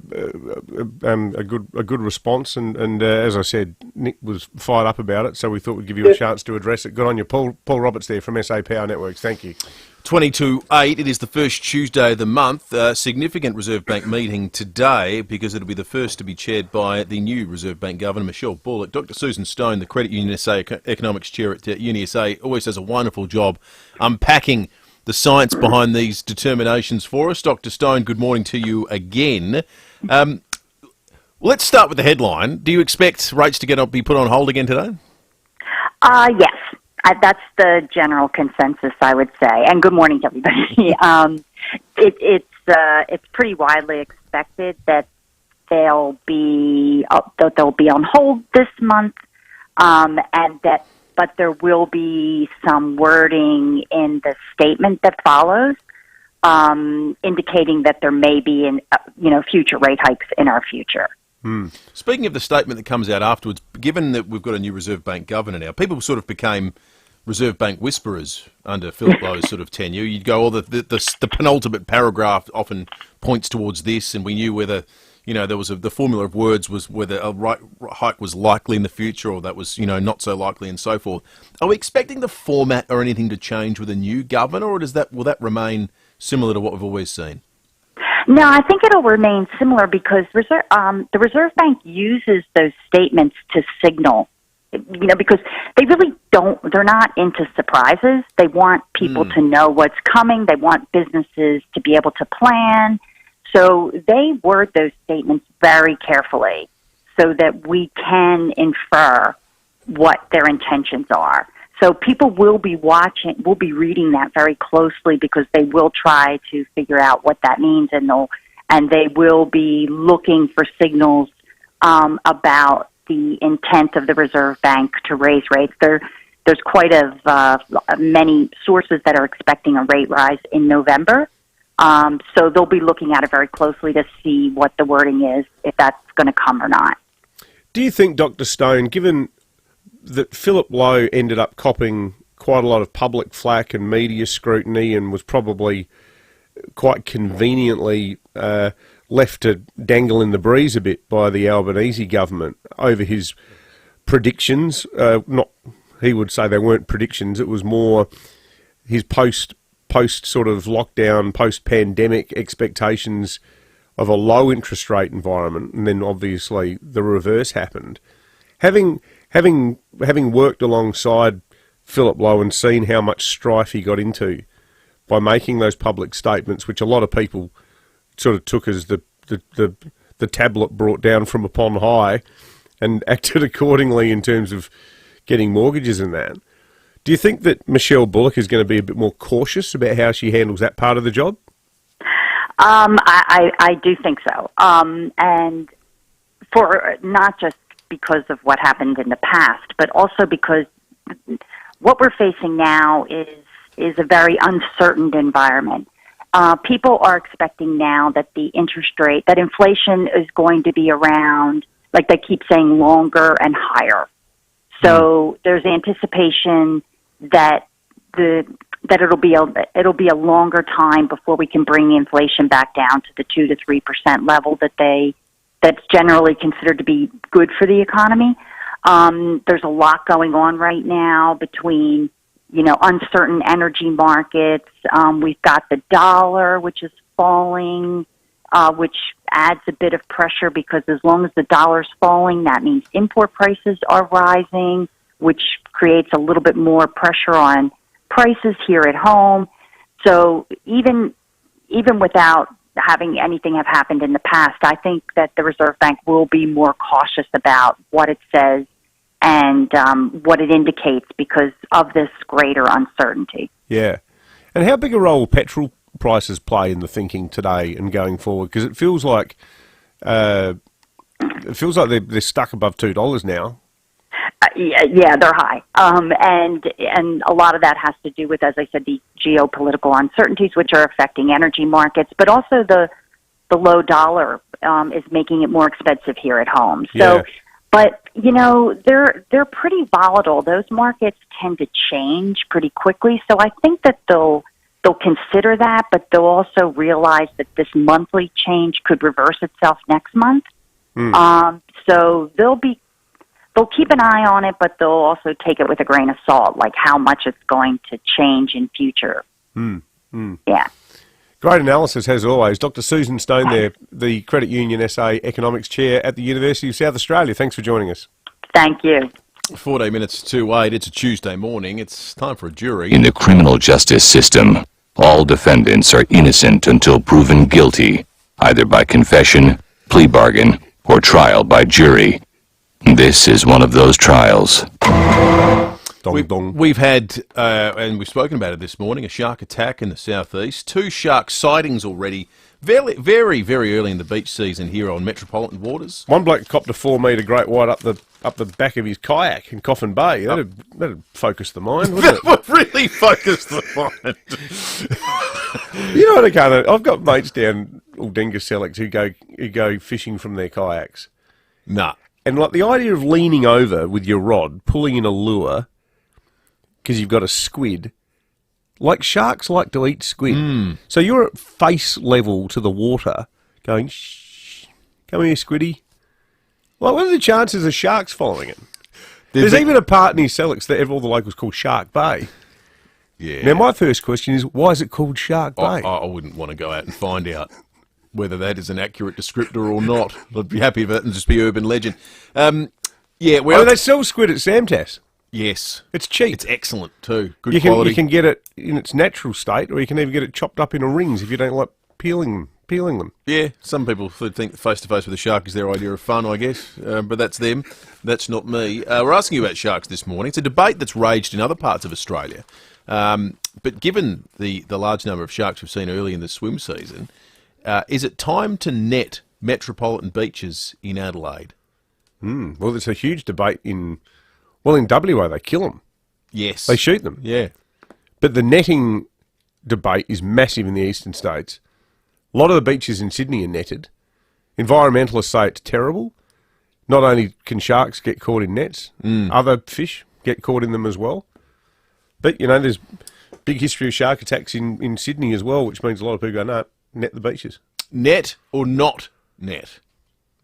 good response, and as I said, Nick was fired up about it, so we thought we'd give you a chance to address it. Good on you, Paul Roberts there from SA Power Networks. Thank you. 22/8, it is the first Tuesday of the month. Significant Reserve Bank meeting today because it'll be the first to be chaired by the new Reserve Bank Governor, Michelle Bullock. Dr. Susan Stone, the Credit Union SA Economics Chair at UniSA, always does a wonderful job unpacking the science behind these determinations for us. Dr. Stone, good morning to you again. Let's start with the headline. Do you expect rates to be put on hold again today? Yes. That's the general consensus, I would say. And good morning to everybody. It's pretty widely expected that they'll be on hold this month, but there will be some wording in the statement that follows, indicating that there may be future rate hikes in our future. Speaking of the statement that comes out afterwards, given that we've got a new Reserve Bank governor now, people sort of became Reserve Bank whisperers under Philip Lowe's sort of tenure. You'd go, the penultimate paragraph often points towards this, and we knew whether, there was the formula of words was whether a rate hike was likely in the future or that was, not so likely and so forth. Are we expecting the format or anything to change with a new governor, or will that remain similar to what we've always seen? No, I think it'll remain similar because the Reserve Bank uses those statements to signal, because they're not into surprises. They want people to know what's coming. They want businesses to be able to plan. So they word those statements very carefully so that we can infer what their intentions are. So people will be reading that very closely because they will try to figure out what that means, and they will be looking for signals about the intent of the Reserve Bank to raise rates. There's quite many sources that are expecting a rate rise in November. So they'll be looking at it very closely to see what the wording is, if that's going to come or not. Do you think, Dr. Stone, given that Philip Lowe ended up copping quite a lot of public flack and media scrutiny and was probably quite conveniently left to dangle in the breeze a bit by the Albanese government over his predictions? He would say they weren't predictions, it was more his post sort of lockdown, post-pandemic expectations of a low interest rate environment, and then obviously the reverse happened. Having worked alongside Philip Lowe and seen how much strife he got into by making those public statements, which a lot of people sort of took as the tablet brought down from upon high, and acted accordingly in terms of getting mortgages and that. Do you think that Michelle Bullock is going to be a bit more cautious about how she handles that part of the job? I do think so, and for not just because of what happened in the past, but also because what we're facing now is a very uncertain environment. People are expecting now that the interest rate, that inflation is going to be around, like they keep saying, longer and higher. So there's anticipation that it'll be a longer time before we can bring the inflation back down to the 2 to 3% level that's generally considered to be good for the economy. There's a lot going on right now between uncertain energy markets. We've got the dollar, which is falling, which adds a bit of pressure because as long as the dollar's falling, that means import prices are rising, which creates a little bit more pressure on prices here at home. So even without having anything have happened in the past, I think that the Reserve Bank will be more cautious about what it says and what it indicates because of this greater uncertainty. Yeah. And how big a role will petrol prices play in the thinking today and going forward? Because it feels like they're stuck above $2 now. Yeah, they're high. And a lot of that has to do with, as I said, the geopolitical uncertainties, which are affecting energy markets, but also the low dollar is making it more expensive here at home. So, Yeah. but, they're pretty volatile. Those markets tend to change pretty quickly. So I think that they'll consider that, but they'll also realize that this monthly change could reverse itself next month. So they'll keep an eye on it, but they'll also take it with a grain of salt, like how much it's going to change in future. Yeah. Great analysis, as always. Dr. Susan Stone there, the Credit Union SA Economics Chair at the University of South Australia. Thanks for joining us. Thank you. 14 minutes to 8. It's a Tuesday morning. It's time for a jury. In the criminal justice system, all defendants are innocent until proven guilty, either by confession, plea bargain, or trial by jury. This is one of those trials. We've had, and we've spoken about it this morning, a shark attack in the southeast. 2 shark sightings already, very, very, very early in the beach season here on metropolitan waters. One bloke copped a 4-metre great white up the back of his kayak in Coffin Bay. That'd focus the mind, wouldn't it? That would really focus the mind. You know what I can't... I've got mates down Aldinga Select who go fishing from their kayaks. Nah. And like the idea of leaning over with your rod, pulling in a lure, because you've got a squid, like sharks like to eat squid. So you're at face level to the water, going, shh, come here, squiddy. Like, what are the chances of sharks following it? There's even a part near Selix that all the locals call Shark Bay. Yeah. Now, my first question is, why is it called Shark Bay? I wouldn't want to go out and find out whether that is an accurate descriptor or not. I'd be happy if that and just be urban legend. They sell squid at Samtas. Yes. It's cheap. It's excellent too. Good You quality. can get it in its natural state, or you can even get it chopped up into rings if you don't like peeling them. Yeah, some people think face-to-face with a shark is their idea of fun, I guess, but that's them. That's not me. We're asking you about sharks this morning. It's a debate that's raged in other parts of Australia. But given the large number of sharks we've seen early in the swim season, is it time to net metropolitan beaches in Adelaide? Well, there's a huge debate in WA, they kill them. Yes. They shoot them. Yeah. But the netting debate is massive in the eastern states. A lot of the beaches in Sydney are netted. Environmentalists say it's terrible. Not only can sharks get caught in nets, other fish get caught in them as well. But, there's big history of shark attacks in Sydney as well, which means a lot of people go, no, net the beaches. Net or not net?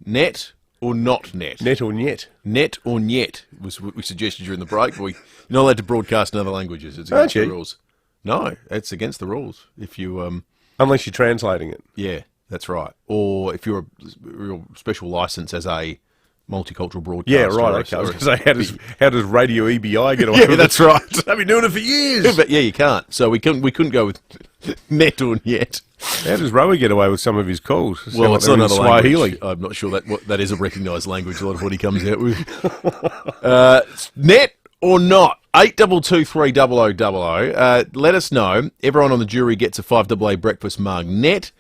Net or not net? Net or net? Net or net was what we suggested during the break. You're not allowed to broadcast in other languages. It's against the rules. No, it's against the rules. If you unless you're translating it. Yeah, that's right. Or if you're a real special license as a multicultural broadcaster. Yeah, right. Okay. I was going to say, how does Radio EBI get away with it? Yeah, that's right. They've been doing it for years. But yeah, you can't. So we couldn't go with net or net. How does Rowie get away with some of his calls? Well, it's not another Swahili. language. I'm not sure that is a recognised language, a lot of what he comes out with. Net or not? 82230000. Let us know. Everyone on the jury gets a FIVEAA breakfast mug. Net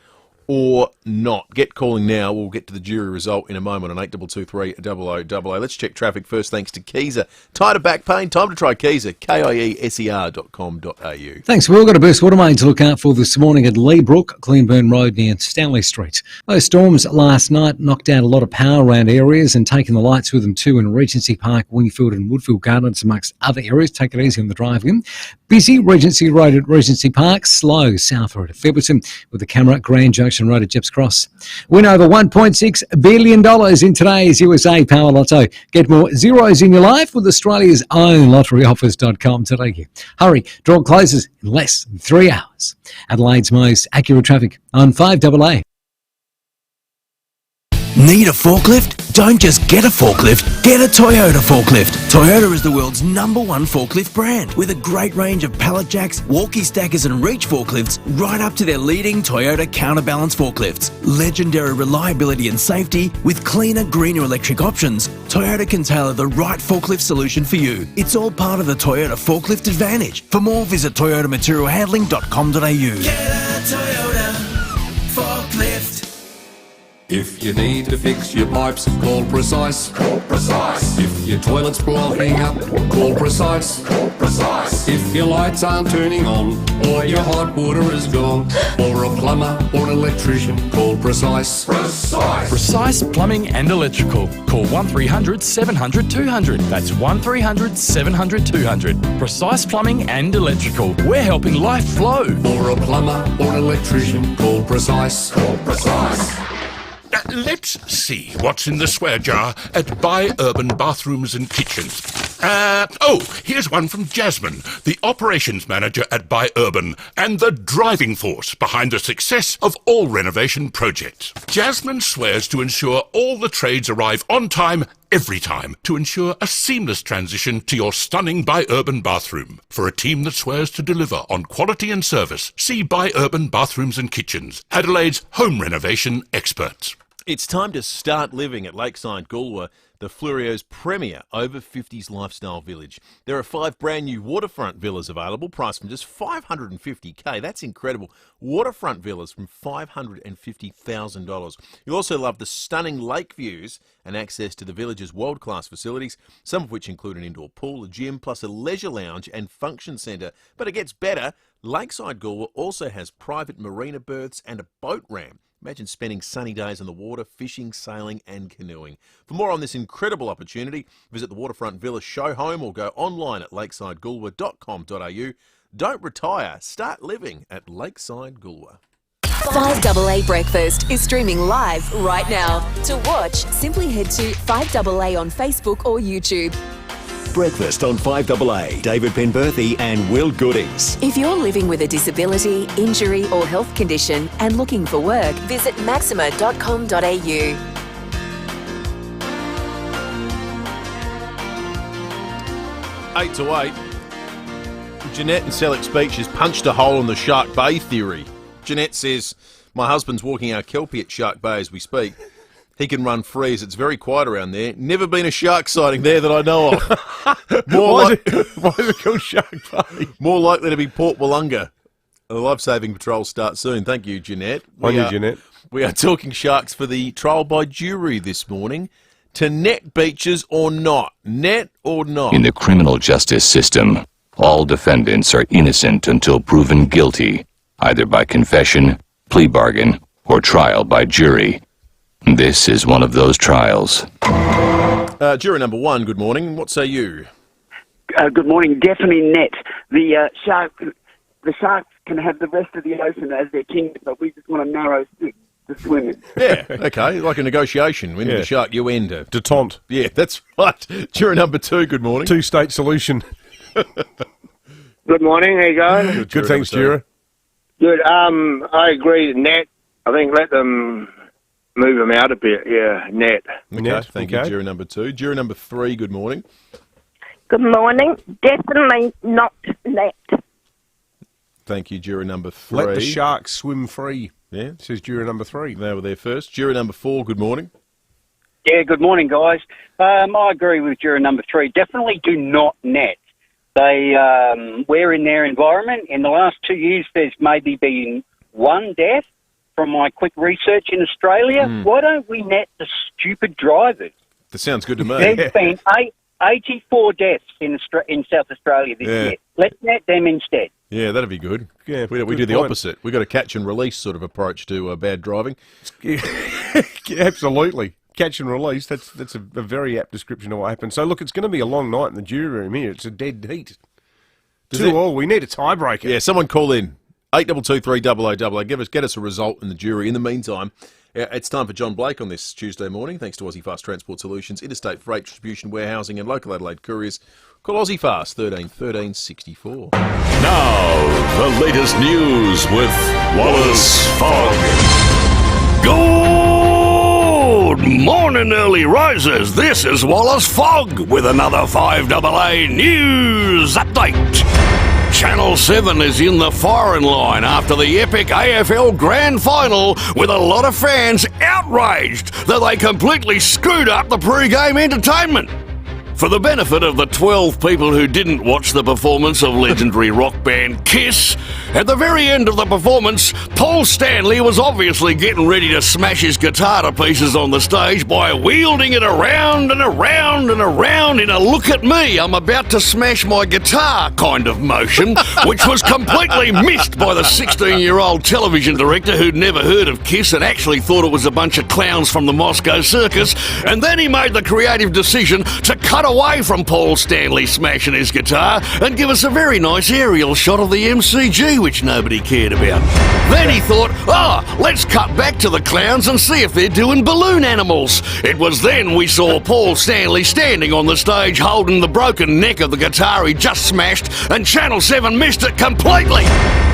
or not? Get calling now. We'll get to the jury result in a moment on 82230000. Let's check traffic first, thanks to Keyser. Tired of back pain? Time to try Keyser. KIESER.com.au. Thanks. We've all got a burst water main to look out for this morning at Leabrook, Cleanburn Road near Stanley Street. Those storms last night knocked out a lot of power around areas and taking the lights with them too in Regency Park, Wingfield and Woodfield Gardens amongst other areas. Take it easy on the drive in. Busy Regency Road at Regency Park, slow South Road at Fairburton with the camera at Grand Junction Station Road at Jeps Cross. Win over $1.6 billion in today's USA Power Lotto. Get more zeros in your life with Australia's own lotteryoffers.com today. Hurry, draw closes in less than 3 hours. Adelaide's most accurate traffic on 5AA. Need a forklift? Don't just get a forklift, get a Toyota forklift. Toyota is the world's #1 forklift brand with a great range of pallet jacks, walkie stackers and reach forklifts right up to their leading Toyota counterbalance forklifts. Legendary reliability and safety with cleaner, greener electric options. Toyota can tailor the right forklift solution for you. It's all part of the Toyota forklift advantage. For more, visit toyotamaterialhandling.com.au. Get a Toyota forklift. If you need to fix your pipes, call Precise. Call Precise. If your toilet's blocking up, call Precise. Call Precise. If your lights aren't turning on, or your hot water is gone, or a plumber or an electrician, call Precise. Precise. Precise Plumbing and Electrical. Call 1300 700 200. That's 1300 700 200. Precise Plumbing and Electrical. We're helping life flow. For a plumber or an electrician, call Precise. Call Precise. Let's see what's in the swear jar at Buy Urban Bathrooms and Kitchens. Here's one from Jasmine, the operations manager at Buy Urban and the driving force behind the success of all renovation projects. Jasmine swears to ensure all the trades arrive on time, every time, to ensure a seamless transition to your stunning Buy Urban bathroom. For a team that swears to deliver on quality and service, see Buy Urban Bathrooms and Kitchens, Adelaide's home renovation experts. It's time to start living at Lakeside Goolwa, the Fleurio's premier over-50s lifestyle village. There are 5 brand new waterfront villas available, priced from just $550K. That's incredible. Waterfront villas from $550,000. You'll also love the stunning lake views and access to the village's world-class facilities, some of which include an indoor pool, a gym, plus a leisure lounge and function centre. But it gets better. Lakeside Goolwa also has private marina berths and a boat ramp. Imagine spending sunny days on the water, fishing, sailing and canoeing. For more on this incredible opportunity, visit the Waterfront Villa show home or go online at lakesidegoolwa.com.au. Don't retire, start living at Lakeside Goolwa. 5AA Breakfast is streaming live right now. To watch, simply head to 5AA on Facebook or YouTube. Breakfast on 5AA. David Penberthy and Will Goodings. If you're living with a disability, injury or health condition and looking for work, visit maxima.com.au. 8 to 8. Jeanette in Selleck Beach has punched a hole in the Shark Bay theory. Jeanette says, my husband's walking our kelpie at Shark Bay as we speak. He can run free as it's very quiet around there. Never been a shark sighting there that I know of. Why is it called Shark Bay? More likely to be Port Wollonga. The life-saving patrol starts soon. Thank you, Jeanette. Jeanette. We are talking sharks for the trial by jury this morning. To net beaches or not? Net or not? In the criminal justice system, all defendants are innocent until proven guilty, either by confession, plea bargain, or trial by jury. This is one of those trials. Juror number 1, good morning. What say you? Good morning. Definitely net. The sharks can have the rest of the ocean as their kingdom, but we just want a narrow strip to swim in. Yeah, okay, like a negotiation. When the shark, you end it. Detente. Yeah, that's right. Juror number 2, good morning. 2-state solution. Good morning. How you going? Good thanks, Juror. Good. I agree. Net. I think let them move them out a bit. Yeah, net. Okay, thank you, juror number 2. Juror number 3, good morning. Good morning. Definitely not net. Thank you, juror number 3. Let the sharks swim free. Yeah, says juror number 3. They were there first. Juror number 4, good morning. Yeah, good morning, guys. I agree with juror number 3. Definitely do not net. We're in their environment. In the last 2 years, there's maybe been 1 death from my quick research in Australia. Why don't we net the stupid drivers? That sounds good to me. There's been 84 deaths in South Australia this year. Let's net them instead. Yeah, that'd be good. Yeah, we do the opposite. We've got a catch and release sort of approach to bad driving. Absolutely. Catch and release, that's a very apt description of what happened. So, look, it's going to be a long night in the jury room here. It's a dead heat. 2-2. We need a tiebreaker. Yeah, someone call in. 822 get us a result in the jury. In the meantime, it's time for John Blake on this Tuesday morning. Thanks to Aussie Fast Transport Solutions, interstate freight distribution, warehousing, and local Adelaide couriers. Call Aussie Fast 13 13 64. Now, the latest news with Wallace Fogg. Good morning, early risers. This is Wallace Fogg with another 5AA News Update. Channel 7 is in the firing line after the epic AFL Grand Final, with a lot of fans outraged that they completely screwed up the pre-game entertainment. For the benefit of the 12 people who didn't watch the performance of legendary rock band Kiss, at the very end of the performance, Paul Stanley was obviously getting ready to smash his guitar to pieces on the stage by wielding it around and around and around in a look at me, I'm about to smash my guitar kind of motion, which was completely missed by the 16-year-old television director who'd never heard of Kiss and actually thought it was a bunch of clowns from the Moscow Circus. And then he made the creative decision to cut away from Paul Stanley smashing his guitar and give us a very nice aerial shot of the MCG, which nobody cared about. Then he thought, let's cut back to the clowns and see if they're doing balloon animals. It was then we saw Paul Stanley standing on the stage holding the broken neck of the guitar he just smashed, and Channel 7 missed it completely.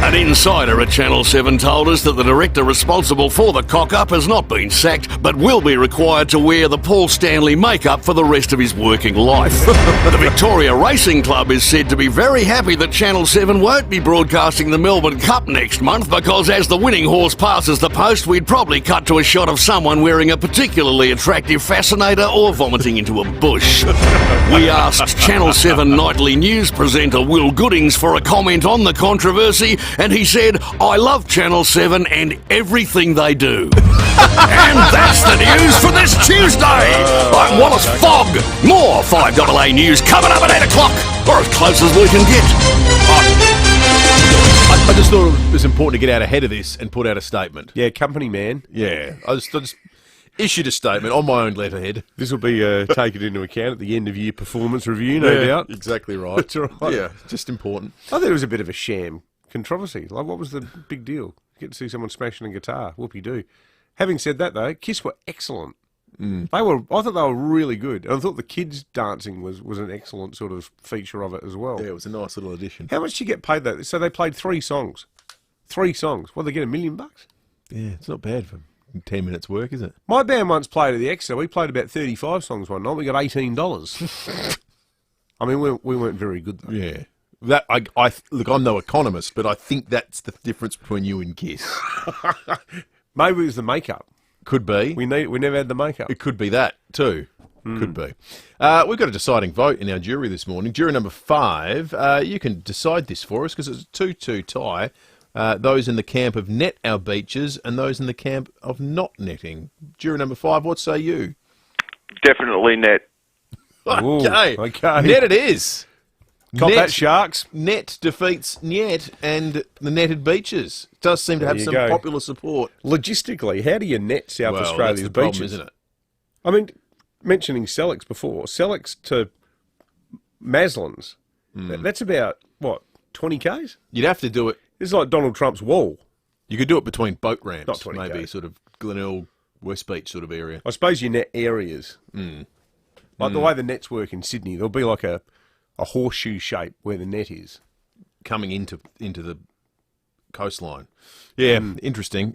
An insider at Channel 7 told us that the director responsible for the cock-up has not been sacked, but will be required to wear the Paul Stanley makeup for the rest of his working life. The Victoria Racing Club is said to be very happy that Channel 7 won't be broadcasting the Melbourne Cup next month, because as the winning horse passes the post, we'd probably cut to a shot of someone wearing a particularly attractive fascinator or vomiting into a bush. We asked Channel 7 nightly news presenter Will Goodings for a comment on the controversy, and he said, I love Channel 7 and everything they do. And that's the news for this Tuesday. I'm Wallace Fogg. More 5AA News coming up at 8 o'clock, or as close as we can get. I just thought it was important to get out ahead of this and put out a statement. Yeah, company man. Yeah, I just issued a statement on my own letterhead. This will be taken into account at the end of year performance review, no doubt. Exactly right. That's right. Yeah, just important. I thought it was a bit of a sham controversy. Like, what was the big deal? Get to see someone smashing a guitar. Whoopie-doo. Having said that, though, Kiss were excellent. I thought they were really good. And I thought the kids dancing was an excellent sort of feature of it as well. Yeah, it was a nice little addition. How much did you get paid though? So they played 3 songs. 3 songs. What, they get $1 million? Yeah, it's not bad for 10 minutes work, is it? My band once played at the Exeter. We played about 35 songs one night. We got $18. I mean, we weren't very good though. Yeah. That look, I'm no economist, but I think that's the difference between you and Kiss. Maybe it was the makeup. Could be. We never had the makeup. It could be that too. Could be. We've got a deciding vote in our jury this morning. Jury number 5. You can decide this for us because it's a 2-2 tie. Those in the camp of net our beaches and those in the camp of not netting. Jury number 5, what say you? Definitely net. Okay. Ooh, okay. Net it is. Got that, Sharks. Net defeats Niet and the netted beaches. It does seem to have some popular support. Logistically, how do you net South Australia's that's the problem, beaches? Isn't it? I mean, mentioning Sellex before, Sellex to Maslan's, that's about, what, 20 Ks? You'd have to do it. It's like Donald Trump's wall. You could do it between boat ramps. Not 20 maybe Ks. sort of Glenelg, West Beach sort of area. I suppose you net areas. Like the way the nets work in Sydney, there'll be like a horseshoe shape where the net is. Coming into the coastline. Yeah, interesting.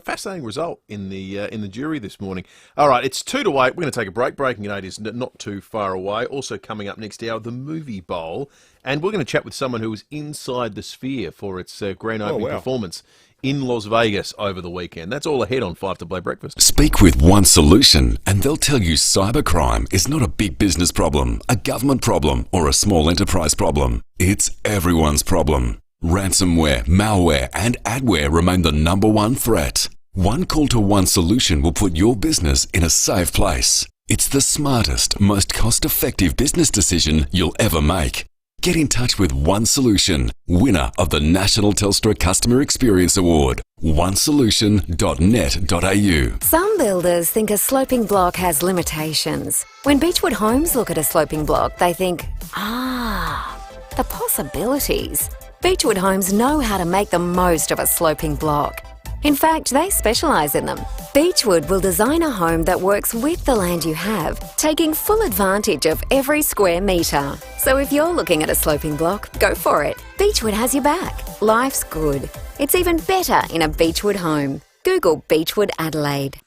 Fascinating result in the jury this morning. All right, it's 2-8. We're going to take a break. Breaking at 8 is not too far away. Also coming up next hour, the Movie Bowl. And we're going to chat with someone who was inside the Sphere for its grand opening performance in Las Vegas over the weekend. That's all ahead on 5AA Breakfast. Speak with One Solution and they'll tell you cybercrime is not a big business problem, a government problem, or a small enterprise problem. It's everyone's problem. Ransomware, malware, and adware remain the #1 threat. One call to One Solution will put your business in a safe place. It's the smartest, most cost-effective business decision you'll ever make. Get in touch with One Solution, winner of the National Telstra Customer Experience Award. onesolution.net.au. Some builders think a sloping block has limitations. When Beechwood Homes look at a sloping block, they think, the possibilities. Beechwood Homes know how to make the most of a sloping block. In fact, they specialise in them. Beechwood will design a home that works with the land you have, taking full advantage of every square metre. So if you're looking at a sloping block, go for it. Beechwood has your back. Life's good. It's even better in a Beechwood home. Google Beechwood Adelaide.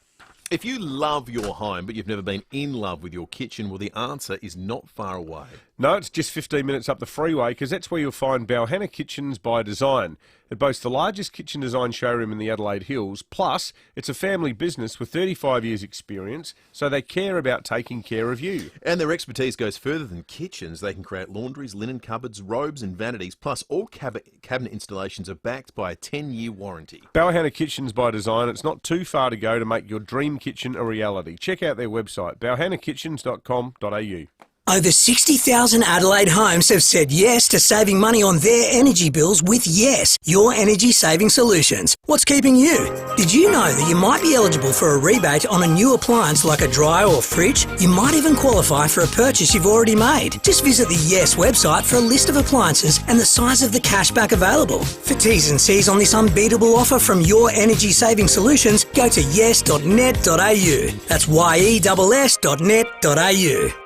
If you love your home but you've never been in love with your kitchen, well, the answer is not far away. No, it's just 15 minutes up the freeway, because that's where you'll find Balhanna Kitchens by Design. It boasts the largest kitchen design showroom in the Adelaide Hills, plus it's a family business with 35 years' experience, so they care about taking care of you. And their expertise goes further than kitchens. They can create laundries, linen cupboards, robes and vanities, plus all cabinet installations are backed by a 10-year warranty. Balhanna Kitchens by Design, it's not too far to go to make your dream kitchen a reality. Check out their website, balhannakitchens.com.au. Over 60,000 Adelaide homes have said yes to saving money on their energy bills with Yes, your energy saving solutions. What's keeping you? Did you know that you might be eligible for a rebate on a new appliance like a dryer or fridge? You might even qualify for a purchase you've already made. Just visit the Yes website for a list of appliances and the size of the cashback available. For T's and C's on this unbeatable offer from your energy saving solutions, go to yes.net.au. That's yes.net.au.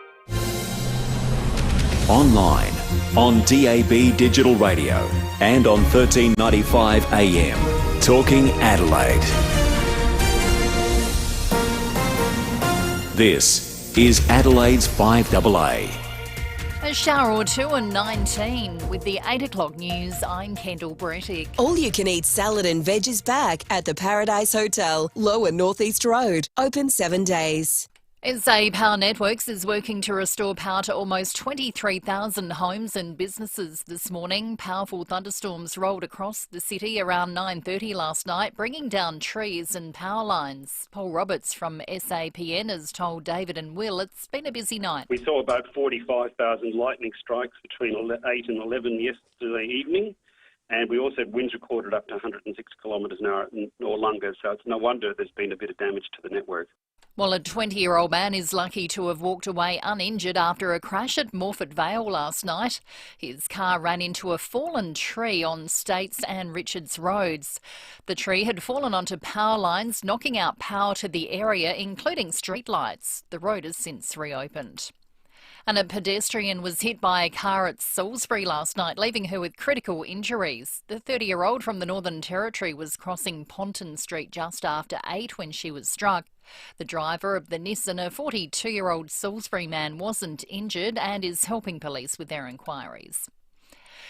Online, on DAB Digital Radio and on 1395 AM. Talking Adelaide. This is Adelaide's 5AA. A shower or two and 19. With the 8 o'clock news, I'm Kendall Brettick. All you can eat salad and veg is back at the Paradise Hotel, Lower North East Road. Open 7 days. SA Power Networks is working to restore power to almost 23,000 homes and businesses this morning. Powerful thunderstorms rolled across the city around 9:30 last night, bringing down trees and power lines. Paul Roberts from SAPN has told David and Will it's been a busy night. We saw about 45,000 lightning strikes between 8 and 11 yesterday evening. And we also had winds recorded up to 106 kilometres an hour or longer, so it's no wonder there's been a bit of damage to the network. Well, a 20-year-old man is lucky to have walked away uninjured after a crash at Morford Vale last night. His car ran into a fallen tree on States and Richards roads. The tree had fallen onto power lines, knocking out power to the area, including streetlights. The road has since reopened. And a pedestrian was hit by a car at Salisbury last night, leaving her with critical injuries. The 30-year-old from the Northern Territory was crossing Ponton Street just after 8 when she was struck. The driver of the Nissan, a 42-year-old Salisbury man, wasn't injured and is helping police with their inquiries.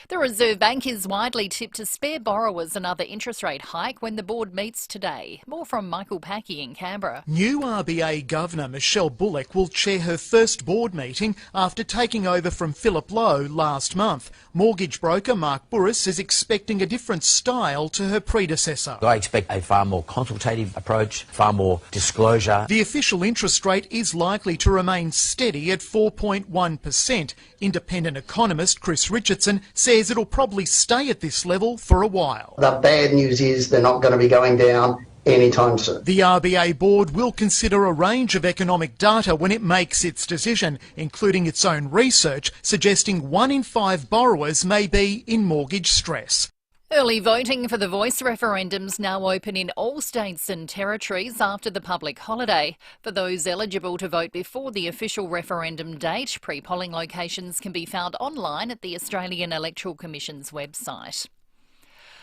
The Reserve Bank is widely tipped to spare borrowers another interest rate hike when the board meets today. More from Michael Packey in Canberra. New RBA Governor Michelle Bullock will chair her first board meeting after taking over from Philip Lowe last month. Mortgage broker Mark Burris is expecting a different style to her predecessor. I expect a far more consultative approach, far more disclosure. The official interest rate is likely to remain steady at 4.1%. Independent economist Chris Richardson says it'll probably stay at this level for a while. The bad news is they're not going to be going down anytime soon. The RBA board will consider a range of economic data when it makes its decision, including its own research suggesting 1 in 5 borrowers may be in mortgage stress. Early voting for the Voice referendum's now open in all states and territories after the public holiday. For those eligible to vote before the official referendum date, pre-polling locations can be found online at the Australian Electoral Commission's website.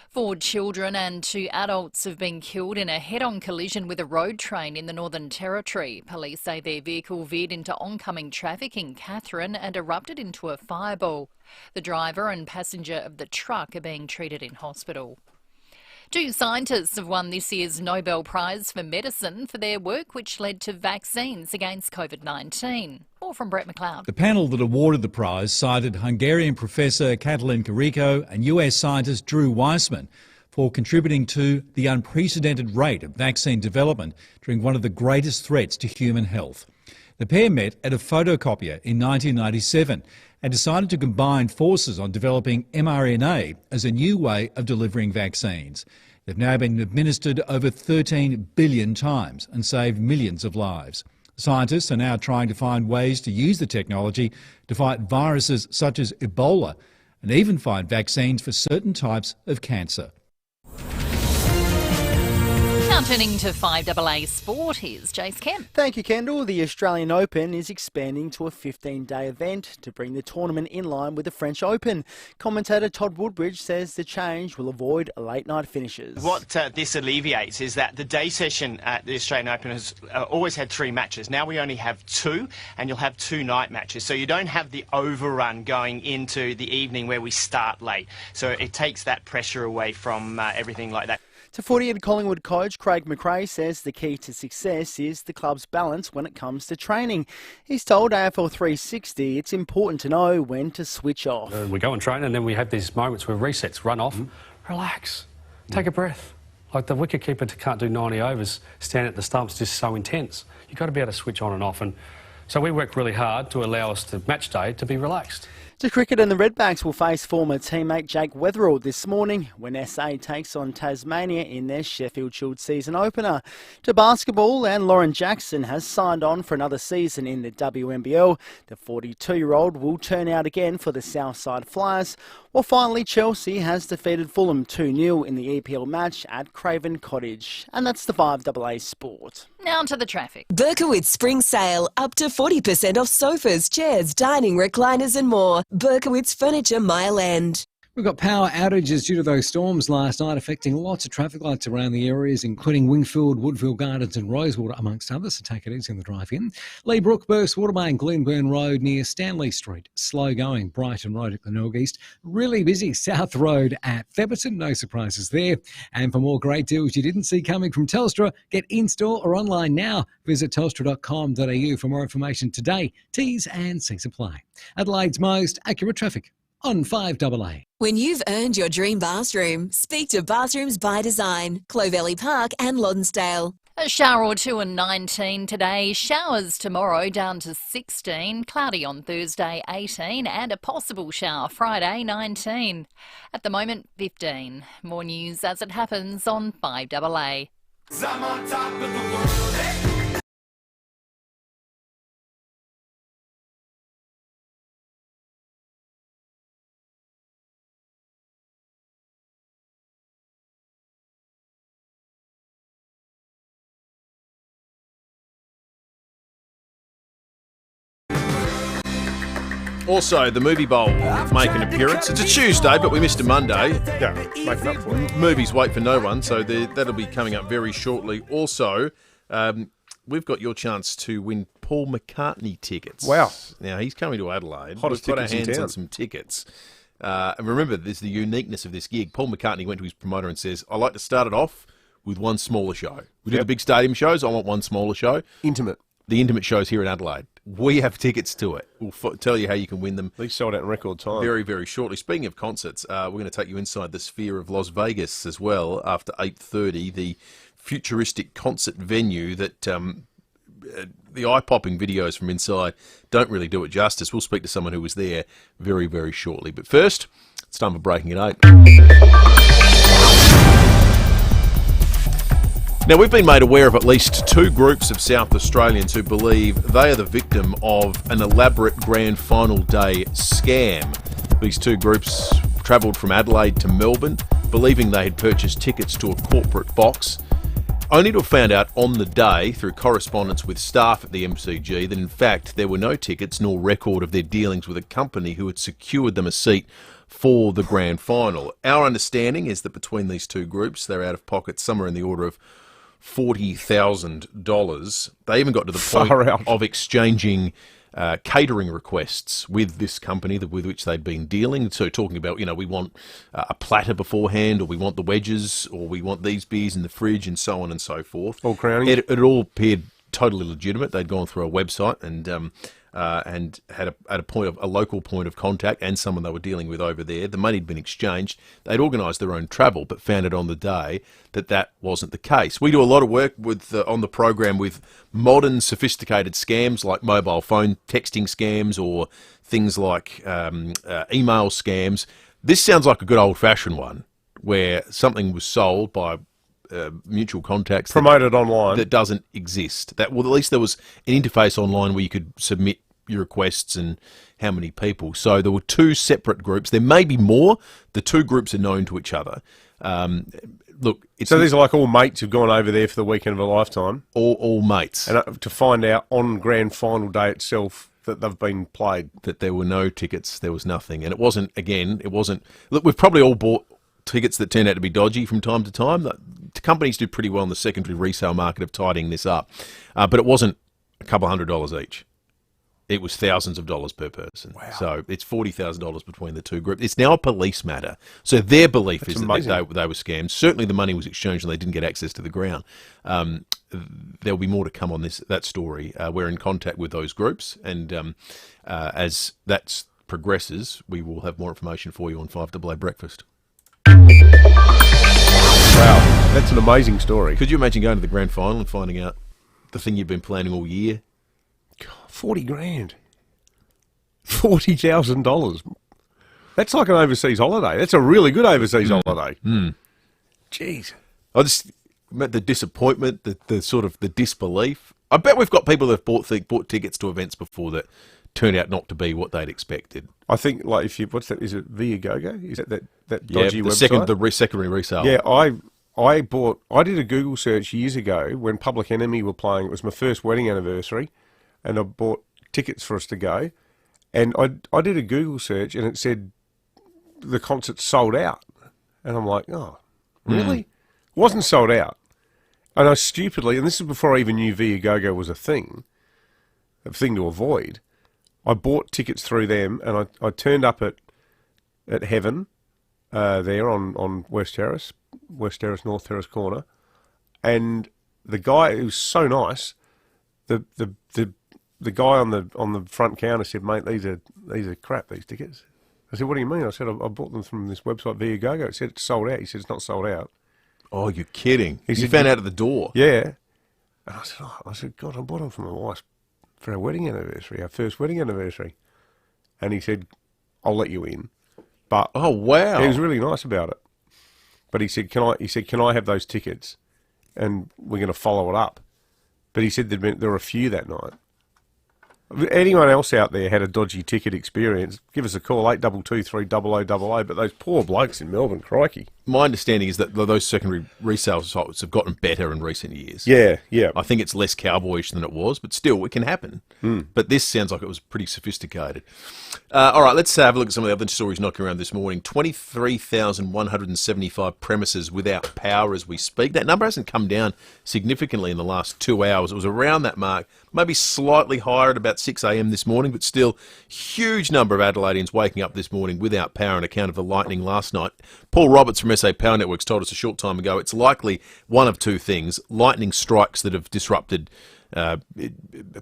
4 children and 2 adults have been killed in a head-on collision with a road train in the Northern Territory. Police say their vehicle veered into oncoming traffic in Katherine and erupted into a fireball. The driver and passenger of the truck are being treated in hospital. 2 scientists have won this year's Nobel Prize for Medicine for their work which led to vaccines against COVID-19. More from Brett McLeod. The panel that awarded the prize cited Hungarian professor Katalin Kariko and US scientist Drew Weissman for contributing to the unprecedented rate of vaccine development during one of the greatest threats to human health. The pair met at a photocopier in 1997 and decided to combine forces on developing mRNA as a new way of delivering vaccines. They've now been administered over 13 billion times and saved millions of lives. Scientists are now trying to find ways to use the technology to fight viruses such as Ebola and even find vaccines for certain types of cancer. Now turning to 5AA Sport, here's Jace Kemp. Thank you, Kendall. The Australian Open is expanding to a 15-day event to bring the tournament in line with the French Open. Commentator Todd Woodbridge says the change will avoid late-night finishes. What this alleviates is that the day session at the Australian Open has always had 3 matches. Now we only have 2, and you'll have 2 night matches. So you don't have the overrun going into the evening where we start late. So it takes that pressure away from everything like that. To footy and Collingwood coach Craig McRae says the key to success is the club's balance when it comes to training. He's told AFL 360 it's important to know when to switch off. We go and train and then we have these moments where resets, run off, relax, take a breath. Like the wicketkeeper can't do 90 overs, standing at the stumps just so intense. You've got to be able to switch on and off. And so we work really hard to allow us to match day to be relaxed. To cricket, and the Redbacks will face former teammate Jake Weatherall this morning when SA takes on Tasmania in their Sheffield Shield season opener. To basketball, and Lauren Jackson has signed on for another season in the WNBL. The 42-year-old will turn out again for the Southside Flyers. Well, finally, Chelsea has defeated Fulham 2-0 in the EPL match at Craven Cottage. And that's the 5AA Sport. Now to the traffic. Berkowitz Spring Sale. Up to 40% off sofas, chairs, dining, recliners and more. Berkowitz Furniture Mile End. We've got power outages due to those storms last night affecting lots of traffic lights around the areas, including Wingfield, Woodville Gardens and Rosewater, amongst others, so take it easy on the drive in. Lee Brook, Burst, Watermain, Glenburn Road near Stanley Street. Slow going, Brighton Road at Glenorg East. Really busy, South Road at Theberton, no surprises there. And for more great deals you didn't see coming from Telstra, get in-store or online now. Visit telstra.com.au for more information today. T's and C's apply. Adelaide's most accurate traffic on 5AA. When you've earned your dream bathroom, speak to Bathrooms by Design, Clovelly Park and Lonsdale. A shower or two and 19 today, showers tomorrow down to 16, cloudy on Thursday 18 and a possible shower Friday 19. At the moment 15. More news as it happens on 5AA. I'm on top of the world, hey. Also, the Movie Bowl will make an appearance. It's a Tuesday, but we missed a Monday. Yeah, making up for it. Movies wait for no one, so that'll be coming up very shortly. Also, we've got your chance to win Paul McCartney tickets. Wow. Now, he's coming to Adelaide. Hottest We've got our tickets in hands town. on some tickets. And remember, there's the uniqueness of this gig. Paul McCartney went to his promoter and says, I like to start it off with one smaller show. We do the big stadium shows. I want one smaller show. Intimate. The intimate shows here in Adelaide. We have tickets to it. We'll tell you how you can win them. These sold out in record time. Very, very shortly. Speaking of concerts, we're going to take you inside the sphere of Las Vegas as well after 8:30, the futuristic concert venue that the eye-popping videos from inside don't really do it justice. We'll speak to someone who was there very, very shortly. But first, it's time for Breaking at 8. Now, we've been made aware of at least 2 groups of South Australians who believe they are the victim of an elaborate grand final day scam. These 2 groups travelled from Adelaide to Melbourne, believing they had purchased tickets to a corporate box, only to have found out on the day, through correspondence with staff at the MCG, that in fact there were no tickets nor record of their dealings with a company who had secured them a seat for the grand final. Our understanding is that between these 2 groups, they're out of pocket somewhere in the order of $40,000. They even got to the point of exchanging catering requests with this company with which they'd been dealing. So talking about, we want a platter beforehand, or we want the wedges, or we want these beers in the fridge, and so on and so forth. All crowning. It all appeared totally legitimate. They'd gone through a website and had a local point of contact and someone they were dealing with over there. The money had been exchanged. They'd organised their own travel, but found it on the day that wasn't the case. We do a lot of work with on the program with modern, sophisticated scams like mobile phone texting scams or things like email scams. This sounds like a good old-fashioned one where something was sold by mutual contacts promoted online that doesn't exist. At least there was an interface online where you could submit your requests and how many people. So there were two separate groups. There may be more. The two groups are known to each other. Look, so these are like all mates who've gone over there for the weekend of a lifetime. All mates. And to find out on grand final day itself that they've been played. That there were no tickets, there was nothing. And it wasn't, look, we've probably all bought tickets that turned out to be dodgy from time to time. The companies do pretty well in the secondary resale market of tidying this up. But it wasn't a couple $100 each. It was thousands of dollars per person. Wow. So it's $40,000 between the two groups. It's now a police matter. So their belief is that they were scammed. Certainly the money was exchanged and they didn't get access to the ground. There'll be more to come on that story. We're in contact with those groups, and as that progresses, we will have more information for you on 5AA Breakfast. Wow, that's an amazing story. Could you imagine going to the grand final and finding out the thing you've been planning all year? God, 40 grand. $40,000. That's like an overseas holiday. That's a really good overseas holiday. Jeez. I just met the disappointment, the sort of the disbelief. I bet we've got people that have bought tickets to events before that turned out not to be what they'd expected. I think, like, if you, what's that? Is it FIVEAA? Is that dodgy website? The secondary resale. Yeah, I did a Google search years ago when Public Enemy were playing. It was my first wedding anniversary, and I bought tickets for us to go. And I did a Google search, and it said the concert's sold out. And I'm like, oh, really? It wasn't sold out. And I stupidly, and this is before I even knew FIVEAA was a thing to avoid, I bought tickets through them, and I turned up at Heaven there on West Terrace, North Terrace corner, and the guy, who was so nice, the guy on the front counter said, "Mate, these are crap, these tickets." I said, "What do you mean?" I said, "I bought them from this website FIVEAA." It said it's sold out. He said, "It's not sold out." Oh, you're kidding! He said, found out at the door. Yeah. And I said, "God, I bought them for my wife for our wedding anniversary, our first wedding anniversary." And he said, "I'll let you in." But oh wow, he was really nice about it. But he said, "Can I have those tickets?" And we're going to follow it up. But he said there were a few that night. If anyone else out there had a dodgy ticket experience, give us a call, 8223 But those poor blokes in Melbourne, crikey. My understanding is that those secondary resale sites have gotten better in recent years. Yeah, yeah. I think it's less cowboyish than it was, but still, it can happen. But this sounds like it was pretty sophisticated. All right, let's have a look at some of the other stories knocking around this morning. 23,175 premises without power as we speak. That number hasn't come down significantly in the last 2 hours. It was around that mark, maybe slightly higher at about 6 a.m. this morning, but still, huge number of Adelaideans waking up this morning without power on account of the lightning last night. Paul Roberts from SA Power Networks told us a short time ago it's likely one of two things: lightning strikes that have disrupted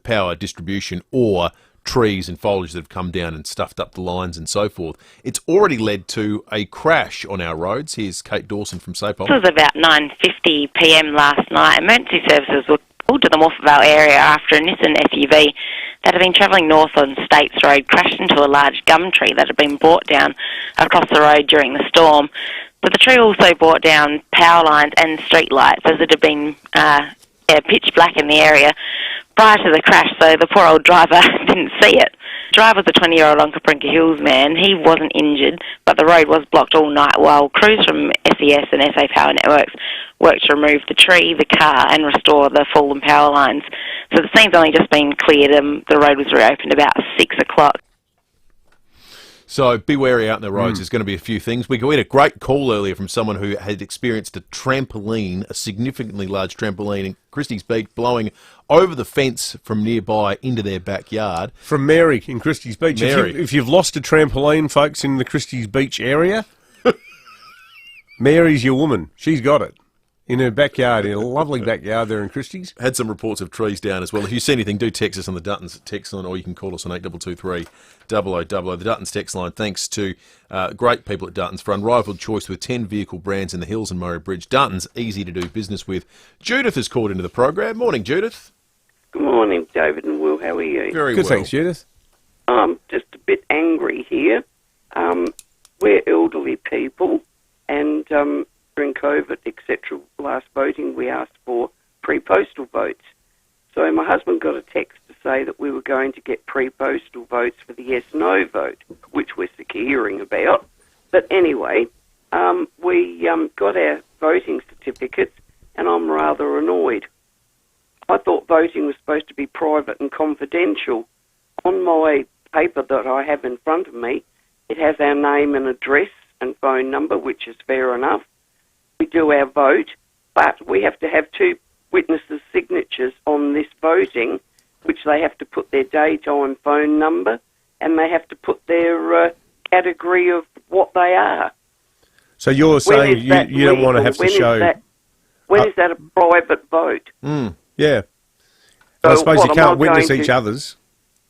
power distribution, or trees and foliage that have come down and stuffed up the lines and so forth. It's already led to a crash on our roads. Here's Kate Dawson from SAPOL. This was about 9:50 p.m. last night. Emergency services were called to the Morphevale area after a Nissan SUV that had been travelling north on States Road crashed into a large gum tree that had been brought down across the road during the storm. But the tree also brought down power lines and street lights, as it had been pitch black in the area prior to the crash, so the poor old driver didn't see it. The driver was a 20-year-old Onkaparinka Hills man. He wasn't injured, but the road was blocked all night while crews from SES and SA Power Networks worked to remove the tree, the car, and restore the fallen power lines. So the scene's only just been cleared, and the road was reopened about 6 o'clock. So be wary out in the roads. There's going to be a few things. We had a great call earlier from someone who had experienced a trampoline, a significantly large trampoline in Christie's Beach, blowing over the fence from nearby into their backyard. From Mary in Christie's Beach. Mary. If you've lost a trampoline, folks, in the Christie's Beach area, Mary's your woman. She's got it. In her backyard, in a lovely backyard there in Christie's. Had some reports of trees down as well. If you see anything, do text us on the Duttons text line, or you can call us on 8223 0000. The Duttons text line, thanks to great people at Duttons for unrivaled choice with 10 vehicle brands in the Hills and Murray Bridge. Duttons, easy to do business with. Judith has called into the program. Morning, Judith. Good morning, David and Will. How are you? Very Good, well. thanks, Judith. Just a bit angry here. We're elderly people, and during COVID, etc., last voting, we asked for pre-postal votes. So my husband got a text to say that we were going to get pre-postal votes for the yes-no vote, which we're sick of hearing about. But anyway, we got our voting certificates, and I'm rather annoyed. I thought voting was supposed to be private and confidential. On my paper that I have in front of me, it has our name and address and phone number, which is fair enough. We do our vote, but we have to have 2 witnesses' signatures on this voting, which they have to put their daytime phone number, and they have to put their category of what they are. So you're saying you don't want to have to show... When is that a private vote? Yeah. So I suppose you am can't I witness going each other's.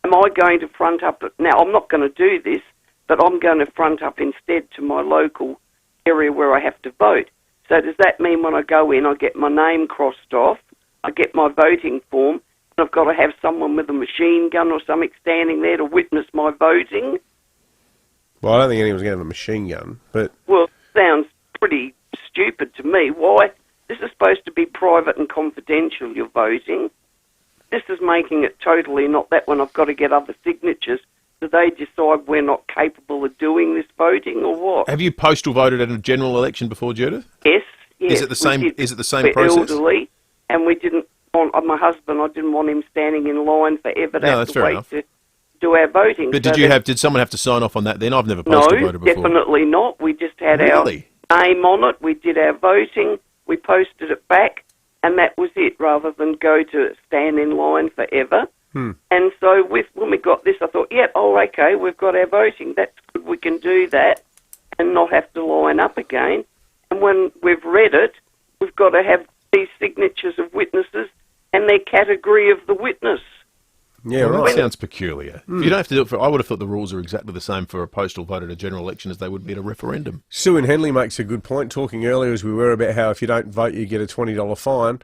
Am I going to front up... Now, I'm not going to do this, but I'm going to front up instead to my local area where I have to vote. So does that mean when I go in, I get my name crossed off, I get my voting form, and I've got to have someone with a machine gun or something standing there to witness my voting? Well, I don't think anyone's going to have a machine gun, but... Well, it sounds pretty stupid to me. Why? This is supposed to be private and confidential, your voting. This is making it totally not that when I've got to get other signatures. Do they decide we're not capable of doing this voting or what? Have you postal voted at a general election before, Judith? Yes. Is it the same? Did. Is it the same We're process? elderly, and we didn't want my husband. I didn't want him standing in line forever to have to wait to do our voting. But so did someone have to sign off on that? Then I've never postal voted before. No, definitely not. We just had our name on it. We did our voting. We posted it back, and that was it. Rather than go to stand in line forever. And so when we got this, I thought, okay, we've got our voting. That's good. We can do that and not have to line up again. And when we've read it, we've got to have these signatures of witnesses and their category of the witness. Yeah, right. That sounds peculiar. You don't have to do it I would have thought the rules are exactly the same for a postal vote at a general election as they would be at a referendum. Sue in Henley makes a good point, talking earlier as we were about how if you don't vote, you get a $20 fine.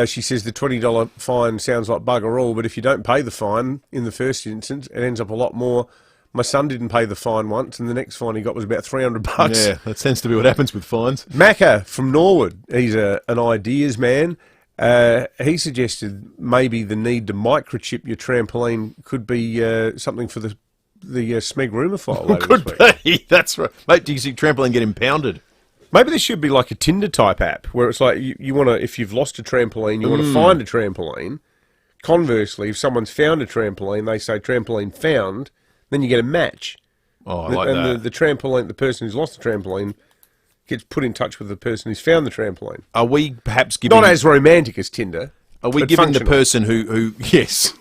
She says the $20 fine sounds like bugger all, but if you don't pay the fine in the first instance, it ends up a lot more. My son didn't pay the fine once, and the next fine he got was about $300. Yeah, that tends to be what happens with fines. Macca from Norwood, he's an ideas man. He suggested maybe the need to microchip your trampoline could be something for the Smeg rumour file later Could this week. be, that's right. Mate, do you see trampoline get impounded? Maybe there should be like a Tinder type app where it's like you want to, if you've lost a trampoline, you want to find a trampoline. Conversely, if someone's found a trampoline, they say trampoline found, then you get a match. Oh, I like that. And the trampoline, the person who's lost the trampoline gets put in touch with the person who's found the trampoline. Are we perhaps giving... Not as romantic as Tinder. Are we giving the person who... Yes.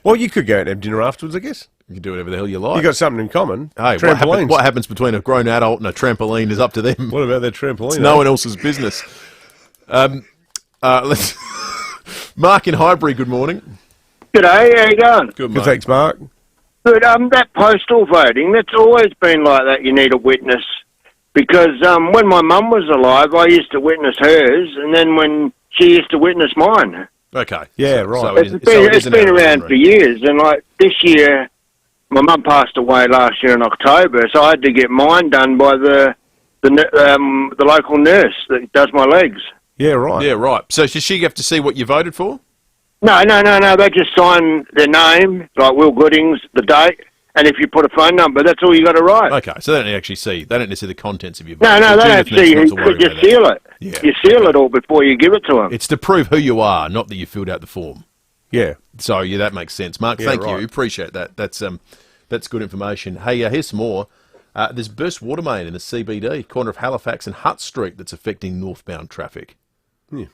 Well, you could go and have dinner afterwards, I guess. You can do whatever the hell you like. You've got something in common. Hey, what happens between a grown adult and a trampoline is up to them. What about their trampoline? It's no one else's business. Let's... Mark in Highbury, good morning. G'day, how you going? Good, mate. Thanks, Mark. Good. That postal voting, that's always been like that. You need a witness. Because when my mum was alive, I used to witness hers, and then when she used to witness mine. Okay. Yeah, right. So it's been around for years, and like this year, my mum passed away last year in October, so I had to get mine done by the local nurse that does my legs. Yeah, right. Yeah, right. So does she have to see what you voted for? No. They just sign their name, like Will Goodings, the date, and if you put a phone number, that's all you got to write. Okay, so they don't actually see. They don't see the contents of your vote. No, they don't see. You seal it. Yeah. You seal it all before you give it to them. It's to prove who you are, not that you filled out the form. Yeah. So yeah, that makes sense, Mark. Yeah, thank right. you. Appreciate that. That's good information. Hey, here's some more. There's burst water main in the CBD, corner of Halifax and Hutt Street, that's affecting northbound traffic. Yeah.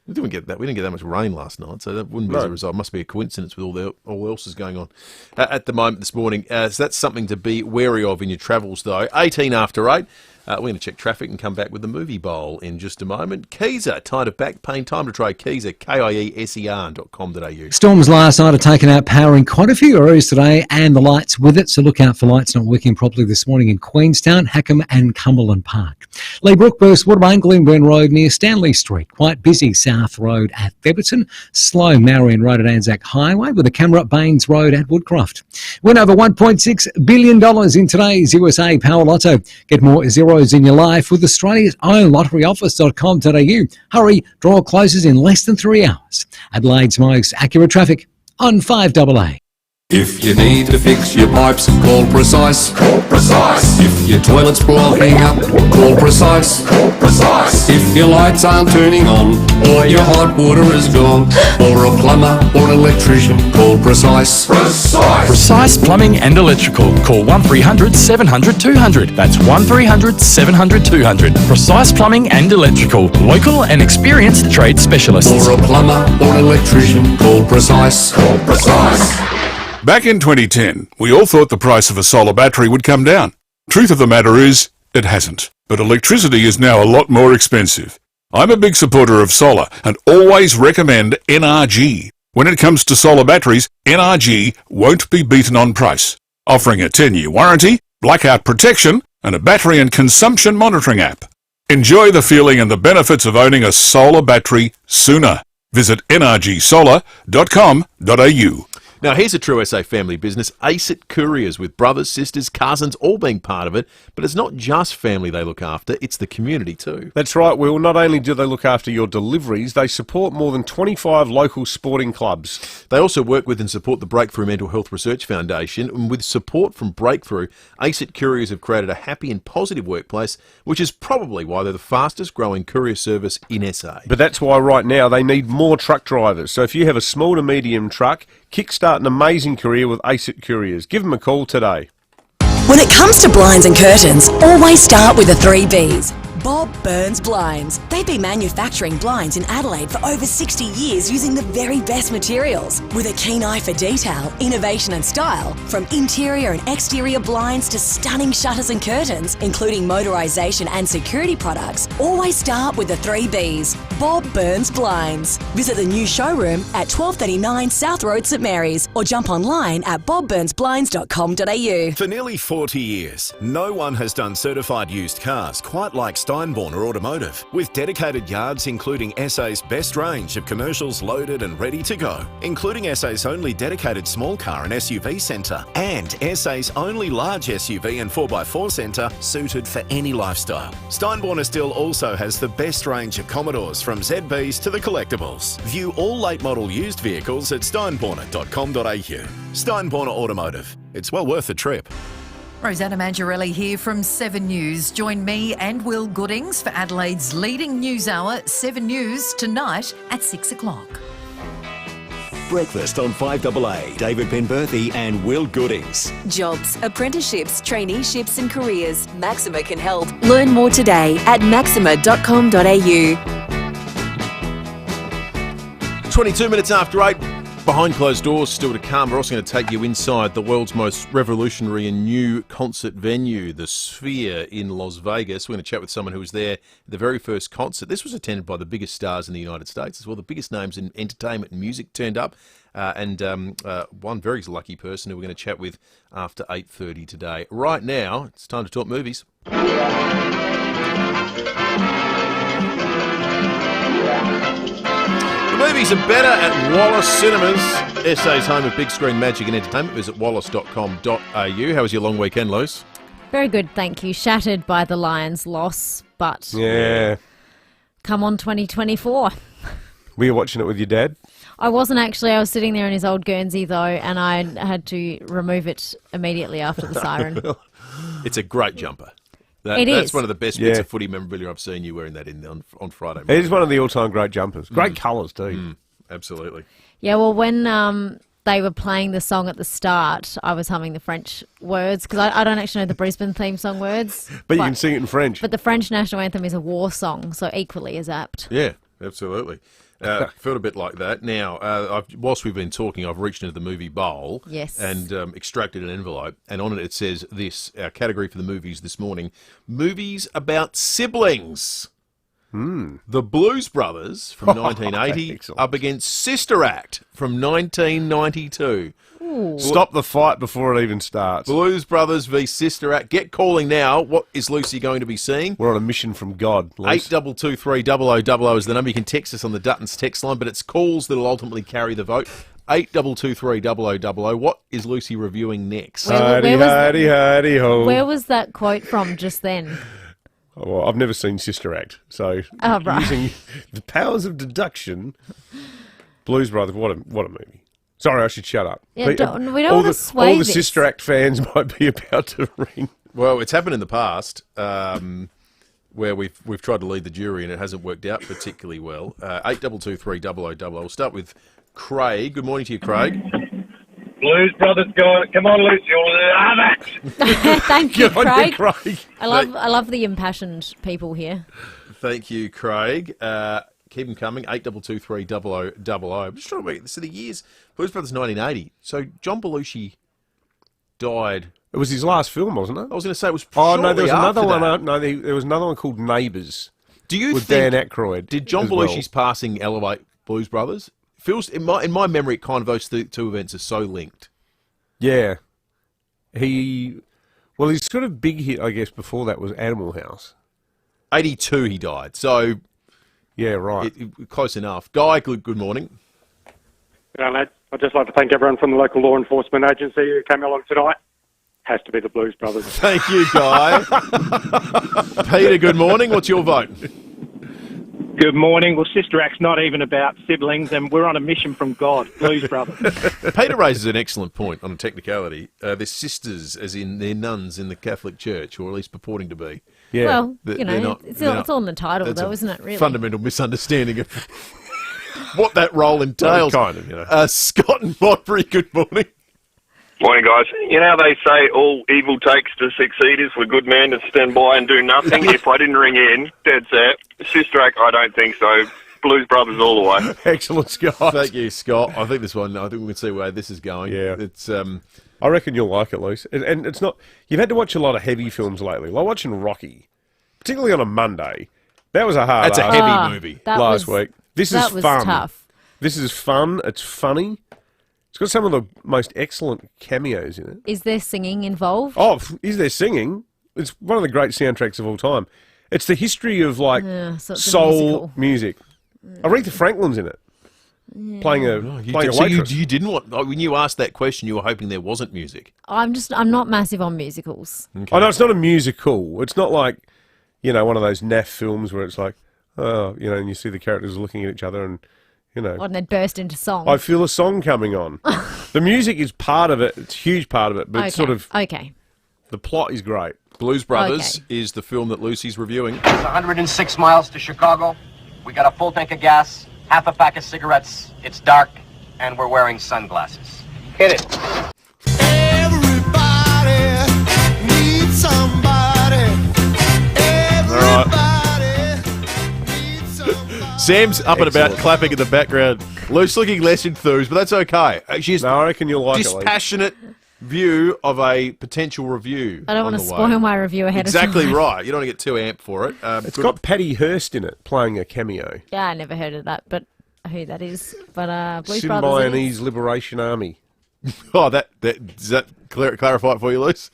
We didn't get that much rain last night, so that wouldn't be as a result. It must be a coincidence with all else is going on at the moment this morning. So that's something to be wary of in your travels, though. 18 after 8. We're going to check traffic and come back with the movie bowl in just a moment. Keezer, tired of back pain, time to try Keezer, KIESER.com.au. Storms last night have taken out power in quite a few areas today and the lights with it, so look out for lights not working properly this morning in Queenstown, Hackham and Cumberland Park. Lee Brook burst water main, Glenburn Road near Stanley Street. Quite busy South Road at Theberton. Slow Marion Road at Anzac Highway with a camera up Baines Road at Woodcroft. Win over $1.6 billion in today's USA Power Lotto. Get more at 0 crossroads in your life with Australia's own lotteryoffice.com.au. Hurry, draw closes in less than 3 hours. Adelaide's most accurate traffic on 5AA. If you need to fix your pipes, call Precise. Call Precise. If your toilet's blocking up, call Precise. Call Precise. If your lights aren't turning on, or your hot water is gone, or a plumber or an electrician, call Precise. Precise. Precise Plumbing and Electrical. Call 1300 700 200. That's 1300 700 200. Precise Plumbing and Electrical. Local and experienced trade specialists. Or a plumber or an electrician, call Precise. Call Precise. Back in 2010, we all thought the price of a solar battery would come down. Truth of the matter is, it hasn't. But electricity is now a lot more expensive. I'm a big supporter of solar and always recommend NRG. When it comes to solar batteries, NRG won't be beaten on price. Offering a 10-year warranty, blackout protection, and a battery and consumption monitoring app. Enjoy the feeling and the benefits of owning a solar battery sooner. Visit nrgsolar.com.au. Now, here's a true SA family business, ACET Couriers, with brothers, sisters, cousins, all being part of it. But it's not just family they look after, it's the community too. That's right, Will. Not only do they look after your deliveries, they support more than 25 local sporting clubs. They also work with and support the Breakthrough Mental Health Research Foundation. And with support from Breakthrough, ACET Couriers have created a happy and positive workplace, which is probably why they're the fastest growing courier service in SA. But that's why right now they need more truck drivers. So if you have a small to medium truck, kickstart an amazing career with ACET Couriers. Give them a call today. When it comes to blinds and curtains, always start with the 3 Bs. Bob Burns Blinds. They've been manufacturing blinds in Adelaide for over 60 years using the very best materials. With a keen eye for detail, innovation and style, from interior and exterior blinds to stunning shutters and curtains, including motorisation and security products, always start with the 3 Bs. Bob Burns Blinds. Visit the new showroom at 1239 South Road, St Mary's, or jump online at bobburnsblinds.com.au. For nearly 40 years, no one has done certified used cars quite like Steinborner Automotive, with dedicated yards including SA's best range of commercials loaded and ready to go, including SA's only dedicated small car and SUV centre, and SA's only large SUV and 4x4 centre suited for any lifestyle. Steinborner still also has the best range of Commodores, from ZBs to the collectibles. View all late model used vehicles at steinborner.com.au. Steinborner Automotive. It's well worth a trip. Rosanna Mangiarelli here from 7 News. Join me and Will Goodings for Adelaide's leading news hour, 7 News, tonight at 6 o'clock. Breakfast on 5AA. David Penberthy and Will Goodings. Jobs, apprenticeships, traineeships and careers. Maxima can help. Learn more today at maxima.com.au. 22 minutes after 8. Behind closed doors, still to come. We're also going to take you inside the world's most revolutionary and new concert venue, the FIVEAA in Las Vegas. We're going to chat with someone who was there at the very first concert. This was attended by the biggest stars in the United States as well. The biggest names in entertainment and music turned up. And one very lucky person who we're going to chat with after 8:30 today. Right now, it's time to talk movies. The movies are better at Wallace Cinemas, SA's home of big screen magic and entertainment. Visit wallace.com.au. How was your long weekend, Luce? Very good, thank you. Shattered by the Lions' loss, but Yeah. come on 2024. Were you watching it with your dad? I wasn't actually. I was sitting there in his old Guernsey, though, and I had to remove it immediately after the siren. It's a great jumper. It That's is. one of the best bits of footy memorabilia I've seen you wearing that on Friday. It is one of the all-time great jumpers. Great colours too. Absolutely. Yeah, well, when they were playing the song at the start, I was humming the French words, because I don't actually know the Brisbane theme song words. But you can sing it in French. But the French national anthem is a war song, so equally as apt. Yeah, absolutely. Felt a bit like that. Now, whilst we've been talking, I've reached into the movie bowl and extracted an envelope, and on it says this, our category for the movies this morning, movies about siblings. The Blues Brothers from 1980 up against Sister Act from 1992. Stop the fight before it even starts. Blues Brothers v Sister Act. Get calling now. What is Lucy going to be seeing? We're on a mission from God. 8223 is the number. You can text us on the Dutton's text line, but it's calls that will ultimately carry the vote. 8223 What is Lucy reviewing next? Where ho. was that quote from just then? Oh, well, I've never seen Sister Act, so right. using the powers of deduction, Blues Brothers, what a movie. Sorry, I should shut up. Yeah, we don't want to sway all the this. Sister Act fans might be about to ring. Well, it's happened in the past where we've tried to lead the jury and it hasn't worked out particularly well. 8223 0000. We'll start with Craig. Good morning to you, Craig. Blues Brothers, guys. Come on, Lucy. You'll love it. Thank you, Good on you, Craig. Craig. I love the impassioned people here. Thank you, Craig. Keep them coming. 8223 0000. I'm just trying to make so the years. Blues Brothers 1980. So John Belushi died. It was his last film, wasn't it? I was going to say it was. Oh no, there was another after one. that. There was another one called Neighbours. Do you with think Dan Aykroyd? Did John Belushi's passing elevate Blues Brothers? Feels in my memory, kind of those two events are so linked. Yeah, his sort of big hit, I guess, before that was Animal House. 82 he died. So yeah, right. Close enough. Guy, good morning. G'day, lads. I'd just like to thank everyone from the local law enforcement agency who came along tonight. Has to be the Blues Brothers. Thank you, Guy. Peter, good morning. What's your vote? Good morning. Well, Sister Act's not even about siblings, and we're on a mission from God. Blues Brothers. Peter raises an excellent point on a technicality. They're sisters, as in they're nuns in the Catholic Church, or at least purporting to be. Yeah. Well, it's all in the title, though, isn't it, really? Fundamental misunderstanding of what that role entails. Well, kind of, Scott and Modbury, good morning. Morning, guys. You know how they say all evil takes to succeed is for good men to stand by and do nothing? If I didn't ring in, dead set. Sister Act, I don't think so. Blues Brothers all the way. Excellent, Scott. Thank you, Scott. I think we can see where this is going. Yeah. It's I reckon you'll like it, Luce. And it's not... You've had to watch a lot of heavy films lately. Like watching Rocky, particularly on a Monday. That was a hard... That's a heavy movie. Last week. This is was fun. Tough. This is fun. It's funny. It's got some of the most excellent cameos in it. Is there singing involved? Oh, is there singing? It's one of the great soundtracks of all time. It's the history of so it's a soul musical. music. Aretha Franklin's in it, playing a waitress. So you didn't want when you asked that question, you were hoping there wasn't music. I'm not massive on musicals. Okay. Oh no, it's not a musical. It's not like one of those naff films where it's like and you see the characters looking at each other and. And then burst into song. I feel a song coming on. The music is part of it. It's a huge part of it, but it's sort of... Okay. The plot is great. Blues Brothers is the film that Lucy's reviewing. It's 106 miles to Chicago. We got a full tank of gas, half a pack of cigarettes. It's dark, and we're wearing sunglasses. Hit it. Everybody needs somebody. All right. Sam's up and about, clapping in the background. Luke's looking less enthused, but that's okay. She has I reckon you'll like it. Dispassionate view of a potential review. I don't want to spoil my review ahead of time. Exactly right. You don't want to get too amped for it. It's got Patty Hearst in it, playing a cameo. Yeah, I never heard of that, but who that is. But Blues Brothers. Symbionese Liberation Army. Oh, does that clarify it for you, Luce?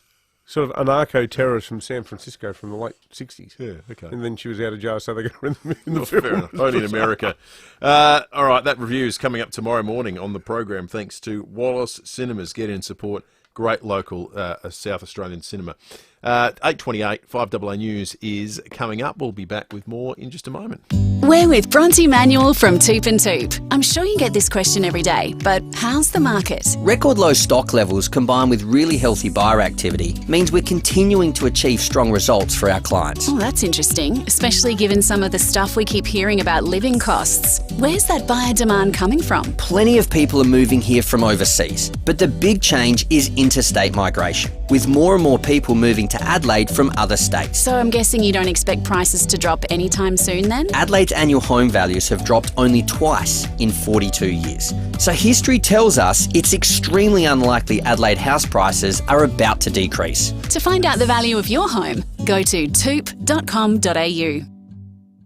Sort of anarcho-terrorist from San Francisco from the late 60s. Yeah, okay. And then she was out of jail, so they got her in the film. Fair enough. Only in America. All right, that review is coming up tomorrow morning on the program, thanks to Wallace Cinemas. Get in support. Great local South Australian cinema. 8:28, 5AA News is coming up. We'll be back with more in just a moment. We're with Bronte Manuel from Toop and Toop. I'm sure you get this question every day, but how's the market? Record low stock levels combined with really healthy buyer activity means we're continuing to achieve strong results for our clients. Oh, that's interesting, especially given some of the stuff we keep hearing about living costs. Where's that buyer demand coming from? Plenty of people are moving here from overseas, but the big change is interstate migration, with more and more people moving to Adelaide from other states. So I'm guessing you don't expect prices to drop anytime soon then? Adelaide's annual home values have dropped only twice in 42 years. So history tells us it's extremely unlikely Adelaide house prices are about to decrease. To find out the value of your home, go to toop.com.au.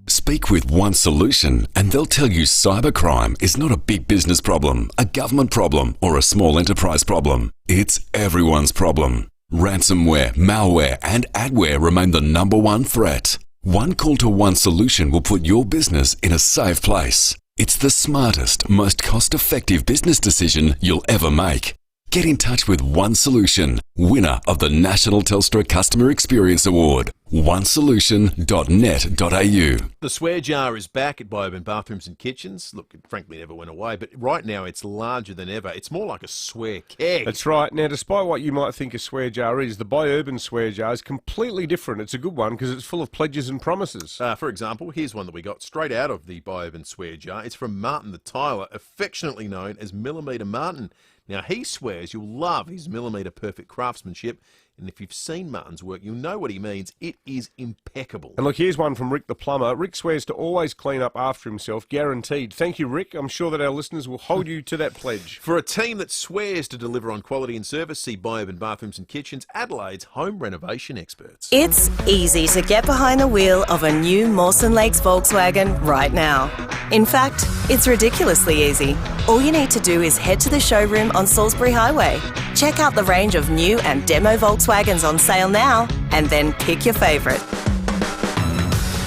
Speak with One Solution and they'll tell you cybercrime is not a big business problem, a government problem, or a small enterprise problem. It's everyone's problem. Ransomware, malware, and adware remain the #1 threat. One call to One Solution will put your business in a safe place. It's the smartest, most cost-effective business decision you'll ever make. Get in touch with One Solution, winner of the National Telstra Customer Experience Award. onesolution.net.au. The swear jar is back at Biourban Bathrooms and Kitchens. Look, it frankly never went away, but right now it's larger than ever. It's more like a swear keg. That's right. Now, despite what you might think a swear jar is, the Biourban swear jar is completely different. It's a good one because it's full of pledges and promises. For example, here's one that we got straight out of the Biourban swear jar. It's from Martin the Tiler, affectionately known as Millimetre Martin. Now, he swears you'll love his millimetre perfect craftsmanship, and if you've seen Martin's work, you'll know what he means. It is impeccable. And look, here's one from Rick the plumber. Rick swears to always clean up after himself, guaranteed. Thank you, Rick. I'm sure that our listeners will hold you to that pledge. For a team that swears to deliver on quality and service, see Biourban Bathrooms and Kitchens, Adelaide's home renovation experts. It's easy to get behind the wheel of a new Mawson Lakes Volkswagen right now. In fact, it's ridiculously easy. All you need to do is head to the showroom on Salisbury Highway. Check out the range of new and demo Volkswagens on sale now, and then pick your favourite.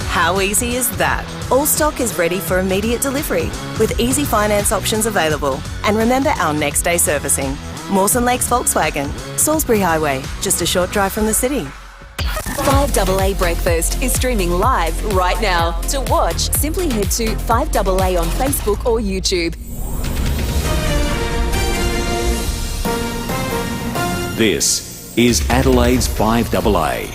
How easy is that? All stock is ready for immediate delivery, with easy finance options available. And remember our next day servicing. Mawson Lakes Volkswagen, Salisbury Highway, just a short drive from the city. 5AA Breakfast is streaming live right now. To watch, simply head to 5AA on Facebook or YouTube. This is Adelaide's 5AA.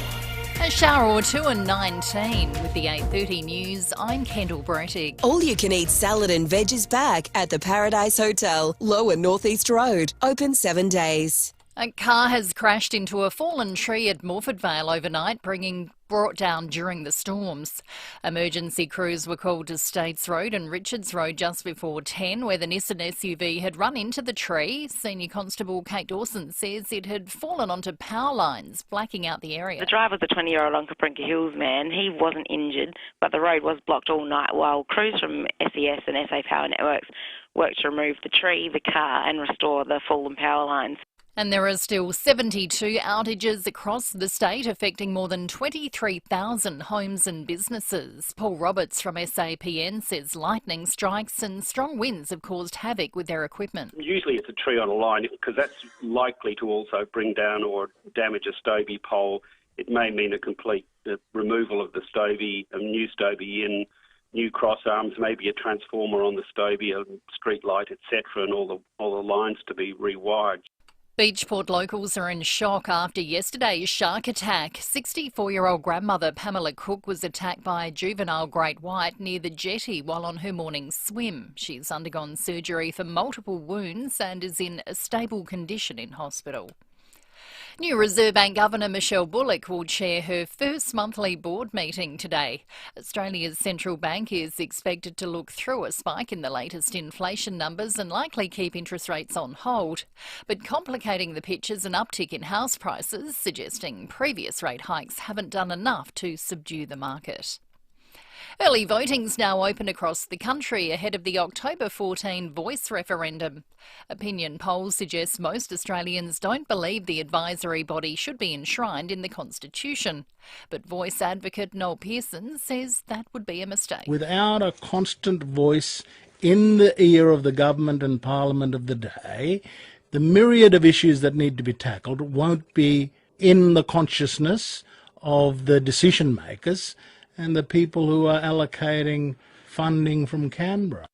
A shower or two and 19 with the 8:30 news. I'm Kendall Brettig. All you can eat salad and veg is back at the Paradise Hotel, Lower North East Road. Open 7 days. A car has crashed into a fallen tree at Morfordvale overnight, brought down during the storms. Emergency crews were called to States Road and Richards Road just before 10, where the Nissan SUV had run into the tree. Senior Constable Kate Dawson says it had fallen onto power lines, blacking out the area. The driver was a 20-year-old on Caprinka Hills man. He wasn't injured, but the road was blocked all night while crews from SES and SA Power Networks worked to remove the tree, the car and restore the fallen power lines. And there are still 72 outages across the state, affecting more than 23,000 homes and businesses. Paul Roberts from SAPN says lightning strikes and strong winds have caused havoc with their equipment. Usually it's a tree on a line because that's likely to also bring down or damage a Stobie pole. It may mean a complete removal of the Stobie, a new Stobie in, new cross arms, maybe a transformer on the Stobie, a street light, etc., and all the lines to be rewired. Beachport locals are in shock after yesterday's shark attack. 64-year-old grandmother Pamela Cook was attacked by a juvenile great white near the jetty while on her morning swim. She's undergone surgery for multiple wounds and is in a stable condition in hospital. New Reserve Bank Governor Michelle Bullock will chair her first monthly board meeting today. Australia's central bank is expected to look through a spike in the latest inflation numbers and likely keep interest rates on hold. But complicating the picture is an uptick in house prices, suggesting previous rate hikes haven't done enough to subdue the market. Early voting's now open across the country ahead of the October 14 Voice referendum. Opinion polls suggest most Australians don't believe the advisory body should be enshrined in the Constitution. But Voice advocate Noel Pearson says that would be a mistake. Without a constant voice in the ear of the government and parliament of the day, the myriad of issues that need to be tackled won't be in the consciousness of the decision makers and the people who are allocating funding from Canberra.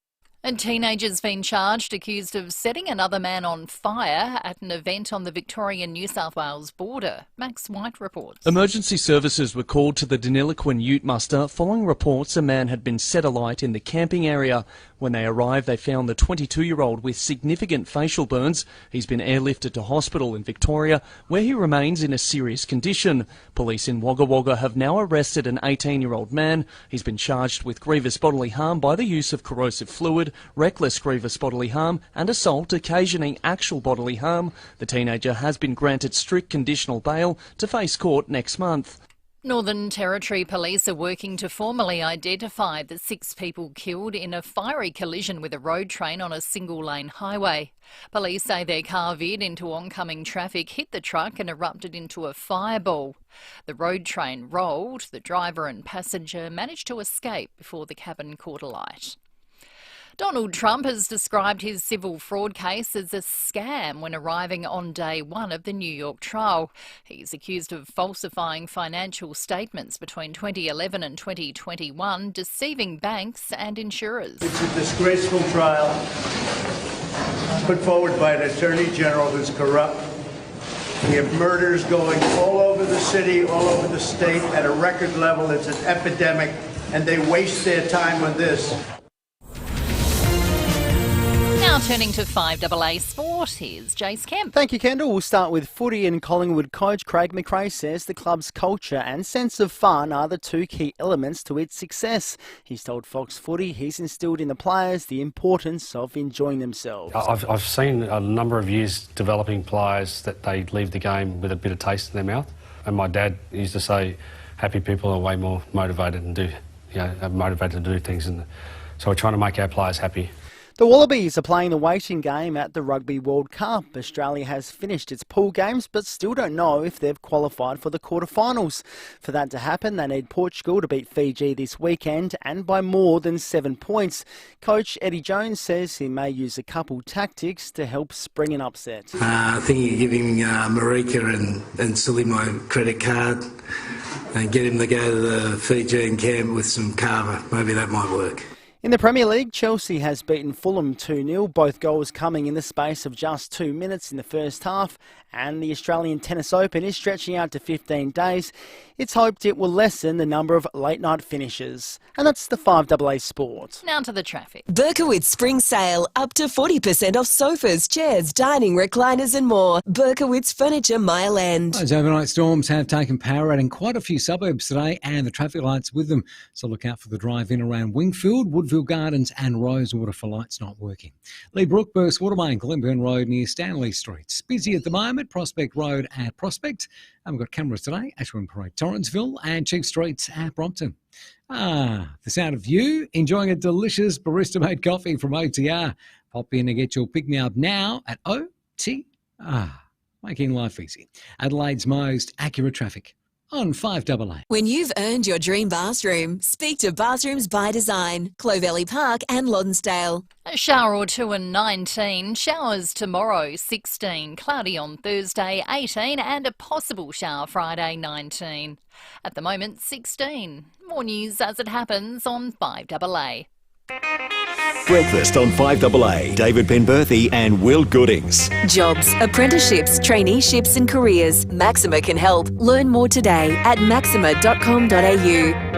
A teenager's been charged, accused of setting another man on fire at an event on the Victorian-New South Wales border. Max White reports. Emergency services were called to the Deniliquin Ute muster following reports a man had been set alight in the camping area. When they arrived, they found the 22-year-old with significant facial burns. He's been airlifted to hospital in Victoria, where he remains in a serious condition. Police in Wagga Wagga have now arrested an 18-year-old man. He's been charged with grievous bodily harm by the use of corrosive fluid, reckless grievous bodily harm and assault occasioning actual bodily harm. The teenager has been granted strict conditional bail to face court next month. Northern Territory Police are working to formally identify the 6 people killed in a fiery collision with a road train on a single-lane highway. Police say their car veered into oncoming traffic, hit the truck and erupted into a fireball. The road train rolled. The driver and passenger managed to escape before the cabin caught alight. Donald Trump has described his civil fraud case as a scam when arriving on day one of the New York trial. He's accused of falsifying financial statements between 2011 and 2021, deceiving banks and insurers. It's a disgraceful trial put forward by an attorney general who's corrupt. We have murders going all over the city, all over the state at a record level. It's an epidemic, and they waste their time on this. Now turning to 5AA Sport, here's Jace Kemp. Thank you, Kendall. We'll start with footy, and Collingwood coach Craig McRae says the club's culture and sense of fun are the two key elements to its success. He's told Fox Footy he's instilled in the players the importance of enjoying themselves. I've seen a number of years developing players that they leave the game with a bit of taste in their mouth. And my dad used to say, happy people are way more motivated and are motivated to do things. And so we're trying to make our players happy. The Wallabies are playing the waiting game at the Rugby World Cup. Australia has finished its pool games but still don't know if they've qualified for the quarterfinals. For that to happen, they need Portugal to beat Fiji this weekend and by more than 7 points. Coach Eddie Jones says he may use a couple tactics to help spring an upset. I think you're giving Marika and Sully my credit card and get him to go to the Fijian camp with some kava. Maybe that might work. In the Premier League, Chelsea has beaten Fulham 2-0, both goals coming in the space of just 2 minutes in the first half, and the Australian Tennis Open is stretching out to 15 days. It's hoped it will lessen the number of late-night finishes. And that's the 5AA Sport. Now to the traffic. Berkowitz Spring Sale. Up to 40% off sofas, chairs, dining, recliners and more. Berkowitz Furniture Mile End. Those overnight storms have taken power out in quite a few suburbs today and the traffic lights with them. So look out for the drive-in around Wingfield, Woodville Gardens and Rosewater for lights not working. Lee Brook, Burst Watermain, Glenburn Road near Stanley Streets. Busy at the moment, Prospect Road at Prospect. And we've got cameras today, Ashwin Parade, Torrenceville and Chief Streets at Brompton. The sound of you enjoying a delicious barista-made coffee from OTR. Pop in and get your pick-me-up now at OTR. Making life easy. Adelaide's most accurate traffic on 5AA. When you've earned your dream bathroom, speak to Bathrooms by Design, Clovelly Park and Lonsdale. A shower or two and 19, showers tomorrow 16, cloudy on Thursday 18 and a possible shower Friday 19. At the moment 16. More news as it happens on 5AA. Breakfast on 5AA. David Penberthy and Will Goodings. Jobs, apprenticeships, traineeships and careers. Maxima can help. Learn more today at maxima.com.au.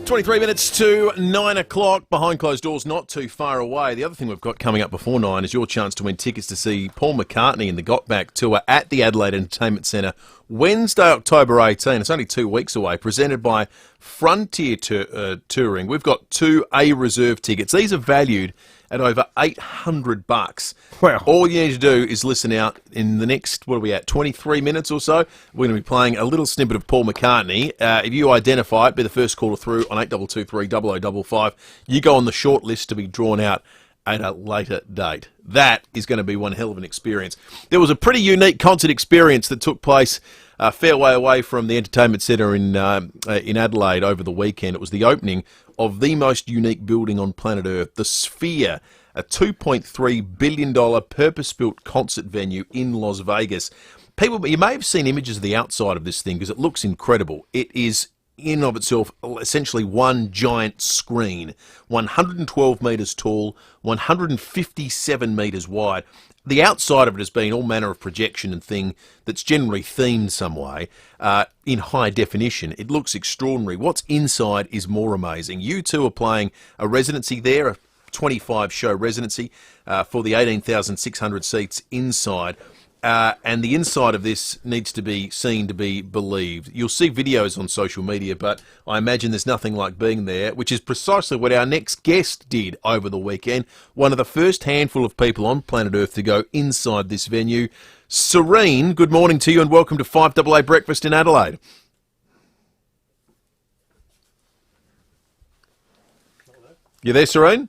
23 minutes to 9 o'clock, behind closed doors, not too far away. The other thing we've got coming up before 9 is your chance to win tickets to see Paul McCartney in the Got Back tour at the Adelaide Entertainment Centre Wednesday, October 18. It's only 2 weeks away, presented by Frontier Touring. We've got 2 A reserve tickets. These are valued at over $800. Wow. All you need to do is listen out in the next, 23 minutes or so. We're going to be playing a little snippet of Paul McCartney. If you identify it, be the first caller through on 8223 0055. You go on the short list to be drawn out at a later date. That is going to be one hell of an experience. There was a pretty unique concert experience that took place a fair way away from the Entertainment Centre in Adelaide over the weekend. It was the opening of the most unique building on planet Earth, the FIVEAA, a $2.3 billion purpose-built concert venue in Las Vegas. People, you may have seen images of the outside of this thing because it looks incredible. It is in and of itself essentially one giant screen, 112 metres tall, 157 metres wide. The outside of it has been all manner of projection and thing that's generally themed some way in high definition. It looks extraordinary. What's inside is more amazing. U2 are playing a residency there, a 25-show residency for the 18,600 seats inside. And the inside of this needs to be seen to be believed. You'll see videos on social media, but I imagine there's nothing like being there, which is precisely what our next guest did over the weekend. One of the first handful of people on planet Earth to go inside this venue. Serene, good morning to you and welcome to 5AA Breakfast in Adelaide. You there, Serene?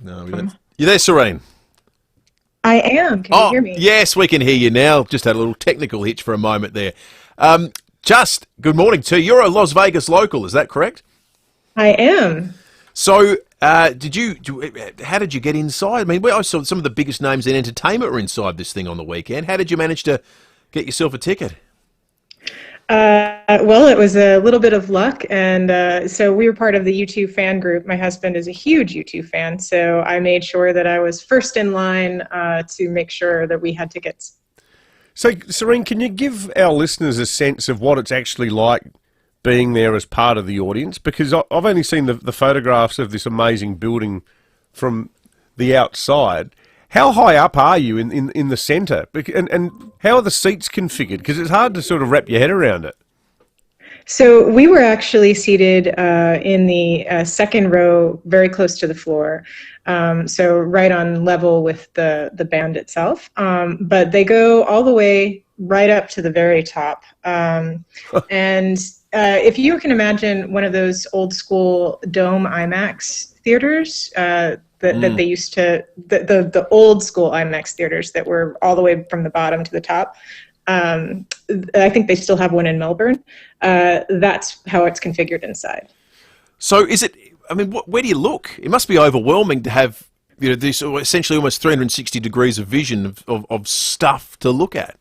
No, we don't. You there, Serene? I am. Can you hear me? Yes, we can hear you now. Just had a little technical hitch for a moment there. Just good morning to you. You're a Las Vegas local, is that correct? I am. So, how did you get inside? I mean, I saw some of the biggest names in entertainment were inside this thing on the weekend. How did you manage to get yourself a ticket? Well, it was a little bit of luck, and so we were part of the U2 fan group. My husband is a huge U2 fan, so I made sure that I was first in line to make sure that we had tickets. So, Serene, can you give our listeners a sense of what it's actually like being there as part of the audience? Because I've only seen the photographs of this amazing building from the outside. How high up are you in the centre? And how are the seats configured? Because it's hard to sort of wrap your head around it. So we were actually seated in the second row, very close to the floor. So right on level with the band itself. But they go all the way right up to the very top. And if you can imagine one of those old school dome IMAX theaters, that they used to, the old school IMAX theaters that were all the way from the bottom to the top. I think they still have one in Melbourne. That's how it's configured inside. So is it, I mean, where do you look? It must be overwhelming to have, this essentially almost 360 degrees of vision of stuff to look at.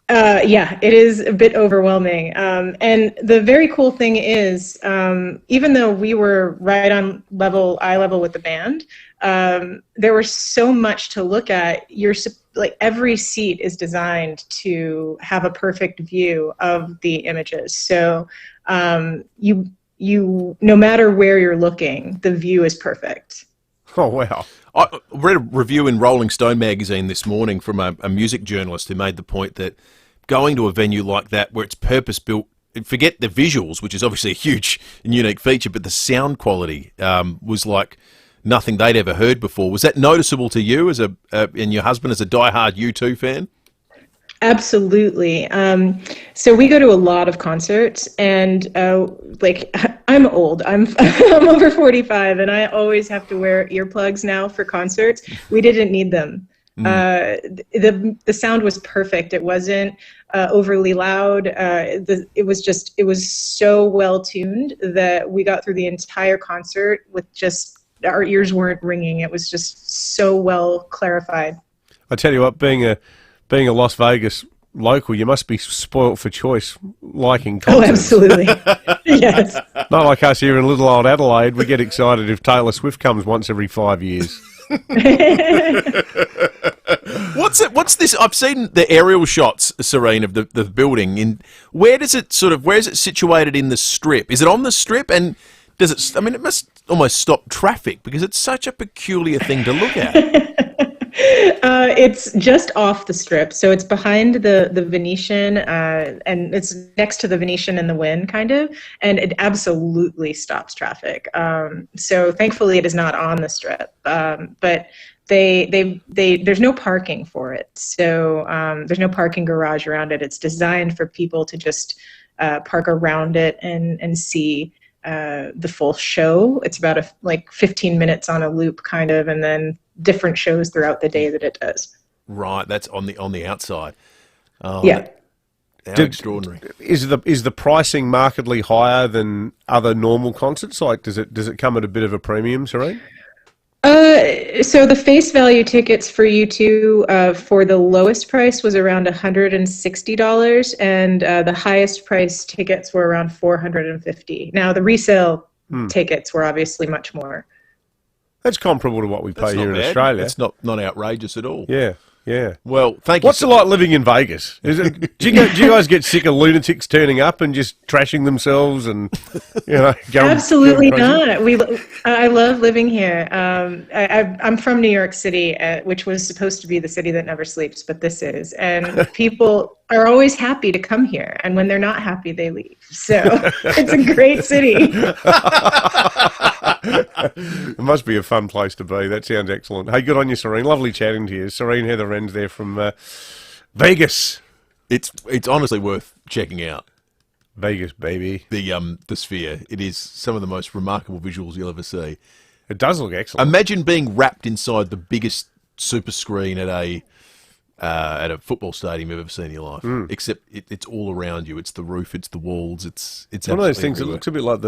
Yeah, it is a bit overwhelming. And the very cool thing is, even though we were right on eye level with the band, there was so much to look at. Like every seat is designed to have a perfect view of the images. So you no matter where you're looking, the view is perfect. Oh, wow. I read a review in Rolling Stone magazine this morning from a music journalist who made the point that going to a venue like that where it's purpose-built, forget the visuals, which is obviously a huge and unique feature, but the sound quality was like nothing they'd ever heard before. Was that noticeable to you as and your husband as a diehard U2 fan? Absolutely. So we go to a lot of concerts, and I'm old. I'm over 45, and I always have to wear earplugs now for concerts. We didn't need them. The sound was perfect. It wasn't overly loud. It was so well tuned that we got through the entire concert with just our ears weren't ringing. It was just so well clarified. I tell you what, being a Las Vegas local, you must be spoilt for choice, liking concerts. Oh, absolutely. Yes. Not like us here in little old Adelaide. We get excited if Taylor Swift comes once every 5 years. What's this? I've seen the aerial shots, Serene, of the building. Where is it situated in the strip? Is it on the strip? And does it? I mean, it must almost stop traffic because it's such a peculiar thing to look at. It's just off the strip, so it's behind the Venetian, and it's next to the Venetian and the Wynn, kind of, and it absolutely stops traffic. So thankfully, it is not on the strip, but there's no parking for it, so there's no parking garage around it. It's designed for people to just park around it and see the full show. It's about 15 minutes on a loop, kind of, and then different shows throughout the day that it does. Right, that's on the outside. Oh, yeah. How extraordinary. Is the pricing markedly higher than other normal concerts? Like, does it come at a bit of a premium, Serene? So the face value tickets for U2 for the lowest price was around $160, and the highest price tickets were around $450. Now the resale tickets were obviously much more. That's comparable to what we pay here in Australia. It's not outrageous at all. Yeah, yeah. Well, thank you. What's it like living in Vegas? Do you guys get sick of lunatics turning up and just trashing themselves and going? Absolutely not. I love living here. I'm from New York City, which was supposed to be the city that never sleeps, but this is. And people are always happy to come here, and when they're not happy, they leave. So it's a great city. It must be a fun place to be. That sounds excellent. Hey, good on you, Serene. Lovely chatting to you. Serene Heather Wren's there from Vegas. It's honestly worth checking out. Vegas, baby. The Sphere. It is some of the most remarkable visuals you'll ever see. It does look excellent. Imagine being wrapped inside the biggest super screen at a football stadium you've ever seen in your life. Except it's all around you. It's the roof. It's the walls. It's one of those things everywhere. that looks a bit like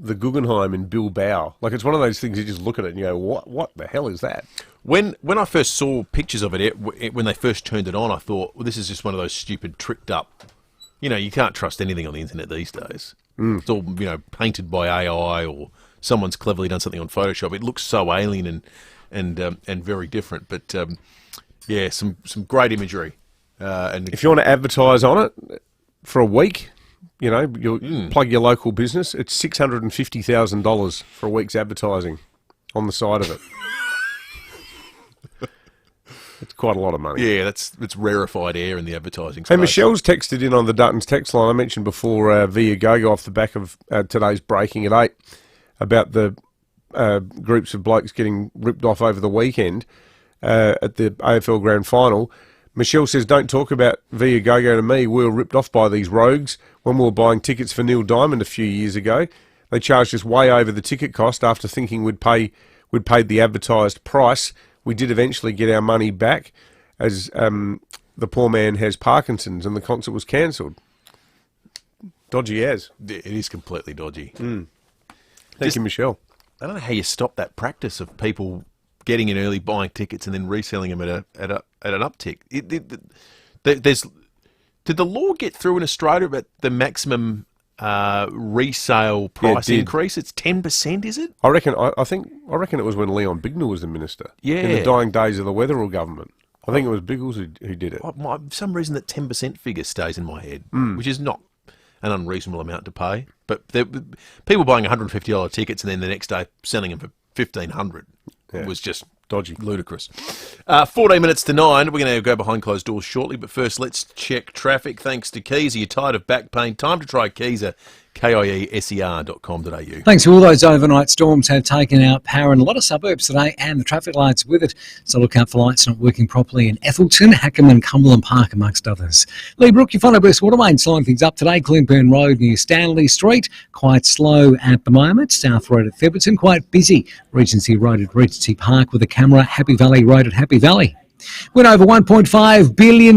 the Guggenheim in Bilbao. Like, it's one of those things you just look at it and you go, what the hell is that? When I first saw pictures of it, when they first turned it on, I thought, well, this is just one of those stupid tricked up. You know, you can't trust anything on the internet these days. It's all, painted by AI or someone's cleverly done something on Photoshop. It looks so alien and very different. But yeah, some great imagery. And if you want to advertise on it for a week, you'll plug your local business. It's $650,000 for a week's advertising on the side of it. It's quite a lot of money. Yeah, it's rarefied air in the advertising space. Hey, Michelle's texted in on the Dutton's text line. I mentioned before FIVEAA off the back of today's breaking at 8 about the groups of blokes getting ripped off over the weekend at the AFL Grand Final. Michelle says, don't talk about FIVEAA to me. We were ripped off by these rogues when we were buying tickets for Neil Diamond a few years ago. They charged us way over the ticket cost after thinking we'd paid the advertised price. We did eventually get our money back as the poor man has Parkinson's and the concert was cancelled. Dodgy as. It is completely dodgy. Thank you, Michelle. I don't know how you stop that practice of people getting in early, buying tickets and then reselling them at an uptick. Did the law get through in Australia about the maximum resale price increase? It's 10%, is it? I reckon it was when Leon Bignell was the minister. Yeah. In the dying days of the Wetherell government. I think it was Biggles who did it. For some reason that 10% figure stays in my head, which is not an unreasonable amount to pay. But people buying $150 tickets and then the next day selling them for $1,500 was just dodgy, ludicrous. 14 minutes to 9. We're going to go behind closed doors shortly, but first let's check traffic. Thanks to Keezer. You're tired of back pain? Time to try Keezer. KIESER.com.au. Thanks to all those overnight storms have taken out power in a lot of suburbs today and the traffic lights with it. So look out for lights not working properly in Ethelton, Hackerman, Cumberland Park, amongst others. Lee Brook, your West Water Main slowing things up today. Glenburn Road near Stanley Street, quite slow at the moment. South Road at Theberton, quite busy. Regency Road at Regency Park with a camera. Happy Valley Road at Happy Valley. Win over $1.5 billion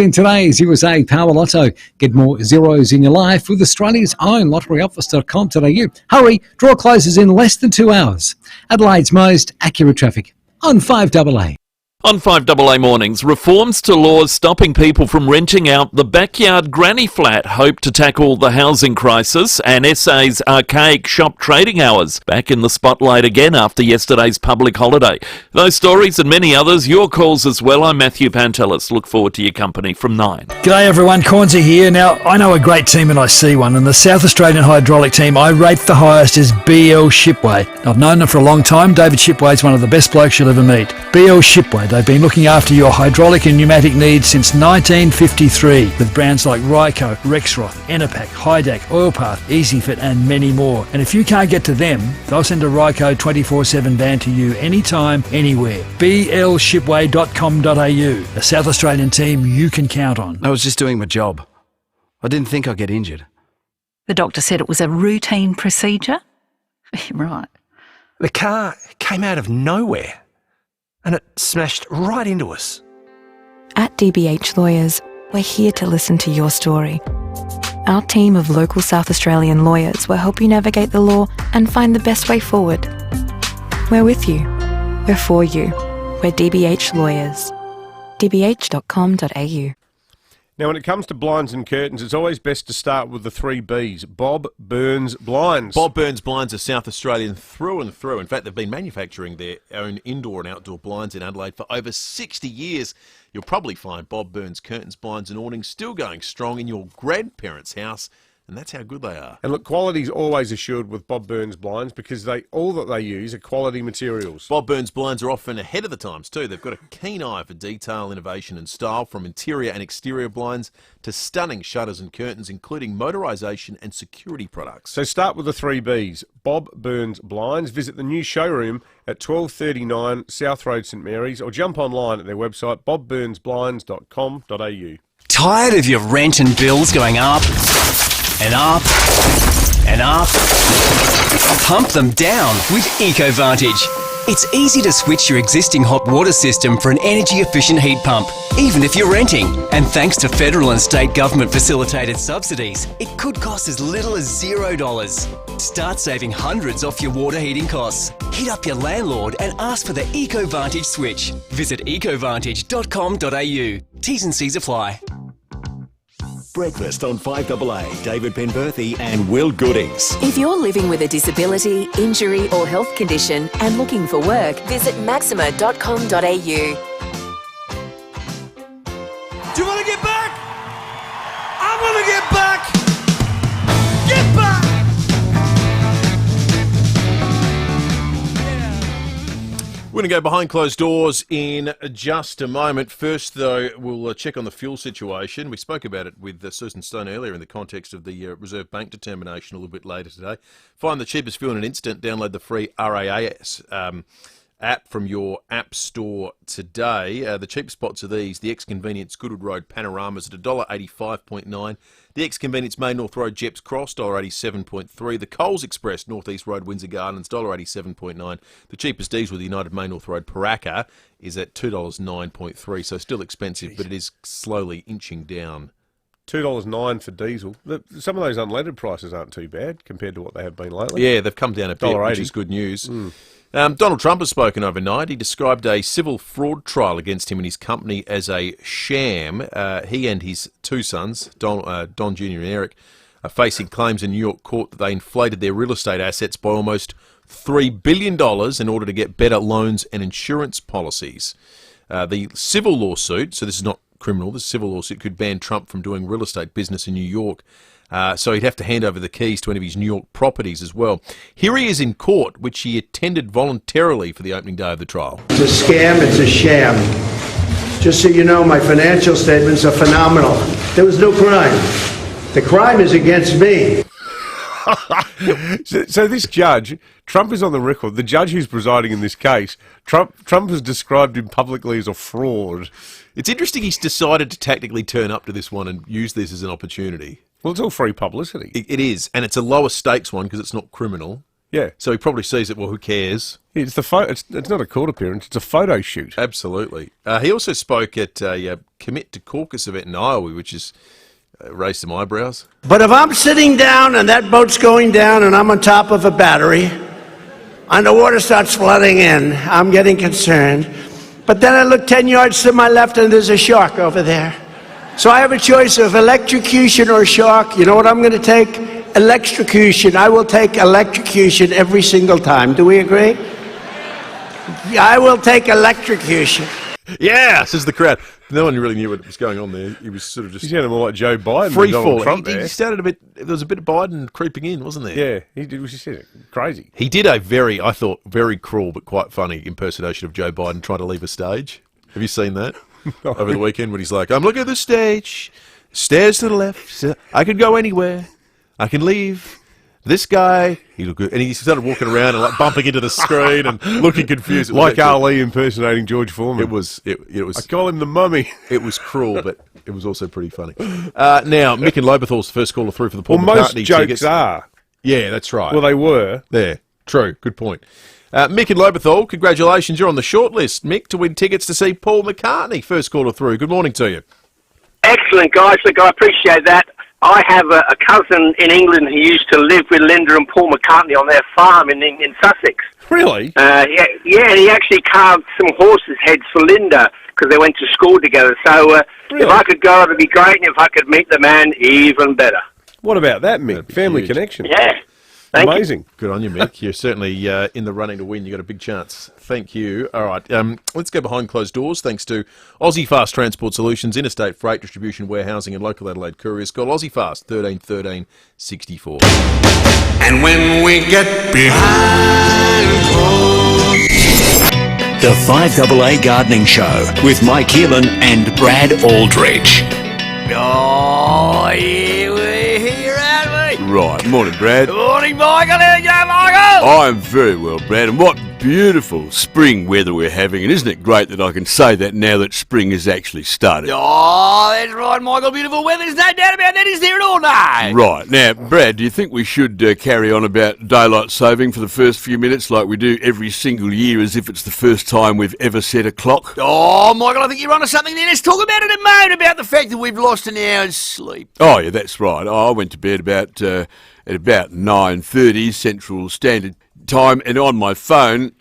in today's USA Power Lotto. Get more zeros in your life with Australia's own lotteryoffice.com.au. Hurry, draw closes in less than 2 hours. Adelaide's most accurate traffic on 5AA. On 5AA mornings, reforms to laws stopping people from renting out the backyard granny flat hope to tackle the housing crisis, and SA's archaic shop trading hours back in the spotlight again after yesterday's public holiday. Those stories and many others, your calls as well. I'm Matthew Pantelis. Look forward to your company from 9. G'day everyone, Cornsey here. Now, I know a great team when I see one, and the South Australian hydraulic team I rate the highest is BL Shipway. I've known them for a long time. David Shipway is one of the best blokes you'll ever meet. BL Shipway. They've been looking after your hydraulic and pneumatic needs since 1953 with brands like Ryco, Rexroth, Enerpac, Hydac, Oilpath, EasyFit and many more. And if you can't get to them, they'll send a Ryco 24/7 van to you anytime, anywhere. blshipway.com.au, a South Australian team you can count on. I was just doing my job. I didn't think I'd get injured. The doctor said it was a routine procedure? Right. The car came out of nowhere and it smashed right into us. At DBH Lawyers, we're here to listen to your story. Our team of local South Australian lawyers will help you navigate the law and find the best way forward. We're with you. We're for you. We're DBH Lawyers. dbh.com.au. Now, when it comes to blinds and curtains, it's always best to start with the 3 Bs. Bob Burns Blinds. Bob Burns Blinds are South Australian through and through. In fact, they've been manufacturing their own indoor and outdoor blinds in Adelaide for over 60 years. You'll probably find Bob Burns curtains, blinds and awnings still going strong in your grandparents' house. And that's how good they are. And look, quality's always assured with Bob Burns Blinds because all that they use are quality materials. Bob Burns Blinds are often ahead of the times too. They've got a keen eye for detail, innovation and style, from interior and exterior blinds to stunning shutters and curtains, including motorisation and security products. So start with the 3 Bs. Bob Burns Blinds. Visit the new showroom at 1239 South Road, St Mary's, or jump online at their website, bobburnsblinds.com.au. Tired of your rent and bills going up and up and up? Pump them down with EcoVantage. It's easy to switch your existing hot water system for an energy-efficient heat pump, even if you're renting. And thanks to federal and state government-facilitated subsidies, it could cost as little as $0. Start saving hundreds off your water heating costs. Hit up your landlord and ask for the EcoVantage switch. Visit ecovantage.com.au. T's and C's apply. Breakfast on 5AA, David Penberthy and Will Goodings. If you're living with a disability, injury or health condition and looking for work, visit maxima.com.au. Do you want to get back? I want to get back! Get back! We're going to go behind closed doors in just a moment. First, though, we'll check on the fuel situation. We spoke about it with Susan Stone earlier in the context of the Reserve Bank determination a little bit later today. Find the cheapest fuel in an instant. Download the free RAAS app from your app store today. The cheap spots are these: the Ex-Convenience Goodwood Road Panoramas at $1.85.9. The Ex-Convenience Main North Road Jeps Cross, $1.87.3. The Coles Express North East Road Windsor Gardens, $1.87.9. The cheapest diesel with the United Main North Road Paraka is at $2.09.3. So still expensive, but it is slowly inching down. $2.09 for diesel. Some of those unleaded prices aren't too bad compared to what they have been lately. Yeah, they've come down a bit, which is good news. Donald Trump has spoken overnight. He described a civil fraud trial against him and his company as a sham. He and his two sons, Don Jr. and Eric, are facing claims in New York court that they inflated their real estate assets by almost $3 billion in order to get better loans and insurance policies. The civil lawsuit, so this is not criminal, this civil lawsuit could ban Trump from doing real estate business in New York. So he'd have to hand over the keys to any of his New York properties as well. Here he is in court, which he attended voluntarily for the opening day of the trial. It's a scam, it's a sham. Just so you know, my financial statements are phenomenal. There was no crime. The crime is against me. So this judge, Trump is on the record, the judge who's presiding in this case, Trump has described him publicly as a fraud. It's interesting he's decided to tactically turn up to this one and use this as an opportunity. Well, it's all free publicity. It is, and it's a lower stakes one because it's not criminal. Yeah. So he probably sees it, well, who cares? It's it's not a court appearance, it's a photo shoot. Absolutely. He also spoke at a Commit to Caucus event in Iowa, which is raised some eyebrows. But if I'm sitting down and that boat's going down and I'm on top of a battery and the water starts flooding in, I'm getting concerned. But then I look 10 yards to my left and there's a shark over there. So I have a choice of electrocution or shark. You know what I'm going to take? Electrocution. I will take electrocution every single time. Do we agree? I will take electrocution. Yeah, says the crowd. No one really knew what was going on there. He was sort of just... He sounded more like Joe Biden free than Donald Trump there. He started a bit... There was a bit of Biden creeping in, wasn't there? Yeah, he was just crazy. He did a I thought, very cruel but quite funny impersonation of Joe Biden trying to leave a stage. Have you seen that? Over the weekend when he's like, I'm looking at the stage, stairs to the left, I can go anywhere, I can leave. This guy, he looked good. And he started walking around and like bumping into the screen and looking confused. Like Ali impersonating George Foreman. It was. I call him the mummy. It was cruel, but it was also pretty funny. Now, Mick and Lobethal's the first caller through for the Paul McCartney most jokes tickets. are. Yeah, that's right. Well, they were. There. True. Good point. Mick and Lobethal, congratulations. You're on the shortlist, Mick, to win tickets to see Paul McCartney. First caller through. Good morning to you. Excellent, guys. Look, I appreciate that. I have a cousin in England who used to live with Linda and Paul McCartney on their farm in Sussex. Really? Yeah, and he actually carved some horses' heads for Linda because they went to school together. So Really? If I could go, it'd be great, and if I could meet the man, even better. What about that, Mick? Family connection. Yeah. Amazing. Good on you, Mick. You're certainly in the running to win. You've got a big chance. Thank you. All right, let's go behind closed doors. Thanks to Aussie Fast Transport Solutions, Interstate Freight Distribution, Warehousing and Local Adelaide Couriers. Call Aussie Fast 13 13 64. And when we get behind The 5AA Gardening Show with Mike Keelan and Brad Aldridge. Oh, yeah, we're here, aren't we? Right, morning, Brad. Morning, Michael. How you going, Michael? I'm very well, Brad. And what beautiful spring weather we're having, and isn't it great that I can say that now that spring has actually started? Oh, that's right, Michael. Beautiful weather. There's no doubt about that, is there at all? No. Right. Now, Brad, do you think we should carry on about daylight saving for the first few minutes like we do every single year as if it's the first time we've ever set a clock? Oh, Michael, I think you're onto something there. Let's talk about it and moan about the fact that we've lost an hour's sleep. Oh, yeah, that's right. I went to bed at about 9:30 Central Standard Time, and on my phone,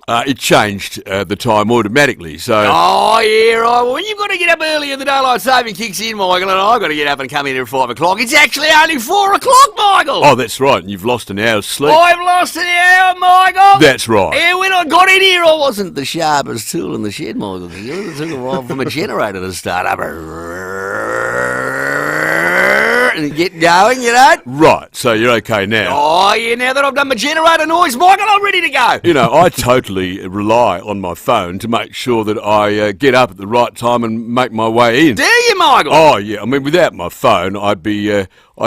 it changed the time automatically. So. Oh, yeah, right. Well, when you've got to get up early and the daylight saving kicks in, Michael, and I've got to get up and come in at 5 o'clock, it's actually only 4 o'clock, Michael. Oh, that's right. And you've lost an hour's sleep. I've lost an hour, Michael. That's right. Yeah, when I got in here, I wasn't the sharpest tool in the shed, Michael. It took a while from a generator to start up and get going, you know? Right, so you're okay now. Oh, yeah, now that I've done my generator noise, Michael, I'm ready to go. You know, I totally rely on my phone to make sure that I get up at the right time and make my way in. Do you, Michael? Oh, yeah. I mean, without my phone, I'd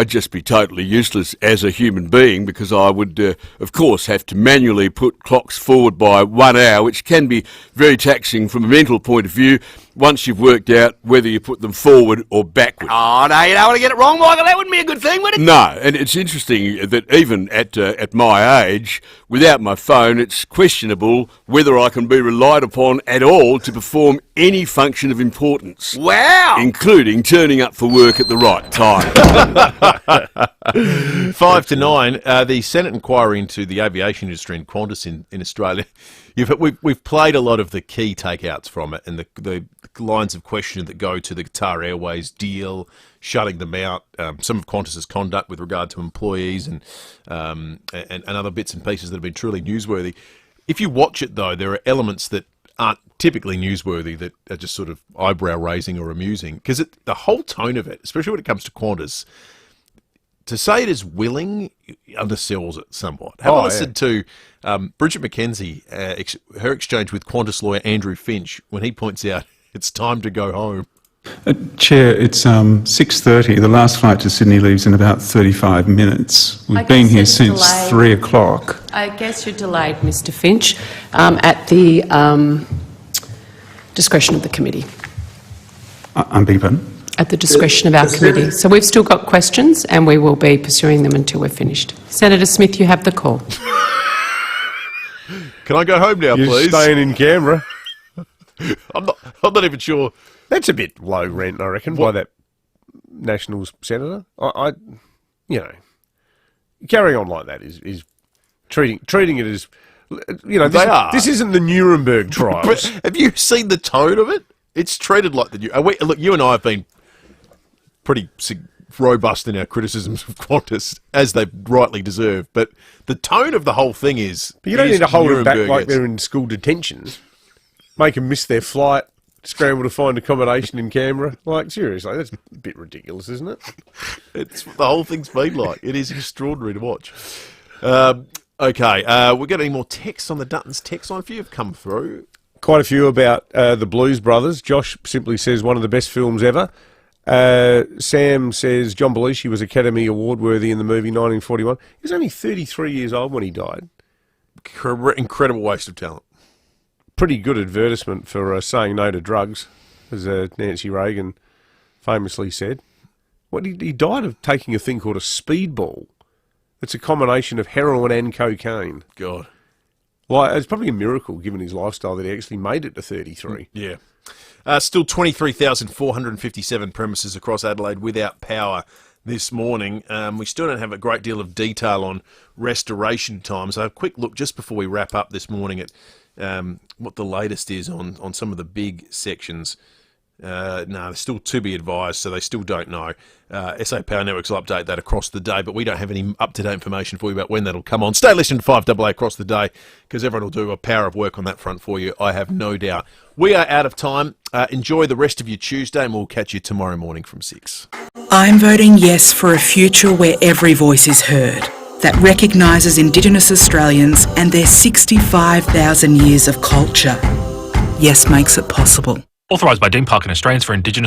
just be totally useless as a human being because I would, of course, have to manually put clocks forward by 1 hour, which can be very taxing from a mental point of view once you've worked out whether you put them forward or backward. Oh, no, you don't want to get it wrong, Michael. That wouldn't be a good thing, would it? No, and it's interesting that even at my age, without my phone, it's questionable whether I can be relied upon at all to perform any function of importance. Wow! Including turning up for work at the right time. 5 to 9, the Senate inquiry into the aviation industry and Qantas in Australia. We've played a lot of the key takeouts from it and the lines of questioning that go to the Qatar Airways deal, shutting them out, some of Qantas's conduct with regard to employees and other bits and pieces that have been truly newsworthy. If you watch it, though, there are elements that aren't typically newsworthy that are just sort of eyebrow-raising or amusing. Because the whole tone of it, especially when it comes to Qantas, to say it is willing undersells it somewhat. Have a listen to Bridget McKenzie, her exchange with Qantas lawyer Andrew Finch, when he points out it's time to go home. Chair, it's 6:30. The last flight to Sydney leaves in about 35 minutes. We've been here since delayed. 3 o'clock. I guess you're delayed, Mr. Finch, at the discretion of the committee. I'm beg your pardon? At the discretion of our committee. So we've still got questions and we will be pursuing them until we're finished. Senator Smith, you have the call. Can I go home now, You're please? staying in Canberra. I'm not even sure. That's a bit low rent, I reckon, by that Nationals senator. Carrying on like that is treating it as, this isn't the Nuremberg trials. But have you seen the tone of it? It's treated like the look. You and I have been pretty robust in our criticisms of Qantas, as they rightly deserve. But the tone of the whole thing is. But you don't need to hold them back like they're in school detention. Make them miss their flight, scramble to find accommodation in Canberra. Like, seriously, that's a bit ridiculous, isn't it? It's the whole thing's been like. It is extraordinary to watch. Okay, we got any more texts on the Duttons text line? A few have come through. Quite a few about the Blues Brothers. Josh simply says one of the best films ever. Sam says John Belushi was Academy Award worthy in the movie 1941. He was only 33 years old when he died. Incredible waste of talent. Pretty good advertisement for saying no to drugs, as Nancy Reagan famously said. He died of taking a thing called a speedball. It's a combination of heroin and cocaine. God. Well, it's probably a miracle, given his lifestyle, that he actually made it to 33. Yeah. Still 23,457 premises across Adelaide without power this morning. We still don't have a great deal of detail on restoration time. So a quick look just before we wrap up this morning at what the latest is on some of the big sections. No, they're still to be advised, so they still don't know. SA Power Networks will update that across the day, but we don't have any up-to-date information for you about when that'll come on. Stay listening to 5AA across the day, because everyone will do a power of work on that front for you, I have no doubt. We are out of time. Enjoy the rest of your Tuesday, and we'll catch you tomorrow morning from 6. I'm voting yes for a future where every voice is heard, that recognises Indigenous Australians and their 65,000 years of culture. Yes makes it possible. Authorised by Dean Parkin Australians for Indigenous